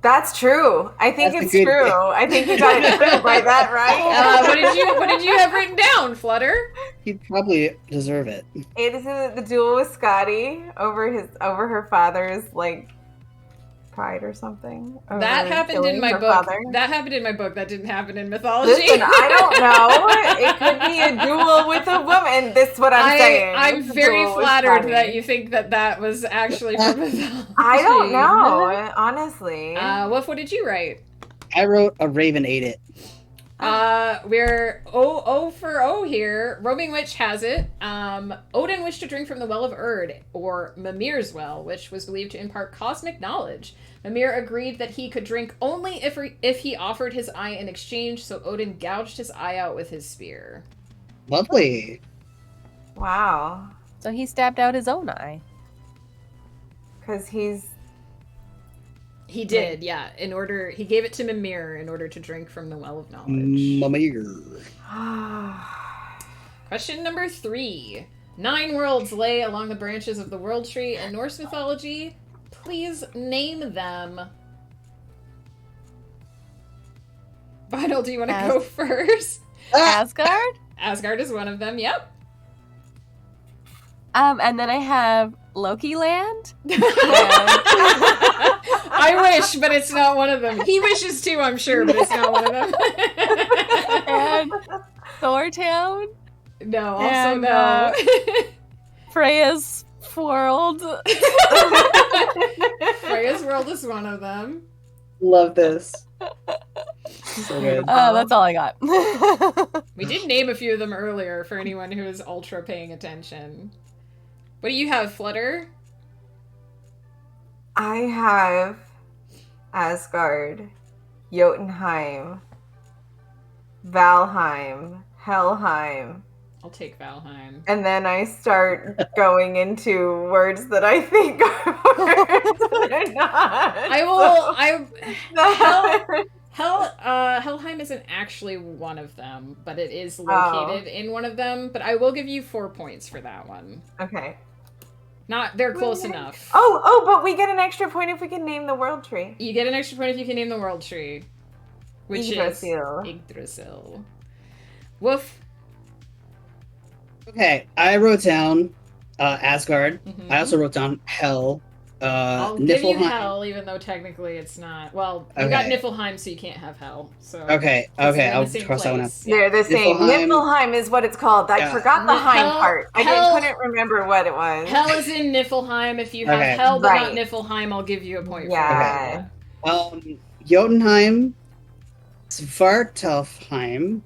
That's true. I think it's true. Guess. I think you got it true by that, right? What did you have written down, Flutter? He'd probably deserve it. It is the duel with Scotty over her father's pride or something. That happened in my book. Father. That happened in my book. That didn't happen in mythology. Listen, I don't know. It could be a duel with a woman. This is what I'm saying. I'm very flattered that you think that was actually from mythology. I don't know, honestly. Wolf, what did you write? I wrote a raven ate it. We're 0 for 0 here. Roaming Witch has it. Odin wished to drink from the Well of Erd, or Mimir's Well, which was believed to impart cosmic knowledge. Mimir agreed that he could drink only if he offered his eye in exchange, so Odin gouged his eye out with his spear. Lovely. Wow. So he stabbed out his own eye. Because He did, yeah. He gave it to Mimir in order to drink from the Well of Knowledge. Mimir. Question number 3. 9 worlds lay along the branches of the World Tree in Norse mythology. Please name them. Vinyl, do you want to go first? Asgard? Asgard is one of them, yep. And then I have Loki Land. I wish, but it's not one of them. He wishes too, I'm sure, but it's not one of them. And Thortown. No, also no. Freya's World. Freya's World is one of them. Love this. So good. That's all I got. We did name a few of them earlier for anyone who is ultra paying attention. What do you have, Flutter? I have Asgard, Jotunheim, Valheim, Helheim. I'll take Valheim. And then I start going into words that I think are words that are not. Helheim isn't actually one of them, but it is located in one of them. But I will give you 4 points for that one. Okay. They're close enough. Oh, but we get an extra point if we can name the world tree. You get an extra point if you can name the world tree. Which Yggdrasil. is Yggdrasil. Woof. Okay, I wrote down Asgard. Mm-hmm. I also wrote down Hell. I'll give you Hell, even though technically it's not. Well, you got Niflheim, so you can't have Hell. So okay, I'll cross that one out. They're the same. Niflheim is what it's called. I forgot the Heim part. I couldn't remember what it was. Hell is in Niflheim. If you have Hell but not Niflheim, I'll give you a point. Yeah. For Jotunheim, Svartalfheim.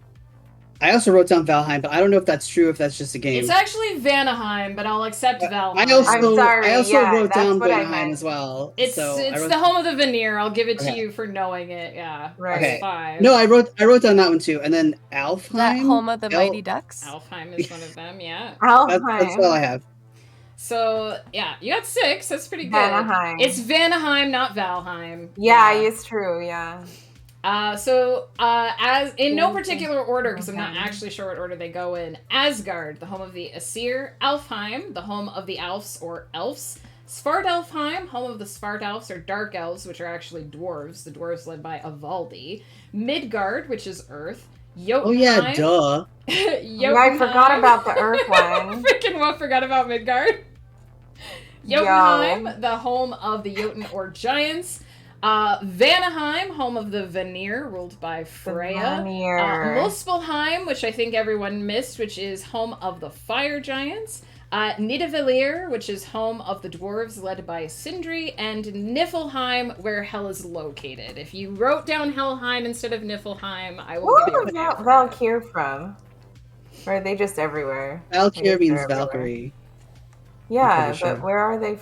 I also wrote down Valheim, but I don't know if that's true, if that's just a game. It's actually Vanaheim, but I'll accept Valheim. I also wrote down Vanaheim as well. It's the home of the veneer. I'll give it to you for knowing it. Yeah. Right. Okay. 5. No, I wrote down that one too. And then Alfheim. That home of the Mighty Ducks? Alfheim is one of them, yeah. Alfheim. That's all I have. So, yeah, you got 6. That's pretty good. Vanaheim. It's Vanaheim, not Valheim. Yeah, it's true, yeah. As in no particular order, because I'm not actually sure what order they go in. Asgard, the home of the Aesir. Alfheim, the home of the Alfs or Elves. Svartalfheim, home of the Svartalfs or Dark Elves, which are actually dwarves. The dwarves led by Avaldi. Midgard, which is Earth. Jotunheim. Oh yeah, duh. I forgot about the Earth one. Freaking well forgot about Midgard. Jotunheim, the home of the Jotun or Giants. Vanaheim, home of the Vanir, ruled by Freya. Muspelheim, which I think everyone missed, which is home of the Fire Giants. Nidavellir, which is home of the dwarves, led by Sindri. And Niflheim, where Hell is located. If you wrote down Helheim instead of Niflheim, I will give you a point. Valkyr from? Or are they just everywhere? Valkyr means Valkyrie. Yeah, but where are they?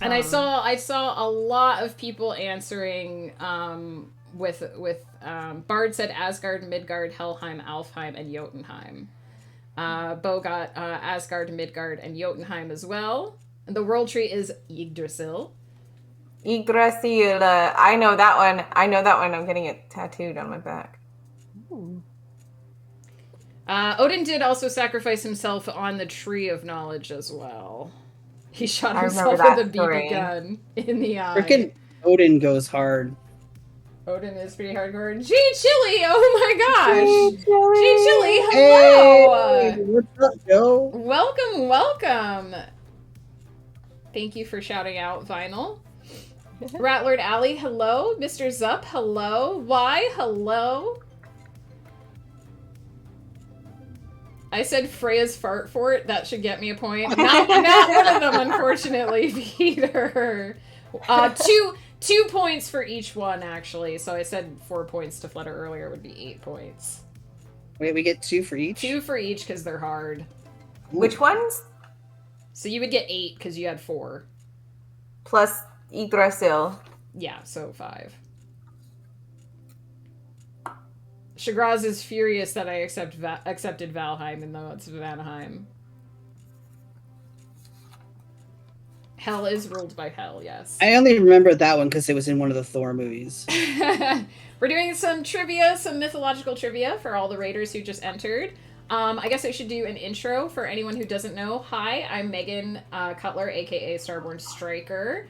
And I saw a lot of people answering with Bard said Asgard, Midgard, Helheim, Alfheim, and Jotunheim. Bo got Asgard, Midgard, and Jotunheim as well. And the world tree is Yggdrasil. Yggdrasil. I know that one. I'm getting it tattooed on my back. Odin did also sacrifice himself on the Tree of Knowledge as well. He shot himself with a BB gun in the eye. Freaking Odin goes hard. Odin is pretty hardcore. G Chili, oh my gosh! G Chili, hello! Hey, what's up, Joe? Welcome. Thank you for shouting out, Vinyl. Ratlord Alley, hello. Mr. Zup, hello. Y, hello. I said Freya's fart fort. That should get me a point. Not one of them, unfortunately, Peter. 2 points for each one, actually. So I said 4 points to Flutter earlier would be 8 points. Wait, we get 2 for each? 2 for each because they're hard. Ooh. Which ones? So you would get 8 because you had 4. Plus Yggdrasil. Yeah, so 5. Shagraz is furious that I accepted Valheim, even though it's Vanaheim. Hell is ruled by Hell, yes. I only remember that one because it was in one of the Thor movies. We're doing some trivia, some mythological trivia for all the raiders who just entered. I guess I should do an intro for anyone who doesn't know. Hi, I'm Megan Cutler, aka Starborn Striker.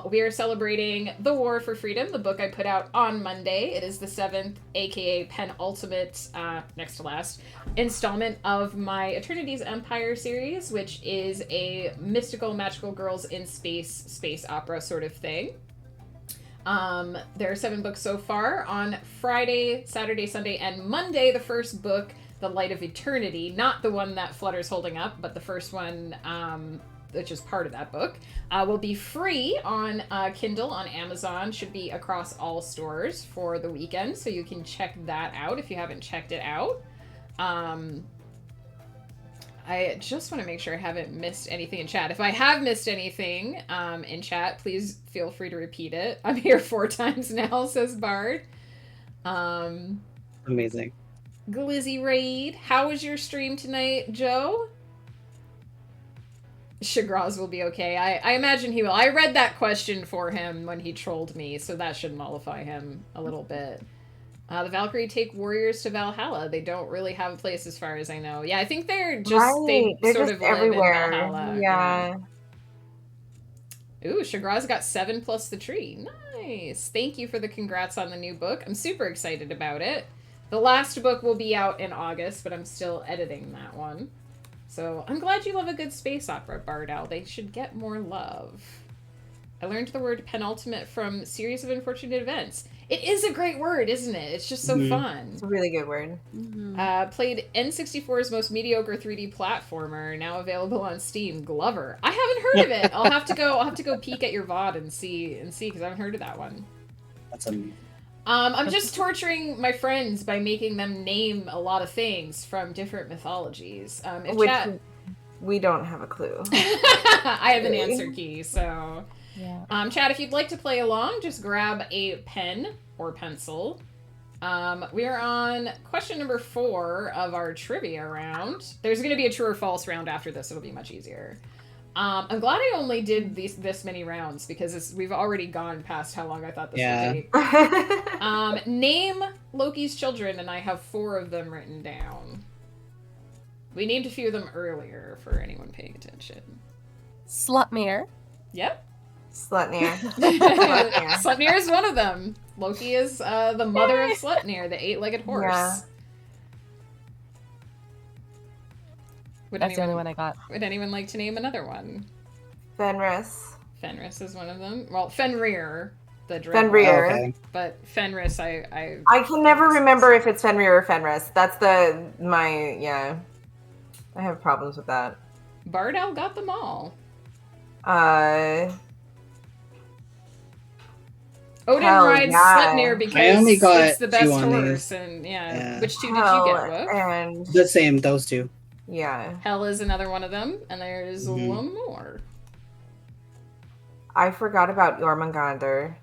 We are celebrating The War for Freedom, the book I put out on Monday. It is the 7th, aka penultimate, next to last, installment of my Eternity's Empire series, which is a mystical, magical girls in space opera sort of thing. There are 7 books so far. On Friday, Saturday, Sunday, and Monday, the first book, The Light of Eternity, not the one that Flutter's holding up, but the first one, which is part of that book, will be free on Kindle on Amazon. Should be across all stores for the weekend, so you can check that out if you haven't checked it out. I just want to make sure I haven't missed anything in chat. If I have missed anything in chat, please feel free to repeat it. I'm here 4 times now, says Bard. Amazing. Glizzy Raid, how was your stream tonight, Joe? Shagraz will be okay. I imagine he will. I read that question for him when he trolled me, so that should mollify him a little bit. The Valkyrie take warriors to Valhalla. They don't really have a place as far as I know. Yeah, I think they're just, Right. They're sort just of live everywhere. in Valhalla. Yeah. Ooh, Shagraz got 7 plus the tree. Nice. Thank you for the congrats on the new book. I'm super excited about it. The last book will be out in August, but I'm still editing that one. So I'm glad you love a good space opera, Bardell. They should get more love. I learned the word penultimate from Series of Unfortunate Events. It is a great word, isn't it? It's just so fun. It's a really good word. Played N64's most mediocre 3D platformer, now available on Steam. Glover. I haven't heard of it. I'll have to go peek at your VOD and see because I haven't heard of that one. That's amazing. I'm just torturing my friends by making them name a lot of things from different mythologies. We don't have a clue. I have an answer key, so... Yeah. Chad, if you'd like to play along, just grab a pen or pencil. We are on question number 4 of our trivia round. There's going to be a true or false round after this. It'll be much easier. I'm glad I only did this many rounds because we've already gone past how long I thought this would take. Name Loki's children, and I have 4 of them written down. We named a few of them earlier for anyone paying attention. Slutmere. Yep. Slutnir. Sleipnir is one of them. Loki is the mother of Sleipnir, the 8-legged horse. Yeah. That's the only one I got. Would anyone like to name another one? Fenris. Fenris is one of them. Well, Fenrir, the dragon. Fenrir. Okay. But Fenris, I can never remember if it's Fenrir or Fenris. That's I have problems with that. Bardell got them all. Odin rides Sleipnir because it's the best horse, and which 2 did you get, Woof? And The same, those 2. yeah, Hell is another one of them, and there's one more. I forgot about Jormungandr.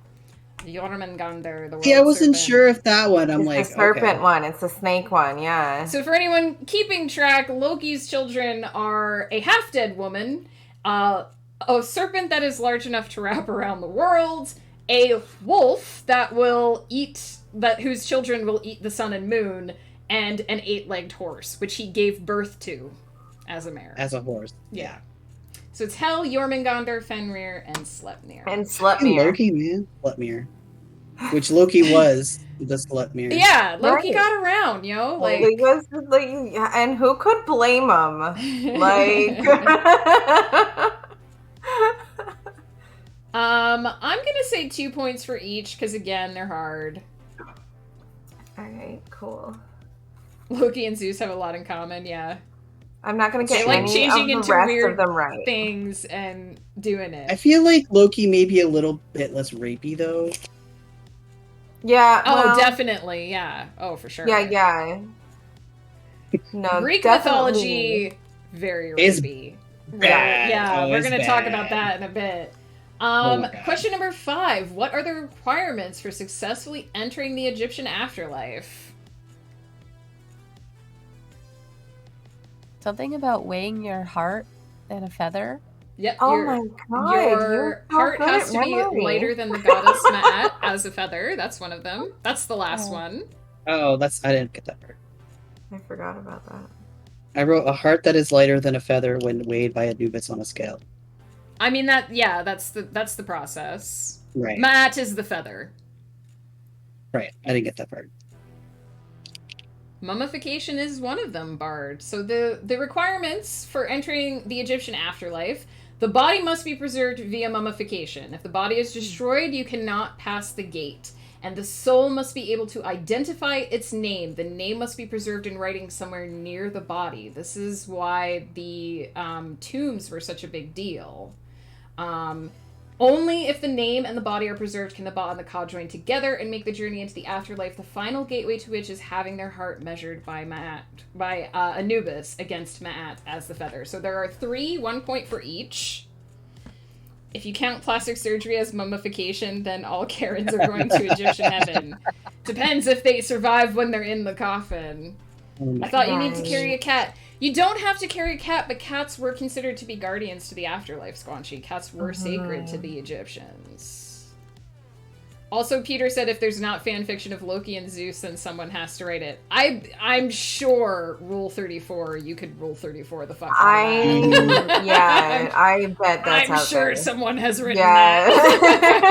Jormungandr, the world See, I wasn't serpent. sure if that one. I'm It's like, the serpent okay. one. It's the snake one. Yeah. So for anyone keeping track, Loki's children are a half-dead woman, a serpent that is large enough to wrap around the world, a wolf whose children will eat the sun and moon, and an 8-legged horse, which he gave birth to as a mare. As a horse. Yeah. So it's Hel, Jormungandr, Fenrir, and Sleipnir. And Sleipnir. Loki, man. Sleipnir. Which Loki was the Sleipnir. Yeah, Loki Right. got around, yo. Like, He was like, and who could blame him? Like, I'm gonna say 2 points for each, because again, they're hard. alright, cool. Loki and Zeus have a lot in common, yeah. I'm not gonna get They like any changing of into the rest weird of them right. things and doing it. I feel like Loki may be a little bit less rapey, though. Yeah. Oh, well, definitely, yeah. Oh, for sure. Yeah. No, Greek definitely. mythology, very Is rapey. bad. Yeah, Oh, we're it's gonna talk bad. about that in a bit. Oh my God. Question number 5. What are the requirements for successfully entering the Egyptian afterlife? Something about weighing your heart and a feather. Yep, Oh your, my god. your you're so heart good has at to be memory. lighter than the goddess Ma'at as a feather. That's one of them. That's the last Oh. one. Oh, I didn't get that part. I forgot about that. I wrote a heart that is lighter than a feather when weighed by Anubis on a scale. I mean that's the process. Right. Ma'at is the feather. Right. I didn't get that part. Mummification is one of them, Bard. So the requirements for entering the Egyptian afterlife: the body must be preserved via mummification. If the body is destroyed, you cannot pass the gate. And the soul must be able to identify its name. The name must be preserved in writing somewhere near the body. This is why the tombs were such a big deal. Only if the name and the body are preserved can the ba and the ka join together and make the journey into the afterlife, the final gateway to which is having their heart measured by Anubis against Ma'at as the feather. So there are 3, 1 point for each. If you count plastic surgery as mummification, then all Karens are going to Egyptian heaven. Depends if they survive when they're in the coffin. I thought you need to carry a cat. You don't have to carry a cat, but cats were considered to be guardians to the afterlife, Squanchy. Cats were sacred to the Egyptians. Also, Peter said if there's not fan fiction of Loki and Zeus, then someone has to write it. I'm sure Rule 34, you could Rule 34 the fuck out of that. Yeah, I bet that's I'm out sure there. someone has written that.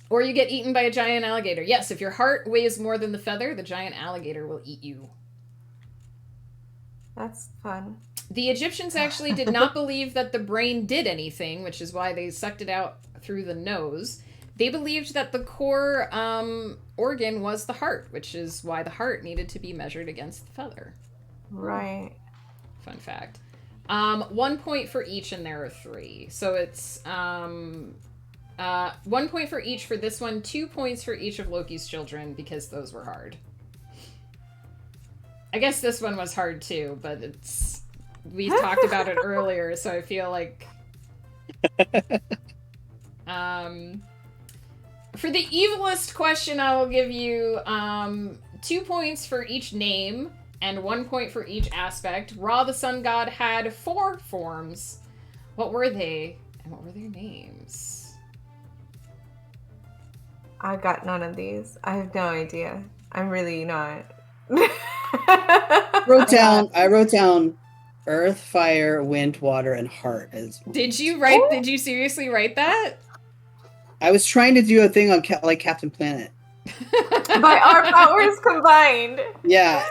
Or you get eaten by a giant alligator. Yes, if your heart weighs more than the feather, the giant alligator will eat you. That's fun. The Egyptians actually did not believe that the brain did anything, which is why they sucked it out through the nose. They believed that the core organ was the heart, which is why the heart needed to be measured against the feather. Right. Fun fact. 1 point for each, and there are 3. So it's 1 point for each for this one, 2 points for each of Loki's children, because those were hard. I guess this one was hard too, but we talked about it earlier, so I feel like... For the evilest question, I will give you 2 points for each name, and 1 point for each aspect. Ra, the sun god, had 4 forms. What were they, and what were their names? I got none of these. I have no idea. I'm really not. I wrote down earth, fire, wind, water, and heart. Did you seriously write that? I was trying to do a thing on like Captain Planet. By our powers combined. Yeah.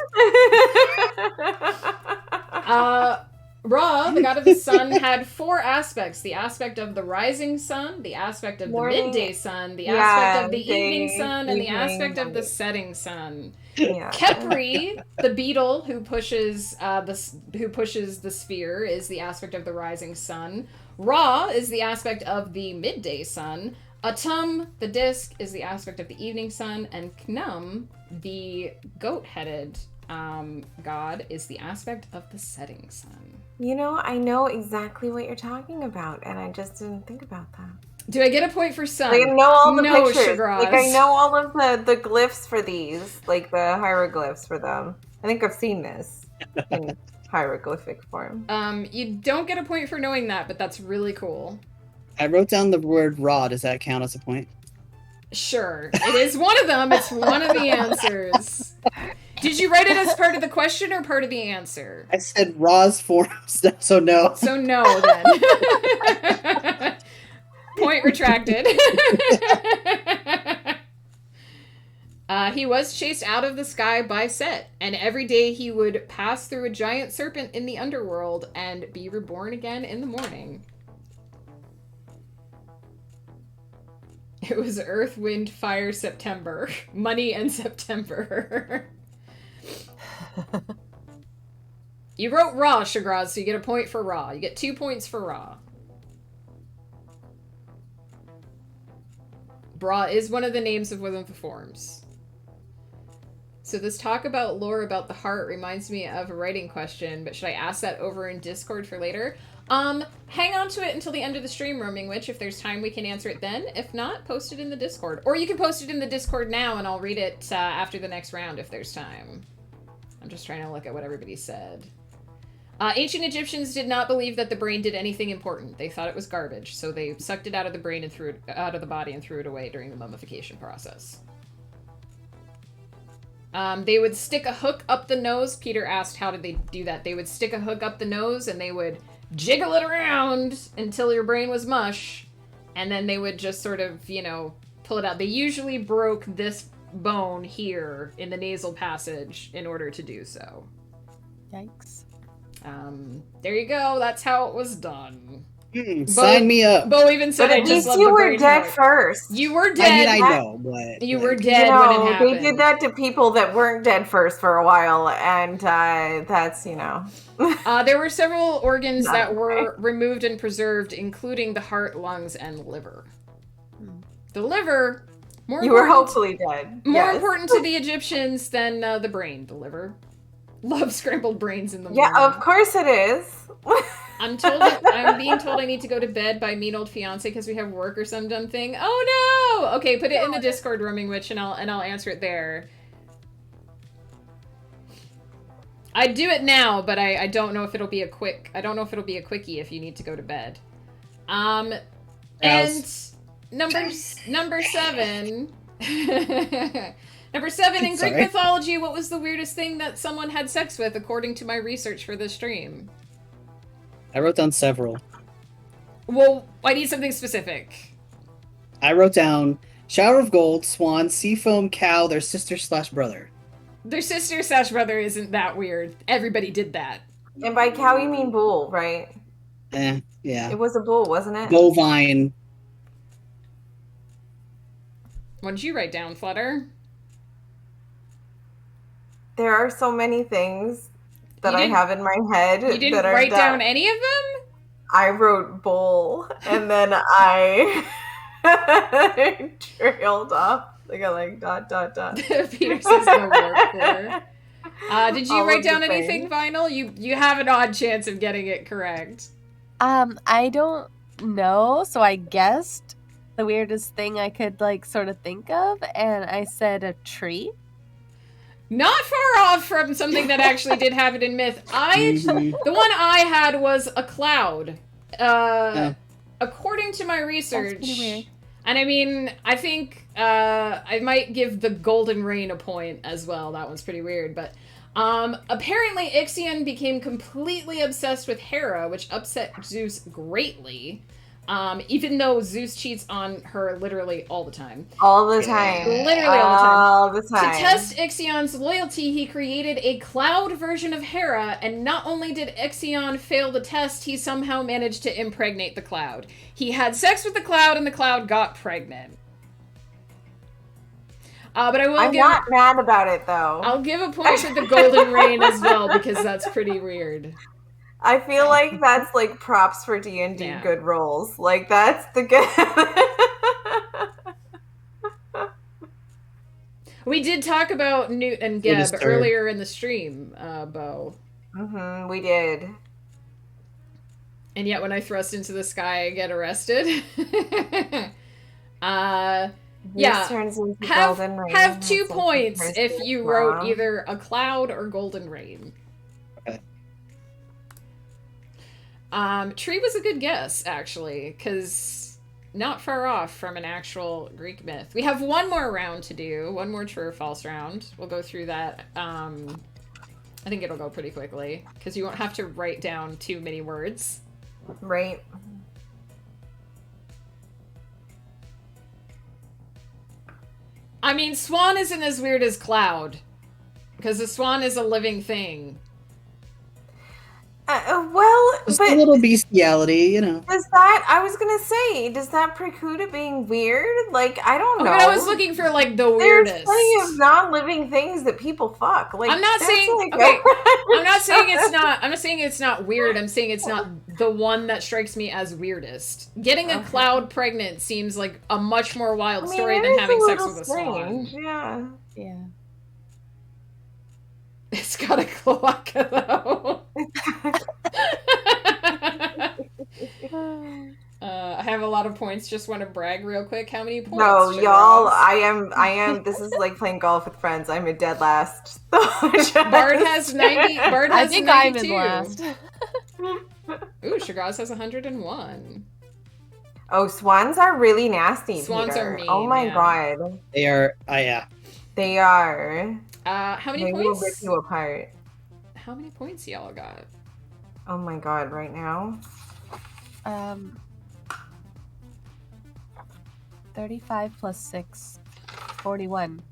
Ra, the god of the sun, had 4 aspects. The aspect of the rising sun, the aspect of the midday sun, the aspect of the evening sun, and the aspect of the setting sun. Yeah. Kepri, the beetle who pushes the sphere, is the aspect of the rising sun. Ra is the aspect of the midday sun. Atum, the disc, is the aspect of the evening sun, and Knum, the goat-headed god, is the aspect of the setting sun. You know, I know exactly what you're talking about, and I just didn't think about that. Do I get a point for sun? Like, I know all the pictures. Shagraz. Like, I know all of the glyphs for these, like the hieroglyphs for them. I think I've seen this in hieroglyphic form. You don't get a point for knowing that, but that's really cool. I wrote down the word raw. Does that count as a point? Sure. It is one of them. It's one of the answers. Did you write it as part of the question or part of the answer? I said raw's forms, so no. So no, then. Point retracted. He was chased out of the sky by Set, and every day he would pass through a giant serpent in the underworld and be reborn again in the morning. It was Earth, Wind, Fire, September. Money and September. You wrote Ra, Shagraz, so you get a point for Ra. You get 2 points for Ra. Bra is one of the names of one of the forms. So this talk about lore about the heart reminds me of a writing question, but should I ask that over in Discord for later? Hang on to it until the end of the stream, Roaming Witch. If there's time, we can answer it then. If not, post it in the Discord. Or you can post it in the Discord now, and I'll read it after the next round if there's time. I'm just trying to look at what everybody said. Ancient Egyptians did not believe that the brain did anything important. They thought it was garbage, so they sucked it out of the brain and threw it out of the body and threw it away during the mummification process. They would stick a hook up the nose. Peter asked, how did they do that? They would stick a hook up the nose and they would jiggle it around until your brain was mush. And then they would just sort of, pull it out. They usually broke this bone here in the nasal passage in order to do so. Yikes. There you go. That's how it was done. Sign me up. Bo even said, But "I at just least love you the were brain dead part." first. You were I dead. mean, I know, but You like, were dead when it happened. They did that to people that weren't dead first for a while, and that's There were several organs Not that okay. were removed and preserved, including the heart, lungs, and liver. The liver, You were hopefully dead. More important to the Egyptians than the brain. The liver. Love scrambled brains in the morning. Yeah, of course it is. I'm being told I need to go to bed by mean old fiance because we have work or some dumb thing. Oh no! Okay, put it in the Discord, Roaming Witch, and I'll answer it there. I'd do it now, but I don't know if it'll be a quickie if you need to go to bed. And number 7. Number 7, in Greek mythology, what was the weirdest thing that someone had sex with, according to my research for this stream? I wrote down several. Well, I need something specific. I wrote down shower of gold, swan, sea foam, cow, their sister/brother. Their sister/brother isn't that weird. Everybody did that. And by cow you mean bull, right? Yeah. It was a bull, wasn't it? Bovine. What did you write down, Flutter? There are so many things that I have in my head. You didn't write down any of them? I wrote bull, and then I trailed off. I got like ... Peter says no work for. Did you write down anything, Vinyl? You have an odd chance of getting it correct. I don't know, so I guessed the weirdest thing I could sort of think of, and I said a tree. Not far off from something that actually did happen in myth. The one I had was a cloud. According to my research, that's pretty weird. And I mean, I think I might give the Golden Rain a point as well. That one's pretty weird, but apparently Ixion became completely obsessed with Hera, which upset Zeus greatly. Even though Zeus cheats on her literally all the time. All the time. Literally all the time. To test Ixion's loyalty, he created a cloud version of Hera, and not only did Ixion fail the test, he somehow managed to impregnate the cloud. He had sex with the cloud, and the cloud got pregnant. But I'm not mad about it, though. I'll give a point to the Golden Rain as well, because that's pretty weird. I feel like that's props for D&D good rolls. That's the good. We did talk about Newt and Geb earlier in the stream, Bo. Mm-hmm, we did. And yet when I thrust into the sky, I get arrested. Turns into Golden Rain. Have 2 points if you wrote either a cloud or Golden Rain. Tree was a good guess, actually, because not far off from an actual Greek myth. We have one more round to do, one more true or false round. We'll go through that. I think it'll go pretty quickly, because you won't have to write down too many words. Right. I mean, swan isn't as weird as cloud, because the swan is a living thing. Just a little bestiality, Does that preclude it being weird? I don't know. I was looking for the weirdest. There's plenty of non-living things that people fuck. I'm not saying I'm not saying it's not weird. I'm saying it's not the one that strikes me as weirdest. Getting a cloud pregnant seems like a much more wild story than having sex with a swan. Yeah. Yeah. It's got a cloaca, though. I have a lot of points. Just want to brag real quick. How many points? No, y'all. I am. This is like playing golf with friends. I'm a dead last. Bard has 90. Bard has I think 92. I'm in last. Ooh, Shagaz has 101. Oh, swans are really nasty. Swans Peter. are mean. Oh my god. They are. Yeah. They are. How many they points? Will rip you apart. How many points y'all got? Oh my god! Right now. 35 plus 6, 41.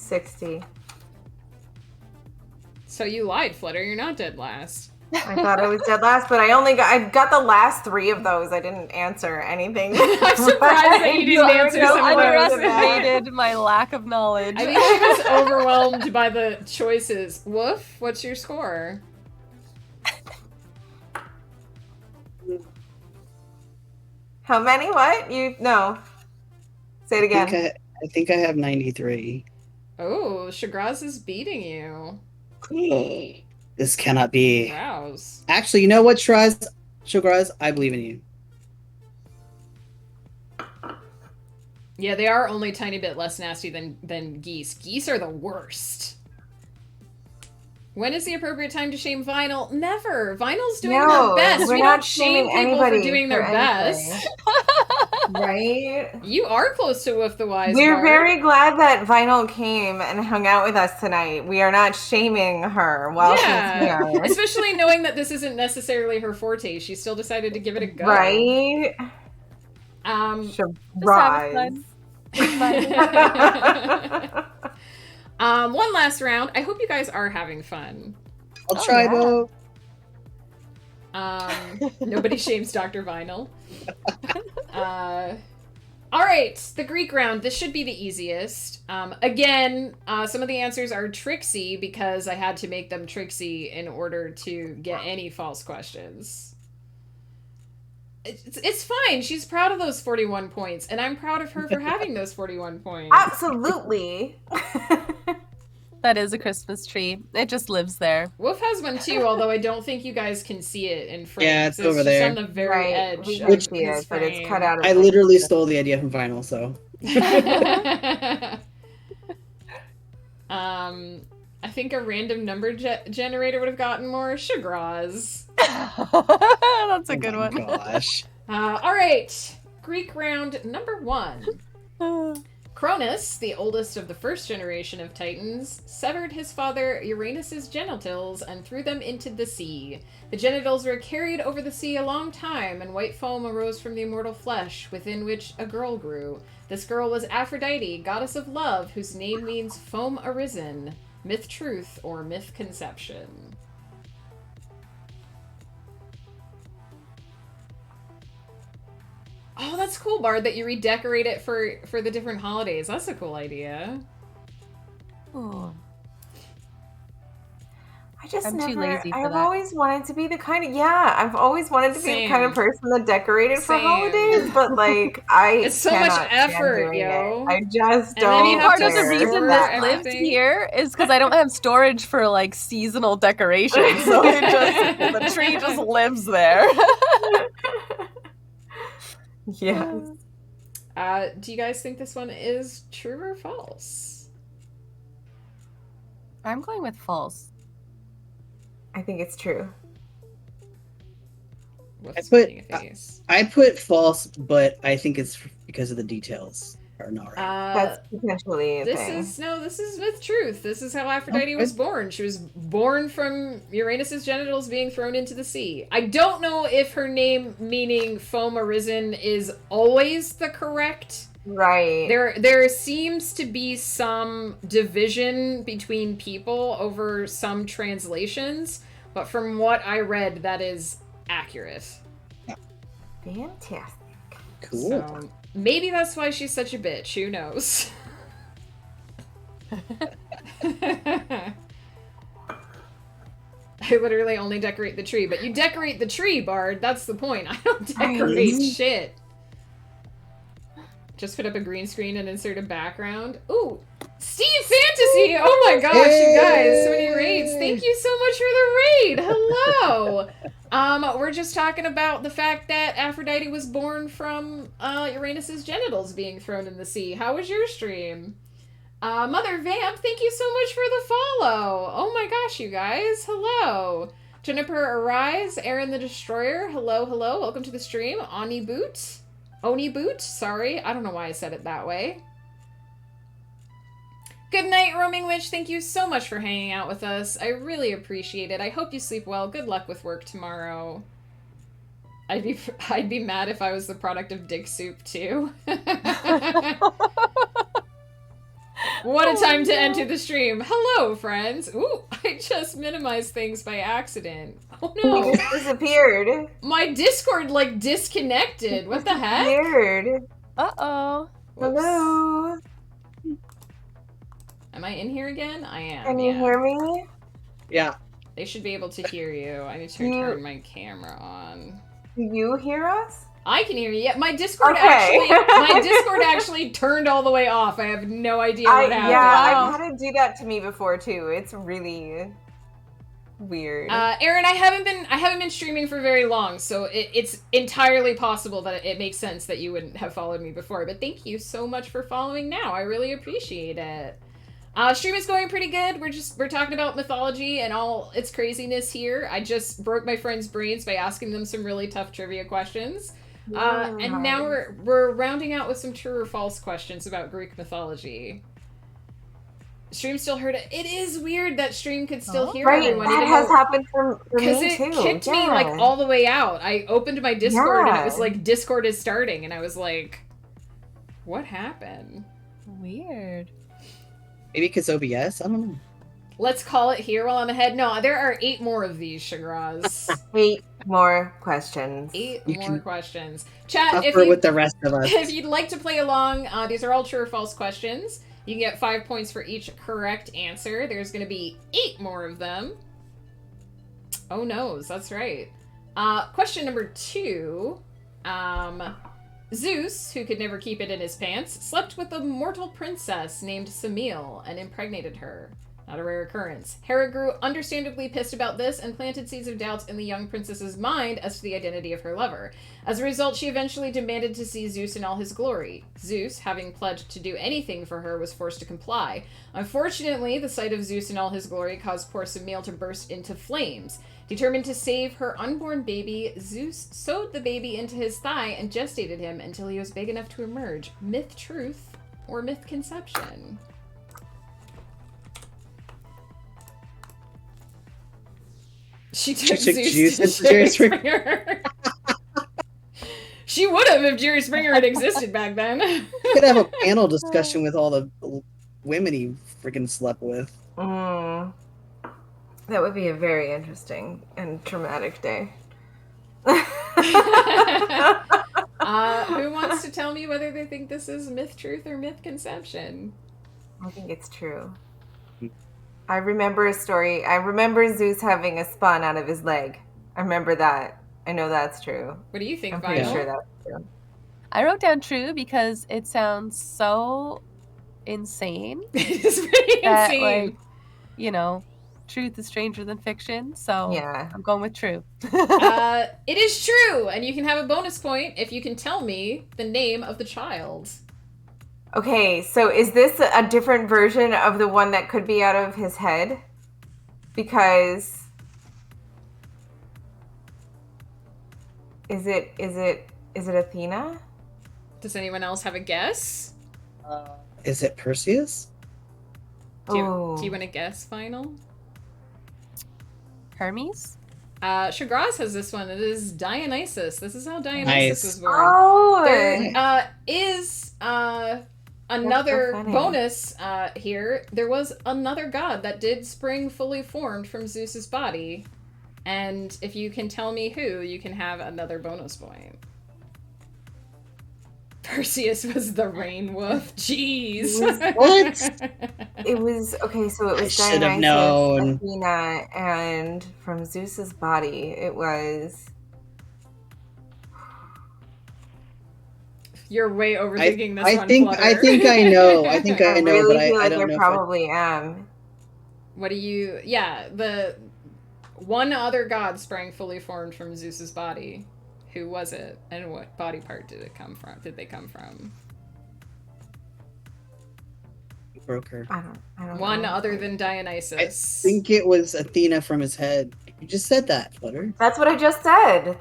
60. So you lied, Flutter. You're not dead last. I thought I was dead last, but I got the last 3 of those. I didn't answer anything. I'm surprised that you didn't answer You some of those. underestimated my lack of knowledge. I think she was overwhelmed by the choices. Woof, what's your score? How many? What? No. Say it again. I think I have 93. Oh, Shagraz is beating you. This cannot be. Rouse. Actually, you know what, Shagraz? I believe in you. Yeah, they are only a tiny bit less nasty than geese. Geese are the worst. When is the appropriate time to shame Vinyl? Never. Vinyl's doing her best. We don't shame people for doing their best. Right? You are close to Woof the Wise. We're Bard. very glad that Vinyl came and hung out with us tonight. We are not shaming her while she's here. Especially knowing that this isn't necessarily her forte. She still decided to give it a go. Right? Rise. One last round. I hope you guys are having fun. I'll try though. Nobody shames Dr. Vinyl. All right, the Greek round. This should be the easiest. Again, some of the answers are tricksy because I had to make them tricksy in order to get any false questions. It's fine. She's proud of those 41 points, and I'm proud of her for having those 41 points. Absolutely. That is a Christmas tree. It just lives there. Wolf has one too, although I don't think you guys can see it in frame. Yeah, it's over just there. On the very edge. We of can see his it, but it's frame. cut out of I literally stole the idea from Vinyl, so. I think a random number generator would have gotten more. Shagraz. That's a good one. Gosh. All right. Greek round number 1. Cronus, the oldest of the first generation of Titans, severed his father Uranus's genitals and threw them into the sea. The genitals were carried over the sea a long time, and white foam arose from the immortal flesh, within which a girl grew. This girl was Aphrodite, goddess of love, whose name means foam arisen, myth truth, or mythconception. Oh, that's cool, Bard, that you redecorate it for the different holidays. That's a cool idea. Ooh. I'm too lazy for I've that. always wanted to be the kind of I've always wanted to be the kind of person that decorated for holidays, but like it's so much effort, yo. I just And then don't. you have Part to of the store reason that everything. lives here is because I don't have storage for like seasonal decorations, so the tree just lives there. Yes. Do you guys think this one is true or false? I'm going with false. I think it's true. What's put- making a face? I put false, but I think it's because of the details are not right. That's potentially a thing. This is myth truth. This is how Aphrodite was born. She was born from Uranus's genitals being thrown into the sea. I don't know if her name meaning foam arisen is always the correct. Right. There seems to be some division between people over some translations, but from what I read, that is accurate. Fantastic. Cool. So, maybe that's why she's such a bitch. Who knows? I literally only decorate the tree, but you decorate the tree, Bard. That's the point. I don't decorate shit. Just put up a green screen and insert a background. Ooh, Steve Fantasy! Oh my gosh, you guys, so many raids. Thank you so much for the raid. Hello. We're just talking about the fact that Aphrodite was born from Uranus's genitals being thrown in the sea. How was your stream? Mother Vamp, thank you so much for the follow. Oh my gosh, you guys. Hello. Juniper Arise, Aaron the Destroyer. Hello, hello. Welcome to the stream. Oni Boot, sorry. I don't know why I said it that way. Good night, Roaming Witch. Thank you so much for hanging out with us. I really appreciate it. I hope you sleep well. Good luck with work tomorrow. I'd be mad if I was the product of dick soup, too. What a time to enter the stream. Hello, friends. Ooh, I just minimized things by accident. Oh no. It just disappeared. My Discord, like, disconnected. What the heck? Weird. Uh-oh. Whoops. Hello. Am I in here again? I am. Can you hear me? Yeah. They should be able to hear you. I need to turn my camera on. Do you hear us? I can hear you. Yeah, my Discord Okay. actually turned all the way off. I have no idea what happened. Yeah, I've had to do that to me before too. It's really weird. Aaron, I haven't been streaming for very long, so it's entirely possible that it makes sense that you wouldn't have followed me before. But thank you so much for following now. I really appreciate it. Stream is going pretty good. We're talking about mythology and all its craziness here. I just broke my friends' brains by asking them some really tough trivia questions. And now we're rounding out with some true or false questions about Greek mythology. Stream still heard it. It is weird that Stream could still hear everyone. That has happened for me too. Because it kicked me like all the way out. I opened my Discord and it was like Discord is starting, and I was like, what happened? Weird. Maybe because OBS? I don't know. Let's call it here while I'm ahead. No, there are 8 more of these, Shagraz. 8 more questions. 8 more questions. Chat, Suffer with the rest of us. if you'd like to play along, these are all true or false questions. You can get 5 points for each correct answer. There's going to be 8 more of them. Oh noes, that's right. Question number 2. Zeus, who could never keep it in his pants, slept with a mortal princess named Semele and impregnated her. Not a rare occurrence. Hera grew understandably pissed about this and planted seeds of doubts in the young princess's mind as to the identity of her lover. As a result, she eventually demanded to see Zeus in all his glory. Zeus, having pledged to do anything for her, was forced to comply. Unfortunately, the sight of Zeus in all his glory caused poor Semele to burst into flames. Determined to save her unborn baby, Zeus sewed the baby into his thigh and gestated him until he was big enough to emerge. Myth truth or mythconception? She took Zeus to Jerry Springer. She would have if Jerry Springer had existed back then. You could have a panel discussion with all the women he freaking slept with. That would be a very interesting and traumatic day. Who wants to tell me whether they think this is myth truth or mythconception? I think it's true. I remember a story. I remember Zeus having a spawn out of his leg. I remember that. I know that's true. What do you think, I'm pretty Viola? sure that's true. I wrote down true because it sounds so insane. It is pretty that, insane. like, you know, truth is stranger than fiction, so Yeah. I'm going with true. It is true, and you can have a bonus point if you can tell me the name of the child. Okay, so is this a different version of the one that could be out of his head? Because is it Athena? Does anyone else have a guess? Is it Perseus? Do you want to guess, Final? Hermes? Shagraz has this one. It is Dionysus. This is how Dionysus was born. Oh! There is another so funny. bonus here. There was another god that did spring fully formed from Zeus's body. And if you can tell me who, you can have another bonus point. Perseus was the rain wolf. Jeez. What? It was okay. So it was I should have Dionysus, known. Athena, and from Zeus's body, it was. You're way overthinking this I one, think Flutter. I think I know. I think I know, really but feel I like don't know. I probably am. What do you... Yeah, the one other god sprang fully formed from Zeus's body. Who was it? And what body part did they come from? Broke her. I don't One know. other than Dionysus. I think it was Athena from his head. You just said that, Flutter. That's what I just said.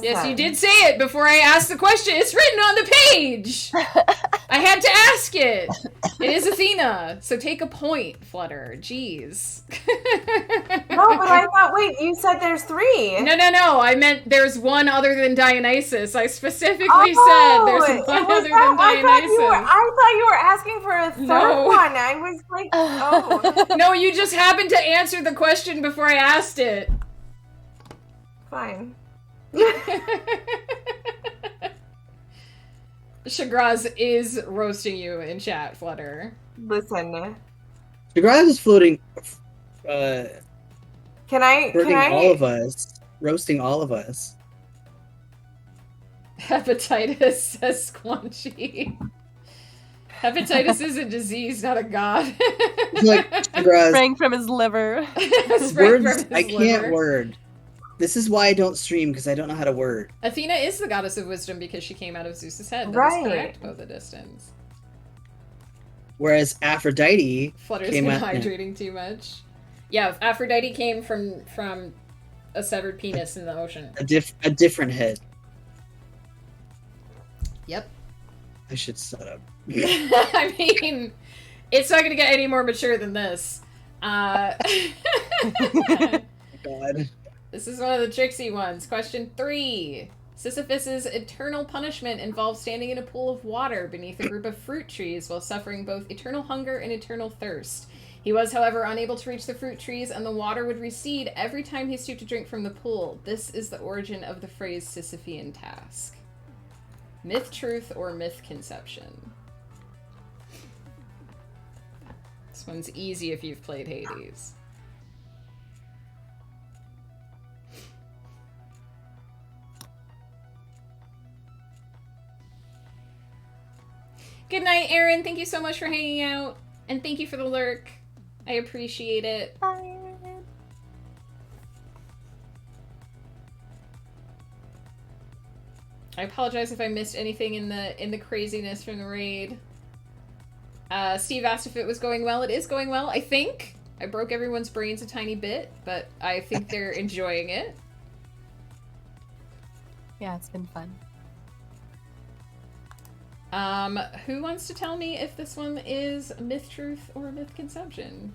Yes, you did say it before I asked the question. It's written on the page! I had to ask it. It is Athena, so take a point, Flutter. Jeez. No, but I thought, wait, you said there's 3. No. I meant there's one other than Dionysus. I specifically said there's one other than Dionysus. I thought you were asking for a third one. I was like, oh. No, you just happened to answer the question before I asked it. Fine. Shagraz is roasting you in chat, Flutter. Listen. Shagraz is floating. Can I? All of us. Roasting all of us. Hepatitis, says Squanchy. Hepatitis is a disease, not a god. Like Shagraz. Sprang from his liver. Words, I can't word. This is why I don't stream, because I don't know how to word. Athena is the goddess of wisdom because she came out of Zeus's head. That is correct, both the distance. Whereas Aphrodite Flutter's been hydrating too much. Yeah, Aphrodite came from a severed penis in the ocean. A different head. Yep. I should shut up. I mean, it's not going to get any more mature than this. Oh God. This is one of the tricksy ones. Question 3. Sisyphus's eternal punishment involves standing in a pool of water beneath a group of fruit trees while suffering both eternal hunger and eternal thirst. He was, however, unable to reach the fruit trees, and the water would recede every time he stooped to drink from the pool. This is the origin of the phrase Sisyphean task. Myth truth or mythconception? This one's easy if you've played Hades. Good night, Erin. Thank you so much for hanging out. And thank you for the lurk. I appreciate it. Bye. I apologize if I missed anything in the craziness from the raid. Steve asked if it was going well. It is going well, I think. I broke everyone's brains a tiny bit, but I think they're enjoying it. Yeah, it's been fun. Who wants to tell me if this one is myth truth or mythconception?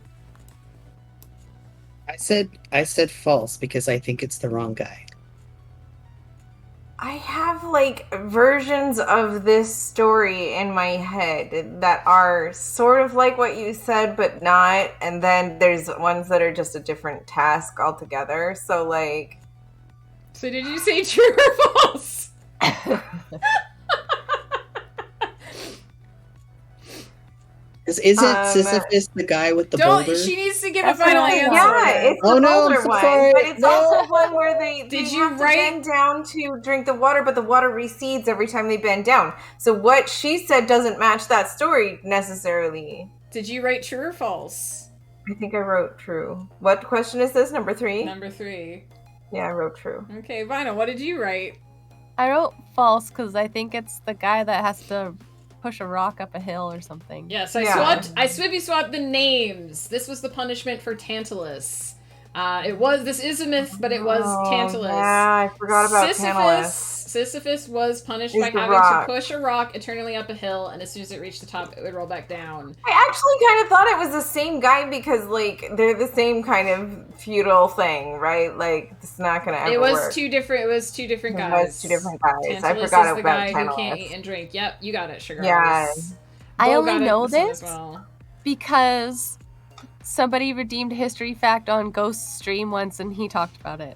I said false because I think it's the wrong guy. I have like versions of this story in my head that are sort of like what you said, but not. And then there's ones that are just a different task altogether. So like. So did you say true or false? Isn't Sisyphus the guy with the boulder? She needs to give a final answer. Yeah, it's the boulder one. Sorry. But it's also one where they have to write... bend down to drink the water, but the water recedes every time they bend down. So what she said doesn't match that story necessarily. Did you write true or false? I think I wrote true. What question is this? Number 3? Number 3. Yeah, I wrote true. Okay, Vina, what did you write? I wrote false because I think it's the guy that has to push a rock up a hill or something. Yes, I swippy swapped the names. This was the punishment for Tantalus. This is a myth, but it was Tantalus. Yeah, I forgot about Tantalus. Sisyphus was punished by having to push a rock eternally up a hill, and as soon as it reached the top, it would roll back down. I actually kind of thought it was the same guy because, like, they're the same kind of feudal thing, right? Like, it's not gonna ever work. It was two different guys. Tantalus I forgot is the about guy Tantalus. who can't eat and drink. Yep, you got it, Sugar. Yeah. I only know this this because somebody redeemed a history fact on Ghost Stream once, and he talked about it.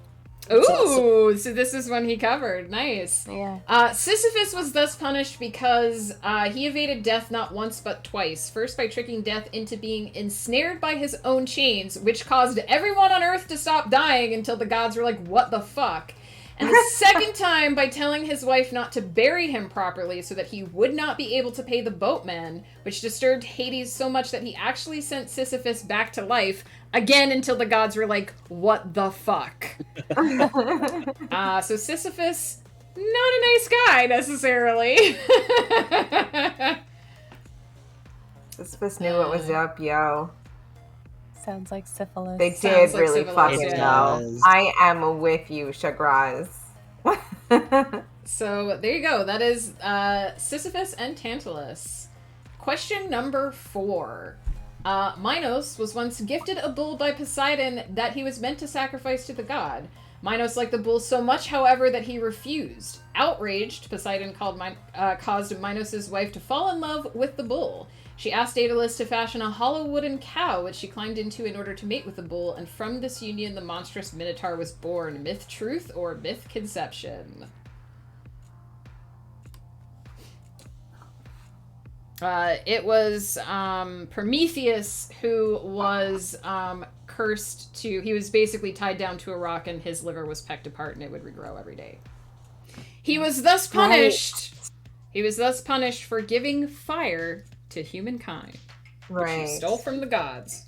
Ooh, so this is one he covered. Nice. Yeah. Sisyphus was thus punished because he evaded death not once but twice. First by tricking death into being ensnared by his own chains, which caused everyone on Earth to stop dying until the gods were like, what the fuck? And the second time by telling his wife not to bury him properly so that he would not be able to pay the boatmen, which disturbed Hades so much that he actually sent Sisyphus back to life, again until the gods were like, what the fuck? So Sisyphus, not a nice guy, necessarily. Sisyphus knew what was up, yo. Sounds like syphilis. They did really fucking know. I am with you, Shagraz. So there you go. That is Sisyphus and Tantalus. Question number 4. Minos was once gifted a bull by Poseidon that he was meant to sacrifice to the god. Minos liked the bull so much, however, that he refused. Outraged, Poseidon caused Minos' wife to fall in love with the bull. She asked Daedalus to fashion a hollow wooden cow, which she climbed into in order to mate with the bull, and from this union the monstrous Minotaur was born. Myth truth or myth conception? It was Prometheus who was cursed to... He was basically tied down to a rock and his liver was pecked apart and it would regrow every day. He was thus punished. Right. He was thus punished for giving fire to humankind. Right. Which he stole from the gods.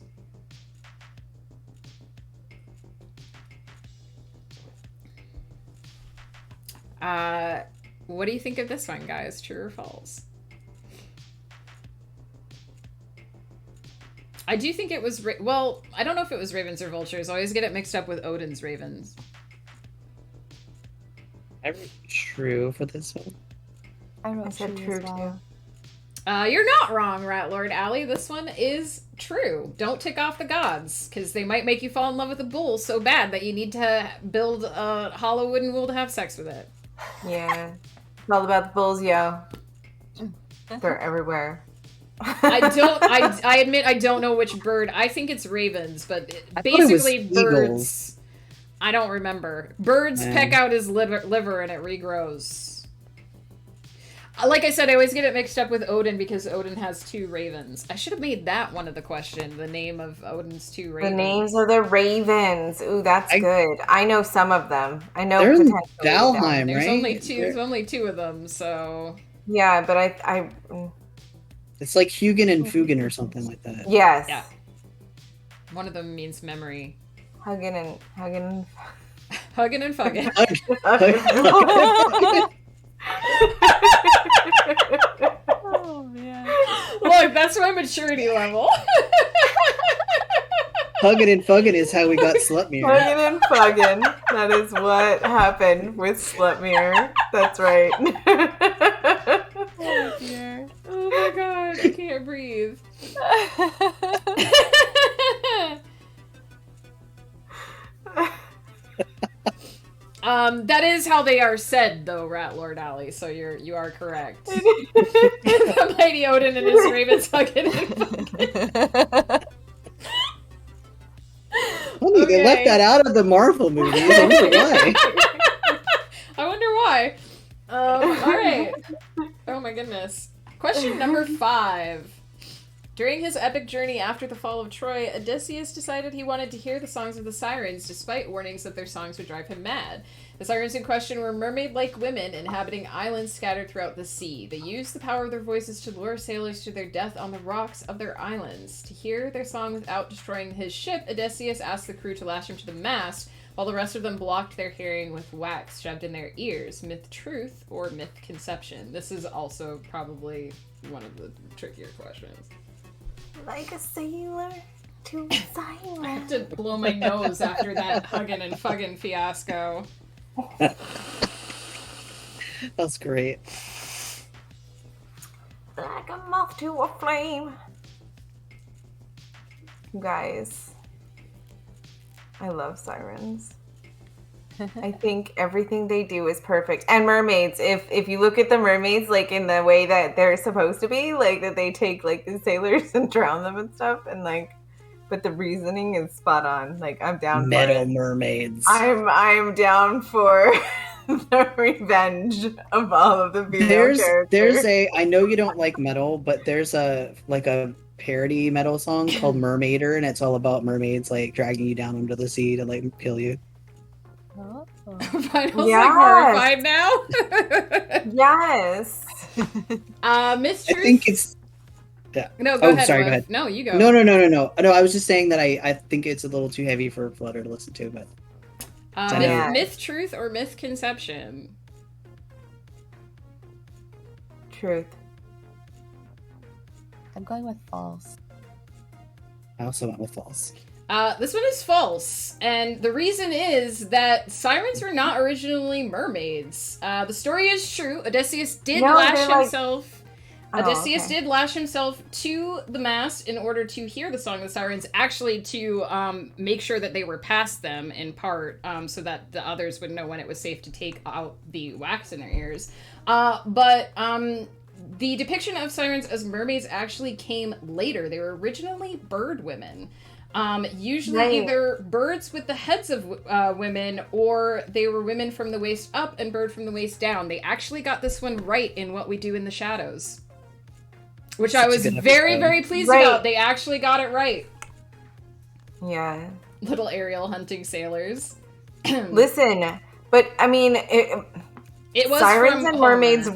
What do you think of this one, guys? True or false? I do think it was... Well, I don't know if it was ravens or vultures. I always get it mixed up with Odin's ravens. I wrote true for this one. I said true too. You're not wrong, Rat Lord Allie. This one is true. Don't tick off the gods, because they might make you fall in love with a bull so bad that you need to build a hollow wooden wool to have sex with it. Yeah. It's all about the bulls, yo. They're everywhere. I admit I don't know which bird. I think it's ravens, but basically birds. I don't remember. Birds peck out his liver and it regrows. Like I said, I always get it mixed up with Odin because Odin has 2 ravens. I should have made that one of the question. The name of Odin's 2 ravens. The names of the ravens. Ooh, that's good. I know some of them. I know they're potentially in Valheim, There's right? only 2. There's only 2 of them, so... Yeah, but I It's like Hugin and Fugin or something like that. Yes. Yeah. One of them means memory. Hugging and Hugging and fugging. Oh man. Look, that's my maturity level. Hugging and fugging is how we got Slutmere. Hugging and fugging. That is what happened with Slutmere. That's right. Oh dear. Oh my god, I can't breathe. That is how they are said, though, Rat Lord Allie. So you are correct. Mighty Odin and his ravens hugging and fucking. Oh, they left that out of the Marvel movies. I wonder why. I wonder why. All right. Oh my goodness. Question number 5. During his epic journey after the fall of Troy, Odysseus decided he wanted to hear the songs of the sirens, despite warnings that their songs would drive him mad. The sirens in question were mermaid-like women inhabiting islands scattered throughout the sea. They used the power of their voices to lure sailors to their death on the rocks of their islands. To hear their song without destroying his ship, Odysseus asked the crew to lash him to the mast, while the rest of them blocked their hearing with wax shoved in their ears. Myth truth or myth conception? This is also probably one of the trickier questions. Like a sailor to a sailor. I have to blow my nose after that hugging and fugging fiasco. That's great. Like a moth to a flame. Guys, I love sirens. I think everything they do is perfect. And mermaids, if you look at the mermaids like in the way that they're supposed to be, like that they take like the sailors and drown them and stuff, and like, but the reasoning is spot on. Like I'm down Metal for it. mermaids. I'm down for the revenge of all of the female characters. There's a, I know you don't like metal, but there's a parody metal song called Mermaider, and it's all about mermaids like dragging you down under the sea to like kill you. Oh. Vinyl's like horrified now. Yes. Miss I Truth? think it's... Yeah. No, go ahead. Sorry, go ahead. No, you go. No, I was just saying that I think it's a little too heavy for Flutter to listen to, but... Myth truth or myth conception? Truth. I'm going with false. I also went with false. This one is false, and the reason is that sirens were not originally mermaids. The story is true. Odysseus did lash himself Odysseus did lash himself to the mast in order to hear the Song of the Sirens, actually to make sure that they were past them, in part, so that the others would know when it was safe to take out the wax in their ears. But the depiction of sirens as mermaids actually came later. They were originally bird women. Usually either birds with the heads of women, or they were women from the waist up and bird from the waist down. They actually got this one right in What We Do in the Shadows, which I was very, very pleased about. They actually got it right. Yeah. Little aerial hunting sailors. Listen, but I mean, it was sirens and mermaids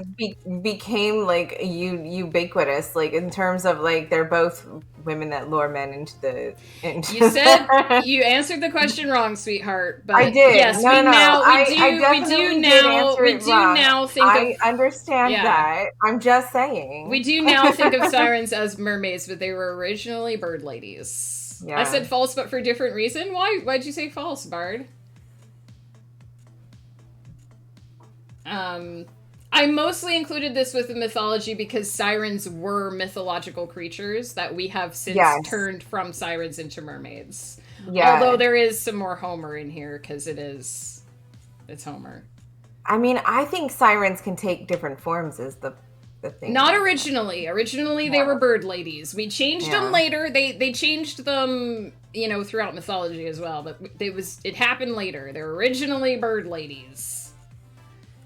became like ubiquitous, like in terms of like they're both women that lure men into the. You said you answered the question wrong, sweetheart. But I did. Yes, no, we no. now I do now think I understand that. I'm just saying. We do now think of sirens as mermaids, but they were originally bird ladies. Yeah. I said false, but for a different reason. Why'd you say false, Bard? I mostly included this with the mythology because sirens were mythological creatures that we have since turned from sirens into mermaids. Yeah. Although there is some more Homer in here because it's Homer. I mean, I think sirens can take different forms is the thing. Not originally. Originally they were bird ladies. We changed them later. They changed them, throughout mythology as well, but it happened later. They're originally bird ladies.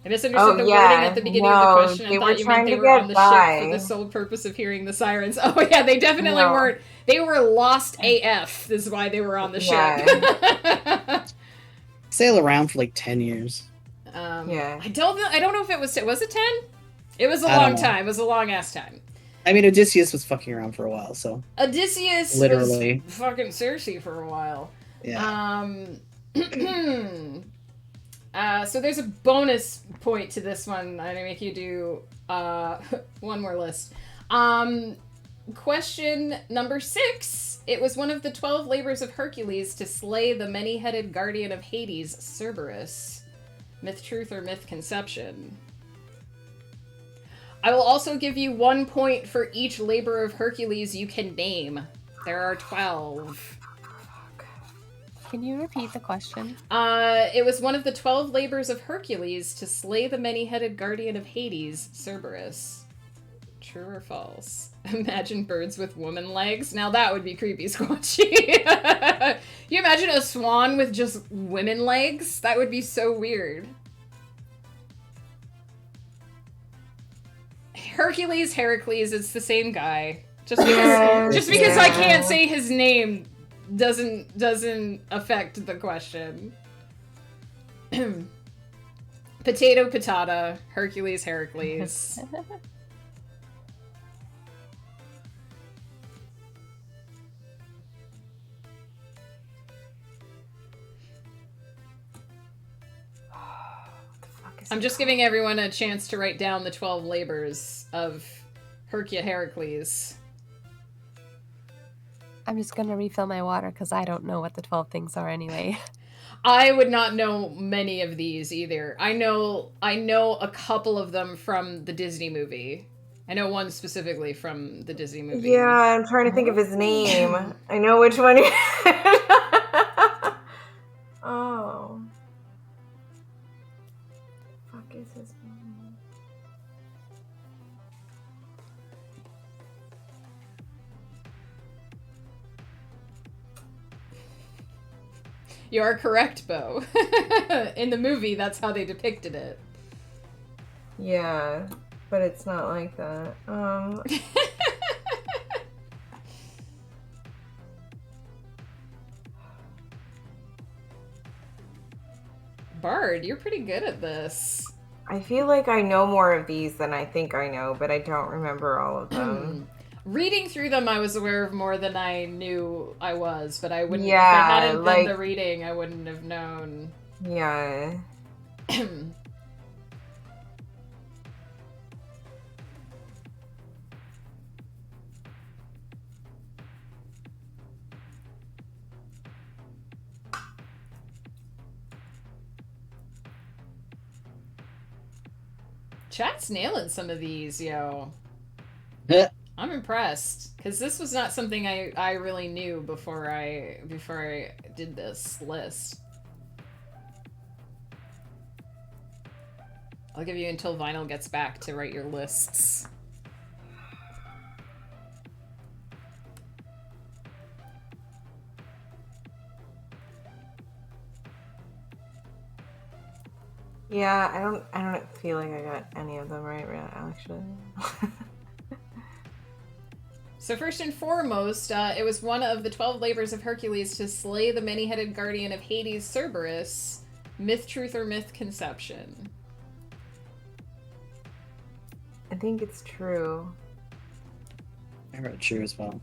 I misunderstood the wording at the beginning of the question. I thought you meant they were on the ship for the sole purpose of hearing the sirens. Oh yeah, they definitely weren't. They were lost AF. This is why they were on the ship. Sail around for like 10 years. I don't know if it was it 10? It was a long time. It was a long ass time. I mean, Odysseus was fucking around for a while, so. Odysseus literally was fucking Circe for a while. Yeah. So there's a bonus point to this one. I'm gonna make you do one more list. Question number 6. It was one of the 12 labors of Hercules to slay the many-headed guardian of Hades, Cerberus. Myth truth or mythconception? I will also give you 1 point for each labor of Hercules you can name. There are 12. Can you repeat the question? It was one of the 12 labors of Hercules to slay the many-headed guardian of Hades, Cerberus. True or false? Imagine birds with woman legs. Now that would be creepy squatchy. You imagine a swan with just women legs? That would be so weird. Heracles, it's the same guy. Just because I can't say his name doesn't affect the question. Potato, patata, Hercules. I'm just giving everyone a chance to write down the 12 labors of Hercules. I'm just gonna refill my water because I don't know what the 12 things are anyway. I would not know many of these either. I know a couple of them from the Disney movie. I know one specifically from the Disney movie. Yeah, I'm trying to think of his name. I know which one. Oh. Fuck is his name? You are correct, Bo. In the movie, that's how they depicted it. Yeah, but it's not like that. Bard, you're pretty good at this. I feel like I know more of these than I think I know, but I don't remember all of them. Reading through them, I was aware of more than I knew I was, but I wouldn't. Yeah, if it hadn't been the reading, I wouldn't have known. Yeah. Chat's nailing some of these, yo. I'm impressed because this was not something I really knew before I did this list. I'll give you until Vinyl gets back to write your lists. Yeah, I don't feel like I got any of them right, actually. So first and foremost, it was one of the 12 labors of Hercules to slay the many-headed guardian of Hades, Cerberus. Myth, truth, or mythconception? I think it's true. I wrote true as well.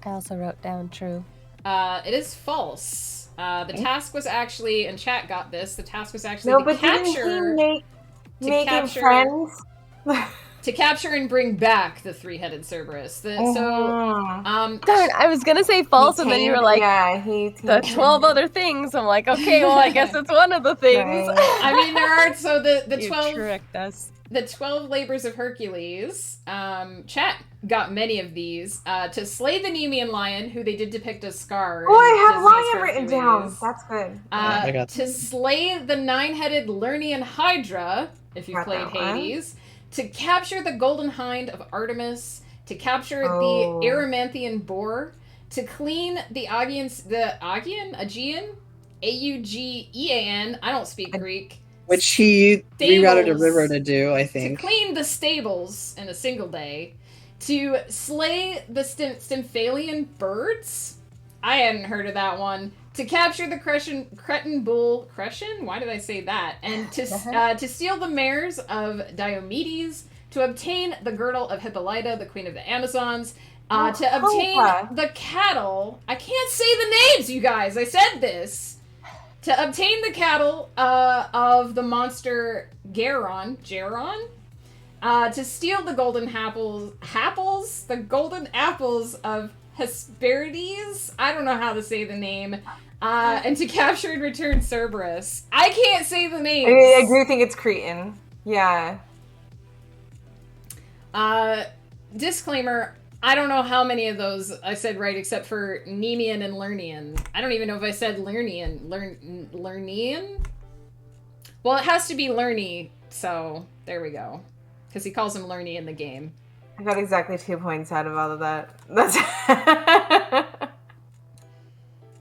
I also wrote down true. It is false. The task was actually, and chat got this, the task was actually No, to but capture... didn't he make him friends? To capture and bring back the three-headed Cerberus. Darn, I was gonna say false, and then you were like, the 12 other things. I'm like, okay, well, I guess it's one of the things. Right. I mean, there are, so the 12... You tricked us. The 12 labors of Hercules, chat got many of these, to slay the Nemean lion, who they did depict as Scar. Oh, I have lion written down. That's good. I got to slay the nine-headed Lernaean Hydra, if you've played Hades, to capture the golden hind of Artemis, to capture the Erymanthian boar, to clean the Aegean, Aegean? A-U-G-E-A-N, I don't speak Greek. Which he rerouted a river to do, I think. To clean the stables in a single day. To slay the Stymphalian birds. I hadn't heard of that one. To capture the Cretan bull. Cretan? Why did I say that? And to steal the mares of Diomedes. To obtain the girdle of Hippolyta, the queen of the Amazons. To obtain the cattle. I can't say the names, you guys. I said this. To obtain the cattle of the monster Geron, to steal the golden the golden apples of Hesperides, I don't know how to say the name, and to capture and return Cerberus. I can't say the names. I do think it's Cretan. Yeah. Disclaimer, I don't know how many of those I said right except for Nemean and Lernaean. I don't even know if I said Lernaean. Lernaean? Well, it has to be Lerny, so there we go. Because he calls him Lerny in the game. I got exactly 2 points out of all of that. That's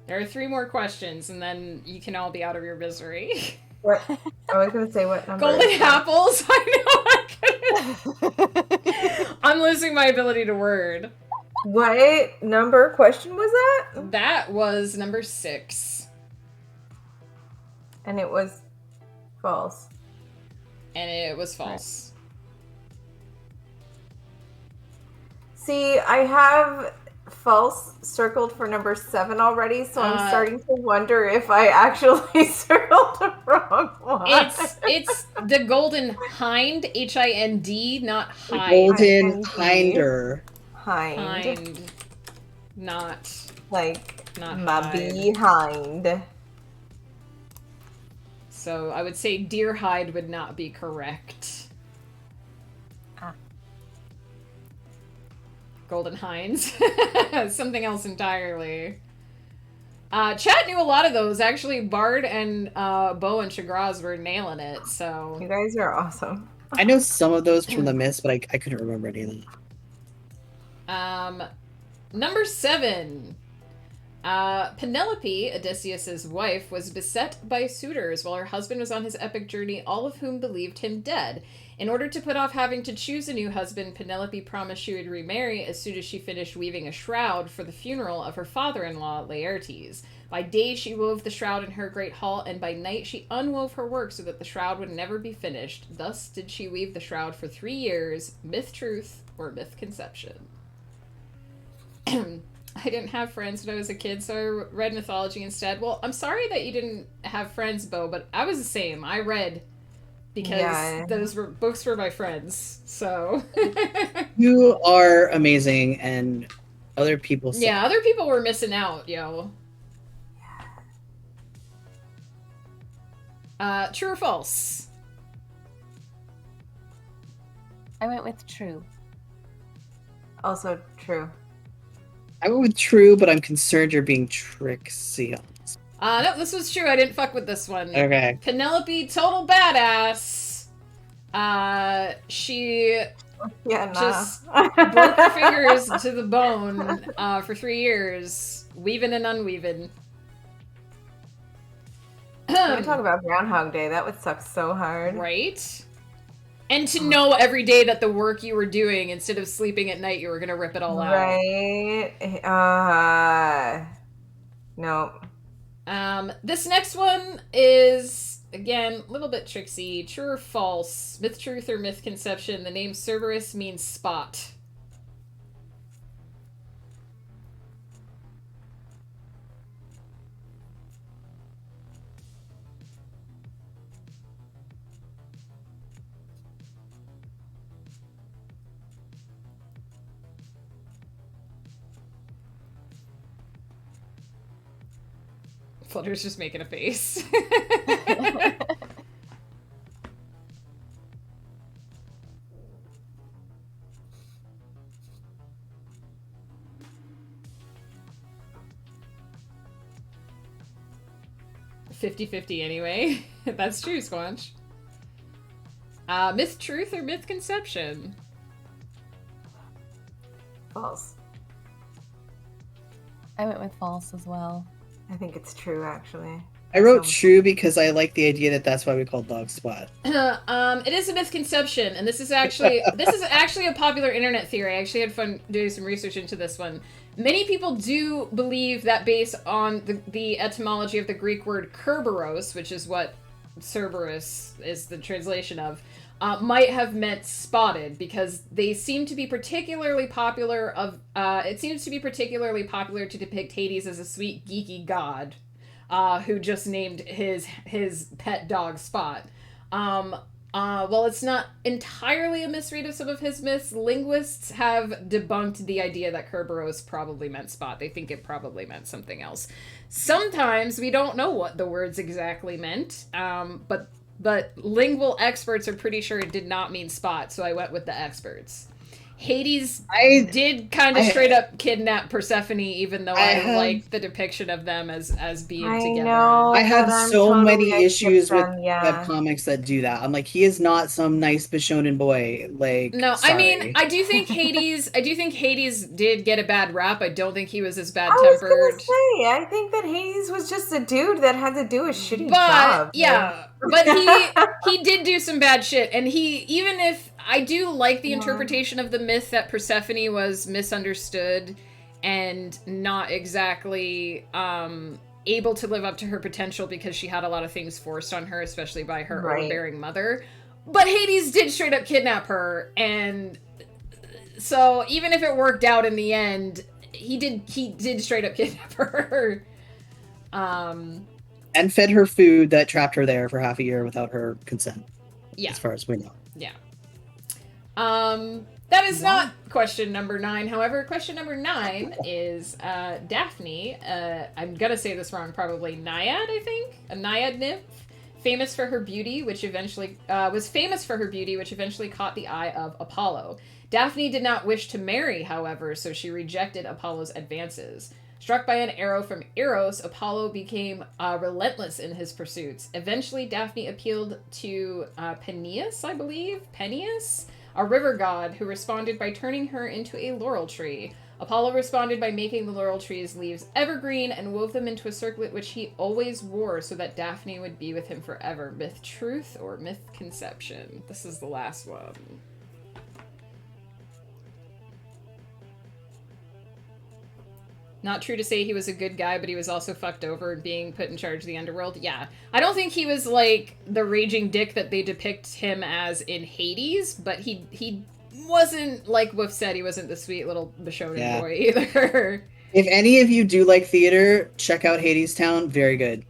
There are 3 more questions, and then you can all be out of your misery. What? I was going to say what number. Golden apples? I know I couldn't. I'm losing my ability to word. What number question was that? That was number 6. And it was false. And it was false. See, I have false circled for number 7 already, so I'm starting to wonder if I actually circled the wrong one. It's the golden hind, Hind, not hide. Golden hinder. Hind. Not my hide. behind. So I would say deer hide would not be correct. Golden hinds. Something else entirely. Chat knew a lot of those. Actually, Bard and Bo and Chagraz were nailing it, so... You guys are awesome. I know some of those from the myths, but I couldn't remember any of them. Number 7. Penelope, Odysseus's wife, was beset by suitors while her husband was on his epic journey, all of whom believed him dead. In order to put off having to choose a new husband, Penelope promised she would remarry as soon as she finished weaving a shroud for the funeral of her father-in-law, Laertes. By day, she wove the shroud in her great hall, and by night she unwove her work so that the shroud would never be finished. Thus did she weave the shroud for 3 years. Myth, truth, or mythconception? I didn't have friends when I was a kid, so I read mythology instead. Well, I'm sorry that you didn't have friends, Bo, but I was the same. I read because those books were my friends, so... You are amazing, and other people... Yeah, other people were missing out, yo. True or false? I went with true. Also true. I went with true, but I'm concerned you're being tricksy. No, this was true. I didn't fuck with this one. Okay. Penelope, total badass. She just broke her fingers to the bone for 3 years, weaving and unweaving. Can we talk about Groundhog Day? That would suck so hard. Right? And to know every day that the work you were doing, instead of sleeping at night, you were going to rip it all out. Right? Nope. This next one is, again, a little bit tricksy. True or false? Myth, truth, or mythconception? The name Cerberus means spot. Flutter's just making a face. (50-50) anyway. That's true, Squanch. Myth, truth, or mythconception? False. I went with false as well. I think it's true, actually. I wrote true because I like the idea that that's why we call dog spot. It is a misconception, and this is actually a popular internet theory. I actually had fun doing some research into this one. Many people do believe that, based on the etymology of the Greek word Kerberos, which is what Cerberus is the translation of, might have meant spotted, because they seem to be particularly popular. It seems to be particularly popular to depict Hades as a sweet, geeky god, who just named his pet dog Spot. While it's not entirely a misread of some of his myths, linguists have debunked the idea that Kerberos probably meant Spot. They think it probably meant something else. Sometimes we don't know what the words exactly meant, but lingual experts are pretty sure it did not mean Spot, so I went with the experts. Hades did kind of straight up kidnap Persephone, even though I like the depiction of them as being together. I have so many issues with webcomics that do that. I'm like, he is not some nice Bishonen boy. Like, no, sorry. I mean, I do think Hades did get a bad rap. I don't think he was as bad tempered. I think that Hades was just a dude that had to do a shitty job. Yeah, but he did do some bad shit, and even if I do like the interpretation of the myth that Persephone was misunderstood and not exactly able to live up to her potential because she had a lot of things forced on her, especially by her overbearing mother. But Hades did straight up kidnap her, and so even if it worked out in the end, he did straight up kidnap her. And fed her food that trapped her there for half a year without her consent. Yeah. As far as we know. Yeah. That is not question number 9. However, question number 9 is Daphne. I'm gonna say this wrong, probably Naiad, I think? A Naiad nymph. Famous for her beauty, which eventually caught the eye of Apollo. Daphne did not wish to marry, however, so she rejected Apollo's advances. Struck by an arrow from Eros, Apollo became relentless in his pursuits. Eventually, Daphne appealed to Peneus, I believe? Peneus? A river god, who responded by turning her into a laurel tree. Apollo responded by making the laurel tree's leaves evergreen and wove them into a circlet which he always wore so that Daphne would be with him forever. Myth, truth, or mythconception? This is the last one. Not true to say he was a good guy, but he was also fucked over and being put in charge of the underworld. Yeah. I don't think he was like the raging dick that they depict him as in Hades, but he wasn't, like Wolf said, he wasn't the sweet little Bishonen boy either. If any of you do like theater, check out Hadestown. Very good.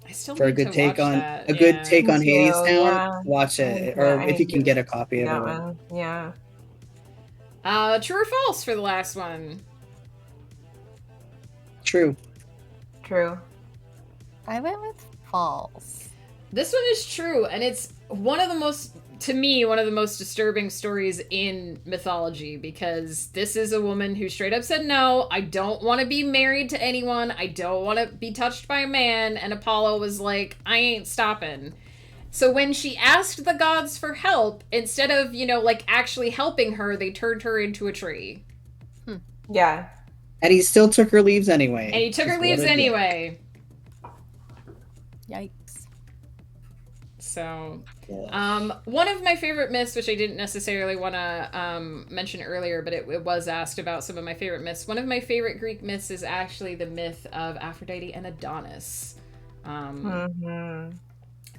I still for a good take on good take on Hadestown. Yeah. Watch it, or if you can get a copy of it. Yeah. True or false for the last one? True. I went with false. This one is true, and it's one of the most to me, one of the most disturbing stories in mythology, because this is a woman who straight up said, no, I don't want to be married to anyone. I don't want to be touched by a man. And Apollo was like, I ain't stopping. So when she asked the gods for help, instead of, like actually helping her, they turned her into a tree. Yeah. And he still took her leaves anyway. And he took her leaves anyway. Yikes. So, one of my favorite myths, which I didn't necessarily want to mention earlier, but it was asked about some of my favorite myths. One of my favorite Greek myths is actually the myth of Aphrodite and Adonis.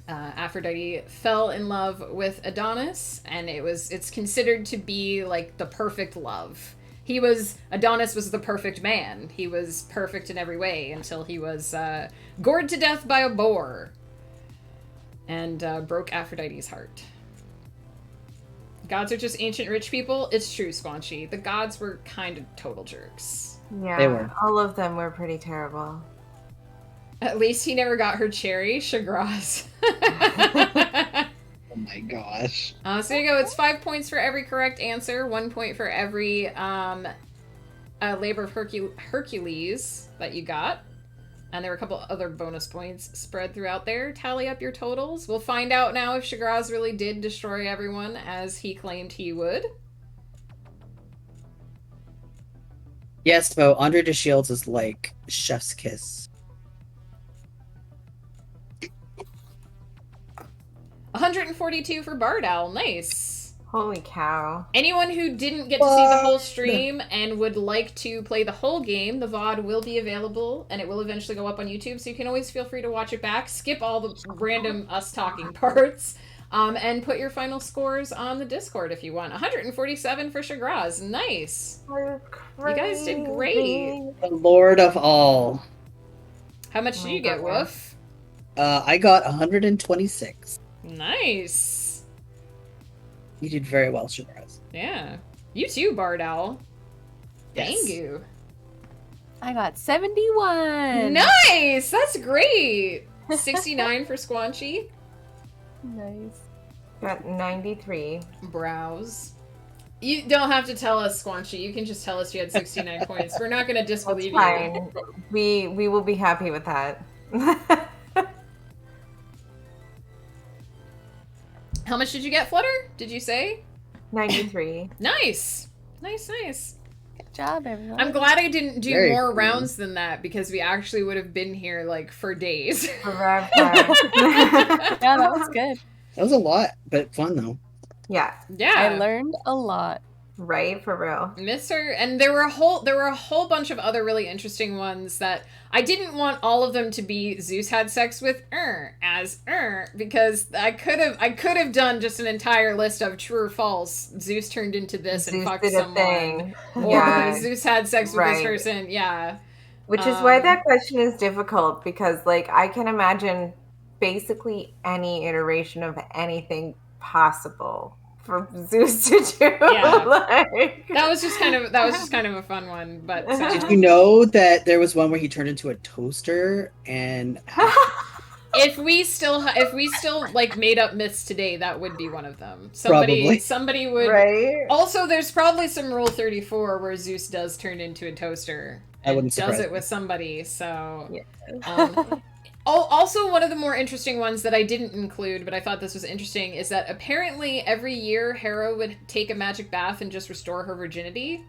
Aphrodite fell in love with Adonis, and it's considered to be like the perfect love. Adonis was the perfect man. He was perfect in every way until he was gored to death by a boar. And broke Aphrodite's heart. Gods are just ancient rich people. It's true, Squanchy. The gods were kind of total jerks. Yeah, they were. All of them were pretty terrible. At least he never got her cherry, Chagras. Oh my gosh. So there you go. It's 5 points for every correct answer. 1 point for every labor of Hercules that you got. And there were a couple other bonus points spread throughout there. Tally up your totals. We'll find out now if Chagras really did destroy everyone as he claimed he would. Yes, though, Andre de Shields is like chef's kiss. 142 for Bardal. Nice. Holy cow. Anyone who didn't get to see the whole stream and would like to play the whole game, the VOD will be available, and it will eventually go up on YouTube, so you can always feel free to watch it back, skip all the random us talking parts, and put your final scores on the Discord if you want. 147 for Chagras. Nice. You guys did great. The Lord of all. How much did you get, Woof? I got 126. Nice. You did very well, Chagras. Yeah. You too, Bardal. Yes. Thank you. I got 71. Nice! That's great. 69 for Squanchy. Nice. Got 93. Browse. You don't have to tell us, Squanchy. You can just tell us you had 69 points. We're not going to disbelieve you. Fine. We will be happy with that. How much did you get, Flutter? Did you say? 93. Nice. Nice. Good job, everyone. I'm glad I didn't do Very more cool. rounds than that, because we actually would have been here, like, for days. Forever. Yeah, that was good. That was a lot, but fun though. Yeah. Yeah. I learned a lot. Right, for real. Mr. And there were a whole bunch of other really interesting ones that I didn't want all of them to be Zeus had sex with because I could have done just an entire list of true or false. Zeus turned into this and Zeus fucked did a someone. thing. Or Yeah. Zeus had sex with this Right. person. Yeah. Which is why that question is difficult, because like I can imagine basically any iteration of anything possible for Zeus to do. Yeah. Like... That was just kind of a fun one, but Did you know that there was one where he turned into a toaster and if we still like made up myths today, that would be one of them. Probably. Somebody would. Right. Also, there's probably some Rule 34 where Zeus does turn into a toaster. I wouldn't does surprise it me. with somebody. So. Yeah. Also, one of the more interesting ones that I didn't include, but I thought this was interesting, is that apparently every year Hera would take a magic bath and just restore her virginity.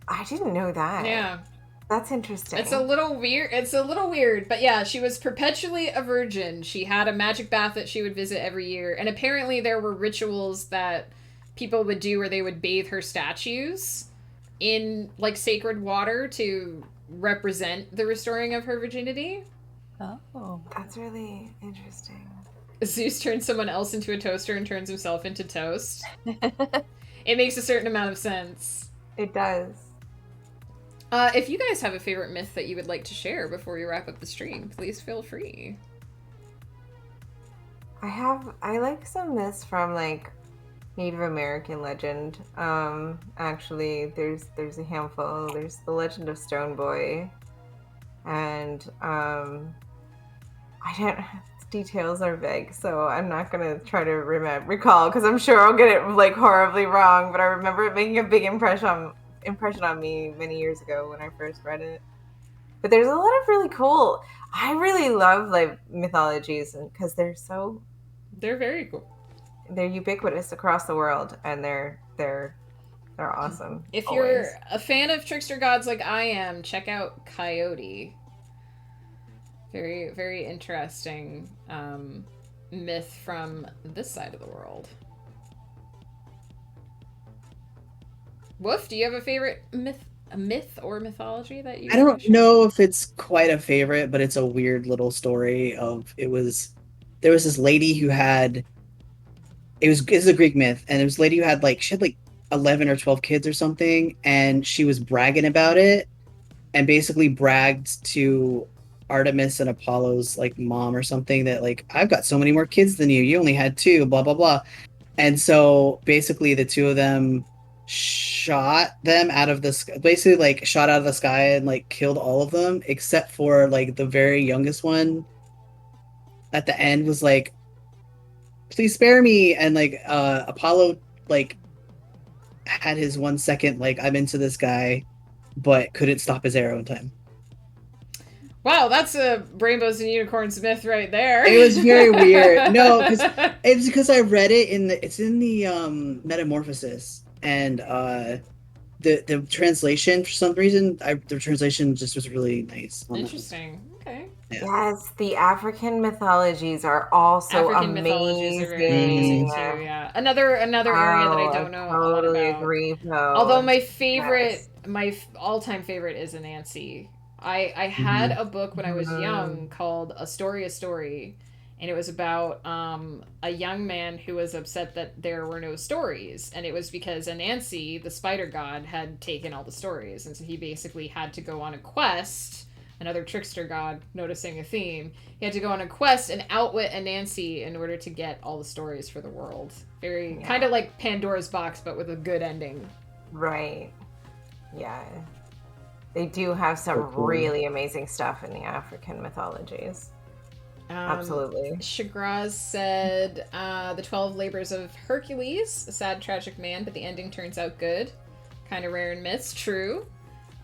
I didn't know that. Yeah. That's interesting. It's a little weird, but yeah, she was perpetually a virgin. She had a magic bath that she would visit every year, and apparently there were rituals that people would do where they would bathe her statues in, like, sacred water to represent the restoring of her virginity. Oh. That's really interesting. Zeus turns someone else into a toaster and turns himself into toast. It makes a certain amount of sense. It does. If you guys have a favorite myth that you would like to share before we wrap up the stream, please feel free. I like some myths from like Native American legend. Actually, there's a handful. There's the legend of Stone Boy, and details are vague, so I'm not gonna try to recall because I'm sure I'll get it like horribly wrong. But I remember it making a big impression on me many years ago when I first read it. But there's a lot of really cool. I really love like mythologies because they're very cool. They're ubiquitous across the world, and they're awesome. If you're a fan of trickster gods like I am, check out Coyote. Very, very interesting myth from this side of the world. Woof, do you have a favorite myth or mythology that you? I don't know if it's quite a favorite, but it's a weird little story of there was this lady who had it's a Greek myth, and there was a lady who had she had 11 or 12 kids or something, and she was bragging about it, and basically bragged to Artemis and Apollo's mom or something that I've got so many more kids than you only had 2, blah blah blah. And so basically the two of them shot them out of the sky, basically shot out of the sky and killed all of them except for the very youngest one. At the end was please spare me, and Apollo had his 1 second I'm into this guy, but couldn't stop his arrow in time. Wow, that's a rainbows and unicorns myth right there. It was very weird. No, it's because I read it it's in the Metamorphosis, and the translation, for some reason, the translation just was really nice. Interesting. Okay. Yeah. Yes, the African mythologies are also African amazing. mythologies are very amazing too. Yeah, another area that I don't know a lot about. Agree, Although my favorite, my all-time favorite is Anansi. I had a book when I was young called A Story, and it was about a young man who was upset that there were no stories, and it was because Anansi, the spider god, had taken all the stories, and so he basically had to go on a quest. Another trickster god, noticing a theme. He had to go on a quest and outwit Anansi in order to get all the stories for the world. Very kind of like Pandora's box, but with a good ending. Right. Yeah. They do have some really amazing stuff in the African mythologies. Absolutely. Shagraz said, the 12 Labors of Hercules, a sad, tragic man, but the ending turns out good. Kind of rare in myths. True.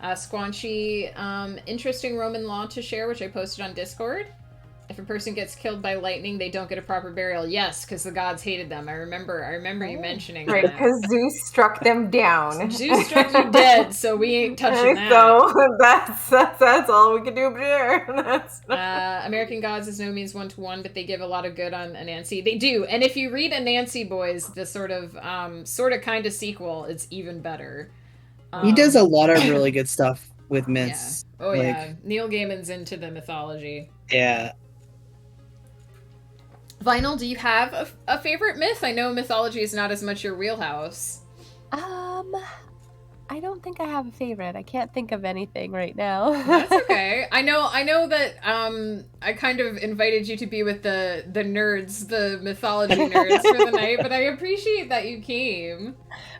Squanchy, interesting Roman law to share, which I posted on Discord. If a person gets killed by lightning, they don't get a proper burial. Yes, because the gods hated them. I remember you mentioning that. Right, because Zeus struck them down. Zeus struck you dead, so we ain't touching that. So that's all we can do there. American Gods is no means one-to-one, but they give a lot of good on Anansi. They do, and if you read Anansi Boys, the sort of kind of sequel, it's even better. He does a lot of really good stuff with myths. Yeah. Oh yeah, Neil Gaiman's into the mythology. Yeah. Vinyl, do you have a favorite myth? I know mythology is not as much your wheelhouse. I don't think I have a favorite. I can't think of anything right now. That's okay. I know that I kind of invited you to be with the nerds, the mythology nerds for the night, but I appreciate that you came.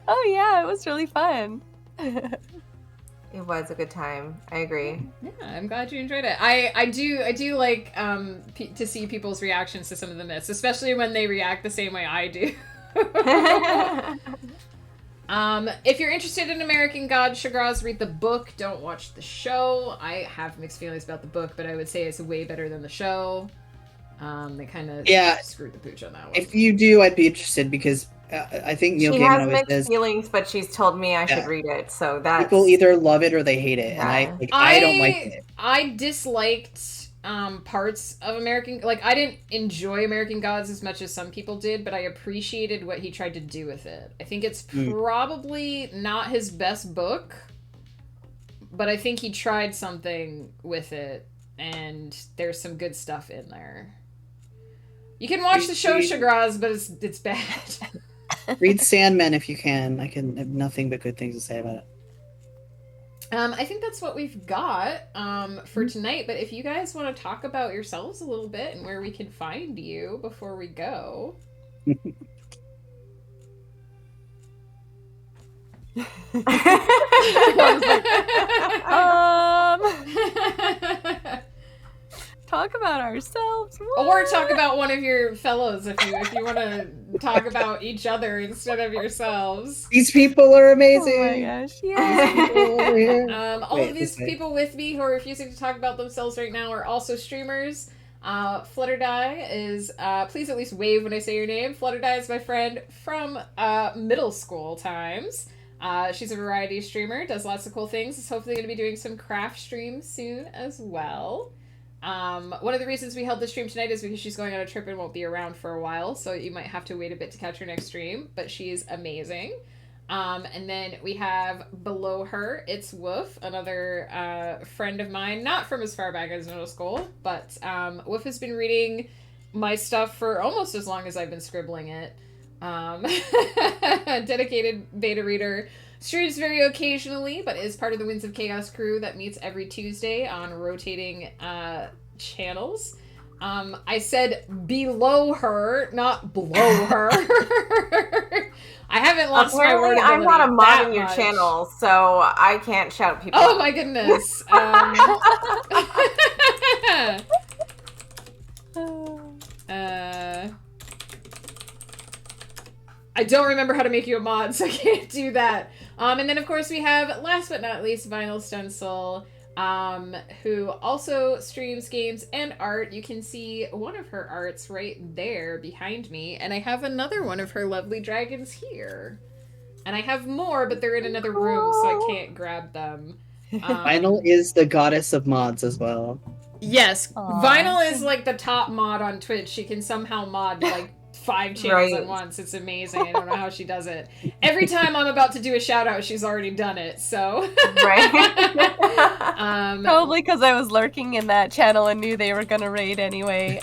Oh yeah, it was really fun. It was a good time. I agree. Yeah, I'm glad you enjoyed it. I do like to see people's reactions to some of the myths, especially when they react the same way I do. If you're interested in American Gods, Shagraz, read the book. Don't watch the show. I have mixed feelings about the book, but I would say it's way better than the show. They kind of screwed the pooch on that one. If you do, I'd be interested because I think Neil Gaiman always has mixed feelings, but she's told me I should read it. So that people either love it or they hate it, and I don't like it. I disliked parts of American. I didn't enjoy American Gods as much as some people did, but I appreciated what he tried to do with it. I think it's probably not his best book, but I think he tried something with it, and there's some good stuff in there. You can watch the show, Shagraz, but it's bad. Read Sandman if you can. I have nothing but good things to say about it. I think that's what we've got for tonight. But if you guys want to talk about yourselves a little bit and where we can find you before we go. talk about ourselves. Or talk about one of your fellows if you want to talk about each other instead of yourselves. These people are amazing. Oh my gosh, yeah. All of these people with me who are refusing to talk about themselves right now are also streamers. Flutterdye is, please at least wave when I say your name. Flutterdye is my friend from middle school times. She's a variety streamer, does lots of cool things. Is hopefully going to be doing some craft streams soon as well. One of the reasons we held the stream tonight is because she's going on a trip and won't be around for a while, so you might have to wait a bit to catch her next stream, but she's amazing. And then we have below her, it's Woof, another friend of mine, not from as far back as middle school, but Woof has been reading my stuff for almost as long as I've been scribbling it. Dedicated beta reader, streams very occasionally, but is part of the Winds of Chaos crew that meets every Tuesday on rotating channels. I said below her, not below her. I haven't lost my word ability. I'm not a mod in your channel, so I can't shout people Oh out. my goodness. I don't remember how to make you a mod, so I can't do that. And then, of course, we have, last but not least, Vinyl Stencil, who also streams games and art. You can see one of her arts right there behind me, and I have another one of her lovely dragons here. And I have more, but they're in another room, so I can't grab them. Vinyl is the goddess of mods as well. Yes, Aww. Vinyl is like the top mod on Twitch. She can somehow mod like 5 channels at once. It's amazing. I don't know how she does it. Every time I'm about to do a shout out, she's already done it. So Right. Probably because I was lurking in that channel and knew they were gonna raid anyway.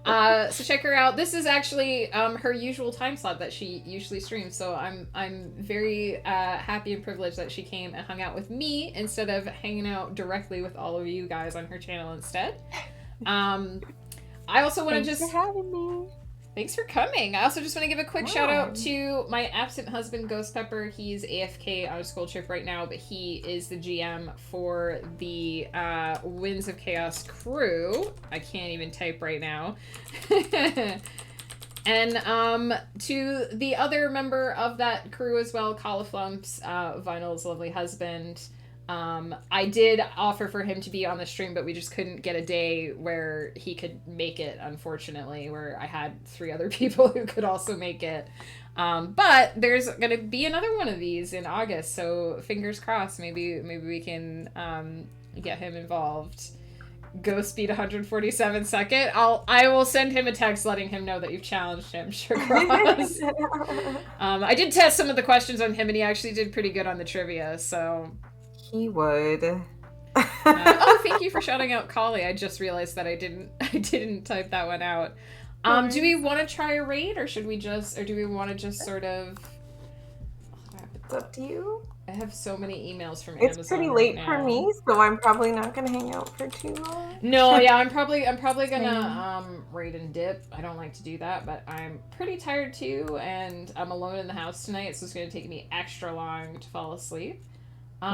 So check her out. This is actually her usual time slot that she usually streams. So I'm very happy and privileged that she came and hung out with me instead of hanging out directly with all of you guys on her channel instead. I also want to just... Thanks for having me. Thanks for coming. I also just want to give a quick shout out to my absent husband, Ghost Pepper. He's AFK on a school trip right now, but he is the GM for the Winds of Chaos crew. I can't even type right now. And to the other member of that crew as well, Cauliflumps, Vinyl's lovely husband. I did offer for him to be on the stream, but we just couldn't get a day where he could make it, unfortunately, where I had 3 other people who could also make it. But there's going to be another one of these in August, so fingers crossed, maybe we can get him involved. Go speed 147 second. I will send him a text letting him know that you've challenged him. Sure cross. I did test some of the questions on him, and he actually did pretty good on the trivia, so... He would. Oh, thank you for shouting out Kali. I just realized that I didn't type that one out. Do we want to try a raid, or do we want to just sort of... It's up to you. I have so many emails from Amazon. It's pretty late for me, so I'm probably not gonna hang out for too long. No, yeah, I'm probably gonna raid and dip. I don't like to do that, but I'm pretty tired too, and I'm alone in the house tonight, so it's gonna take me extra long to fall asleep. We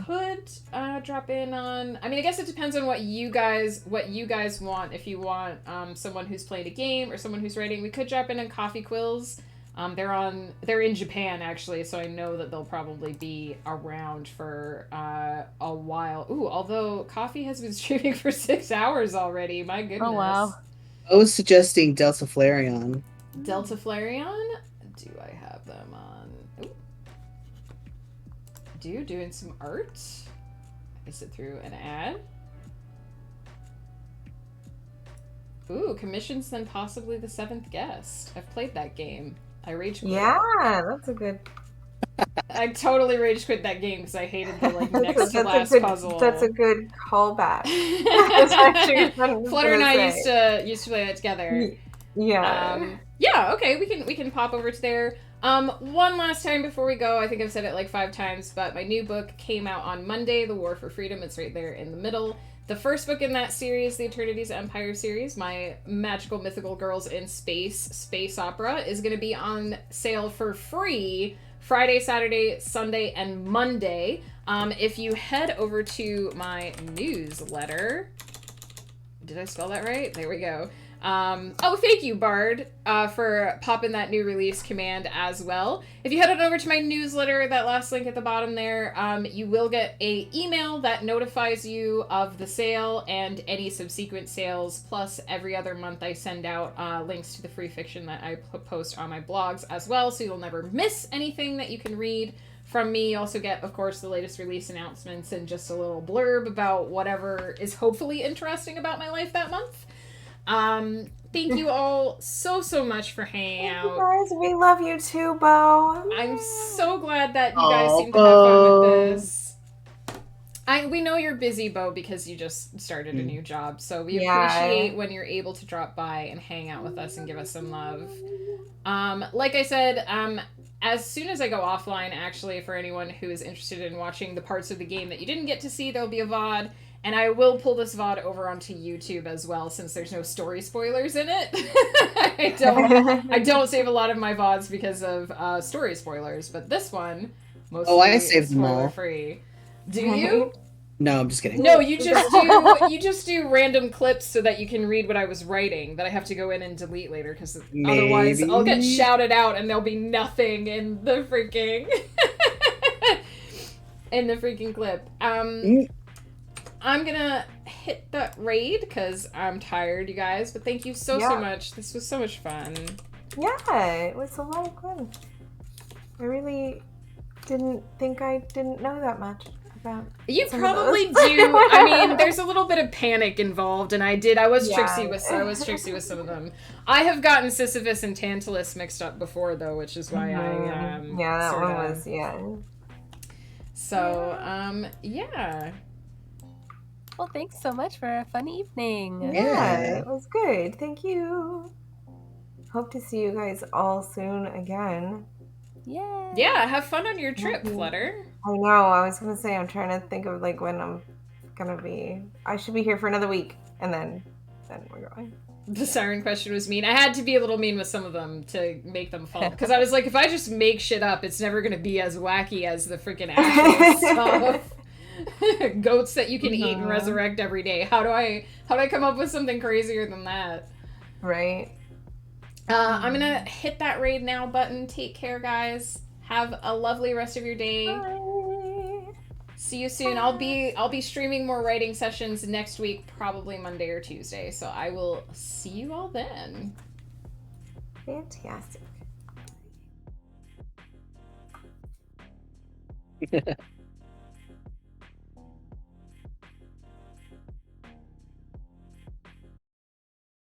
could drop in on... I mean, I guess it depends on what you guys want. If you want someone who's played a game or someone who's writing, we could drop in on Coffee Quills. They're in Japan, actually, so I know that they'll probably be around for a while. Ooh, although Coffee has been streaming for 6 hours already. My goodness. Oh, wow. I was suggesting Delta Flareon. Delta Flareon? Do I have them on? Doing some art. Is it through an ad? Ooh, commissions then possibly the 7th guest. I've played that game. I rage quit. Yeah, that's a good... I totally rage quit that game because I hated the next to last puzzle. That's a good callback. Flutter and I used to play that together. Yeah. Yeah, okay, we can pop over to there. One last time before we go, I think I've said it like 5 times, but my new book came out on Monday, The War for Freedom. It's right there in the middle. The first book in that series, the Eternity's Empire series, my magical mythical girls in space opera, is going to be on sale for free Friday, Saturday, Sunday, and Monday. If you head over to my newsletter, did I spell that right? There we go. Oh, thank you, Bard, for popping that new release command as well. If you head on over to my newsletter, that last link at the bottom there, you will get a email that notifies you of the sale and any subsequent sales. Plus, every other month I send out links to the free fiction that I post on my blogs as well, so you'll never miss anything that you can read from me. You also get, of course, the latest release announcements and just a little blurb about whatever is hopefully interesting about my life that month. Thank you all so much for hanging out. You guys, we love you too, Bo. I'm so glad that you guys seem to have fun with this. We know you're busy, Bo, because you just started a new job, so we appreciate when you're able to drop by and hang out with us and give us some love. Like I said, as soon as I go offline, actually, for anyone who is interested in watching the parts of the game that you didn't get to see, there'll be a VOD. And I will pull this VOD over onto YouTube as well, since there's no story spoilers in it. I don't save a lot of my VODs because of story spoilers, but this one, mostly I saved them all. spoiler-free. Do you? No, I'm just kidding. No, you just do random clips so that you can read what I was writing that I have to go in and delete later, because otherwise I'll get shouted out and there'll be nothing in the freaking clip. I'm gonna hit that raid because I'm tired, you guys, but thank you so much. This was so much fun. Yeah, it was a lot of fun. I really didn't think I didn't know that much about You probably do. I mean, there's a little bit of panic involved, and I was tricksy with some of them. I have gotten Sisyphus and Tantalus mixed up before, though, which is why that one was So, yeah. Well, thanks so much for a fun evening. Yeah, it was good. Thank you. Hope to see you guys all soon again. Yeah. Yeah, have fun on your trip, Flutter. I know. I was going to say, I'm trying to think of like when I'm going to be. I should be here for another week, and then we're going. The siren question was mean. I had to be a little mean with some of them to make them fall. Because I was like, if I just make shit up, it's never going to be as wacky as the freaking actual stuff. Goats that you can eat and resurrect every day. How do I come up with something crazier than that? Right. I'm gonna hit that raid now button. Take care, guys. Have a lovely rest of your day. Bye. See you soon. I'll be streaming more writing sessions next week, probably Monday or Tuesday. So I will see you all then. Fantastic.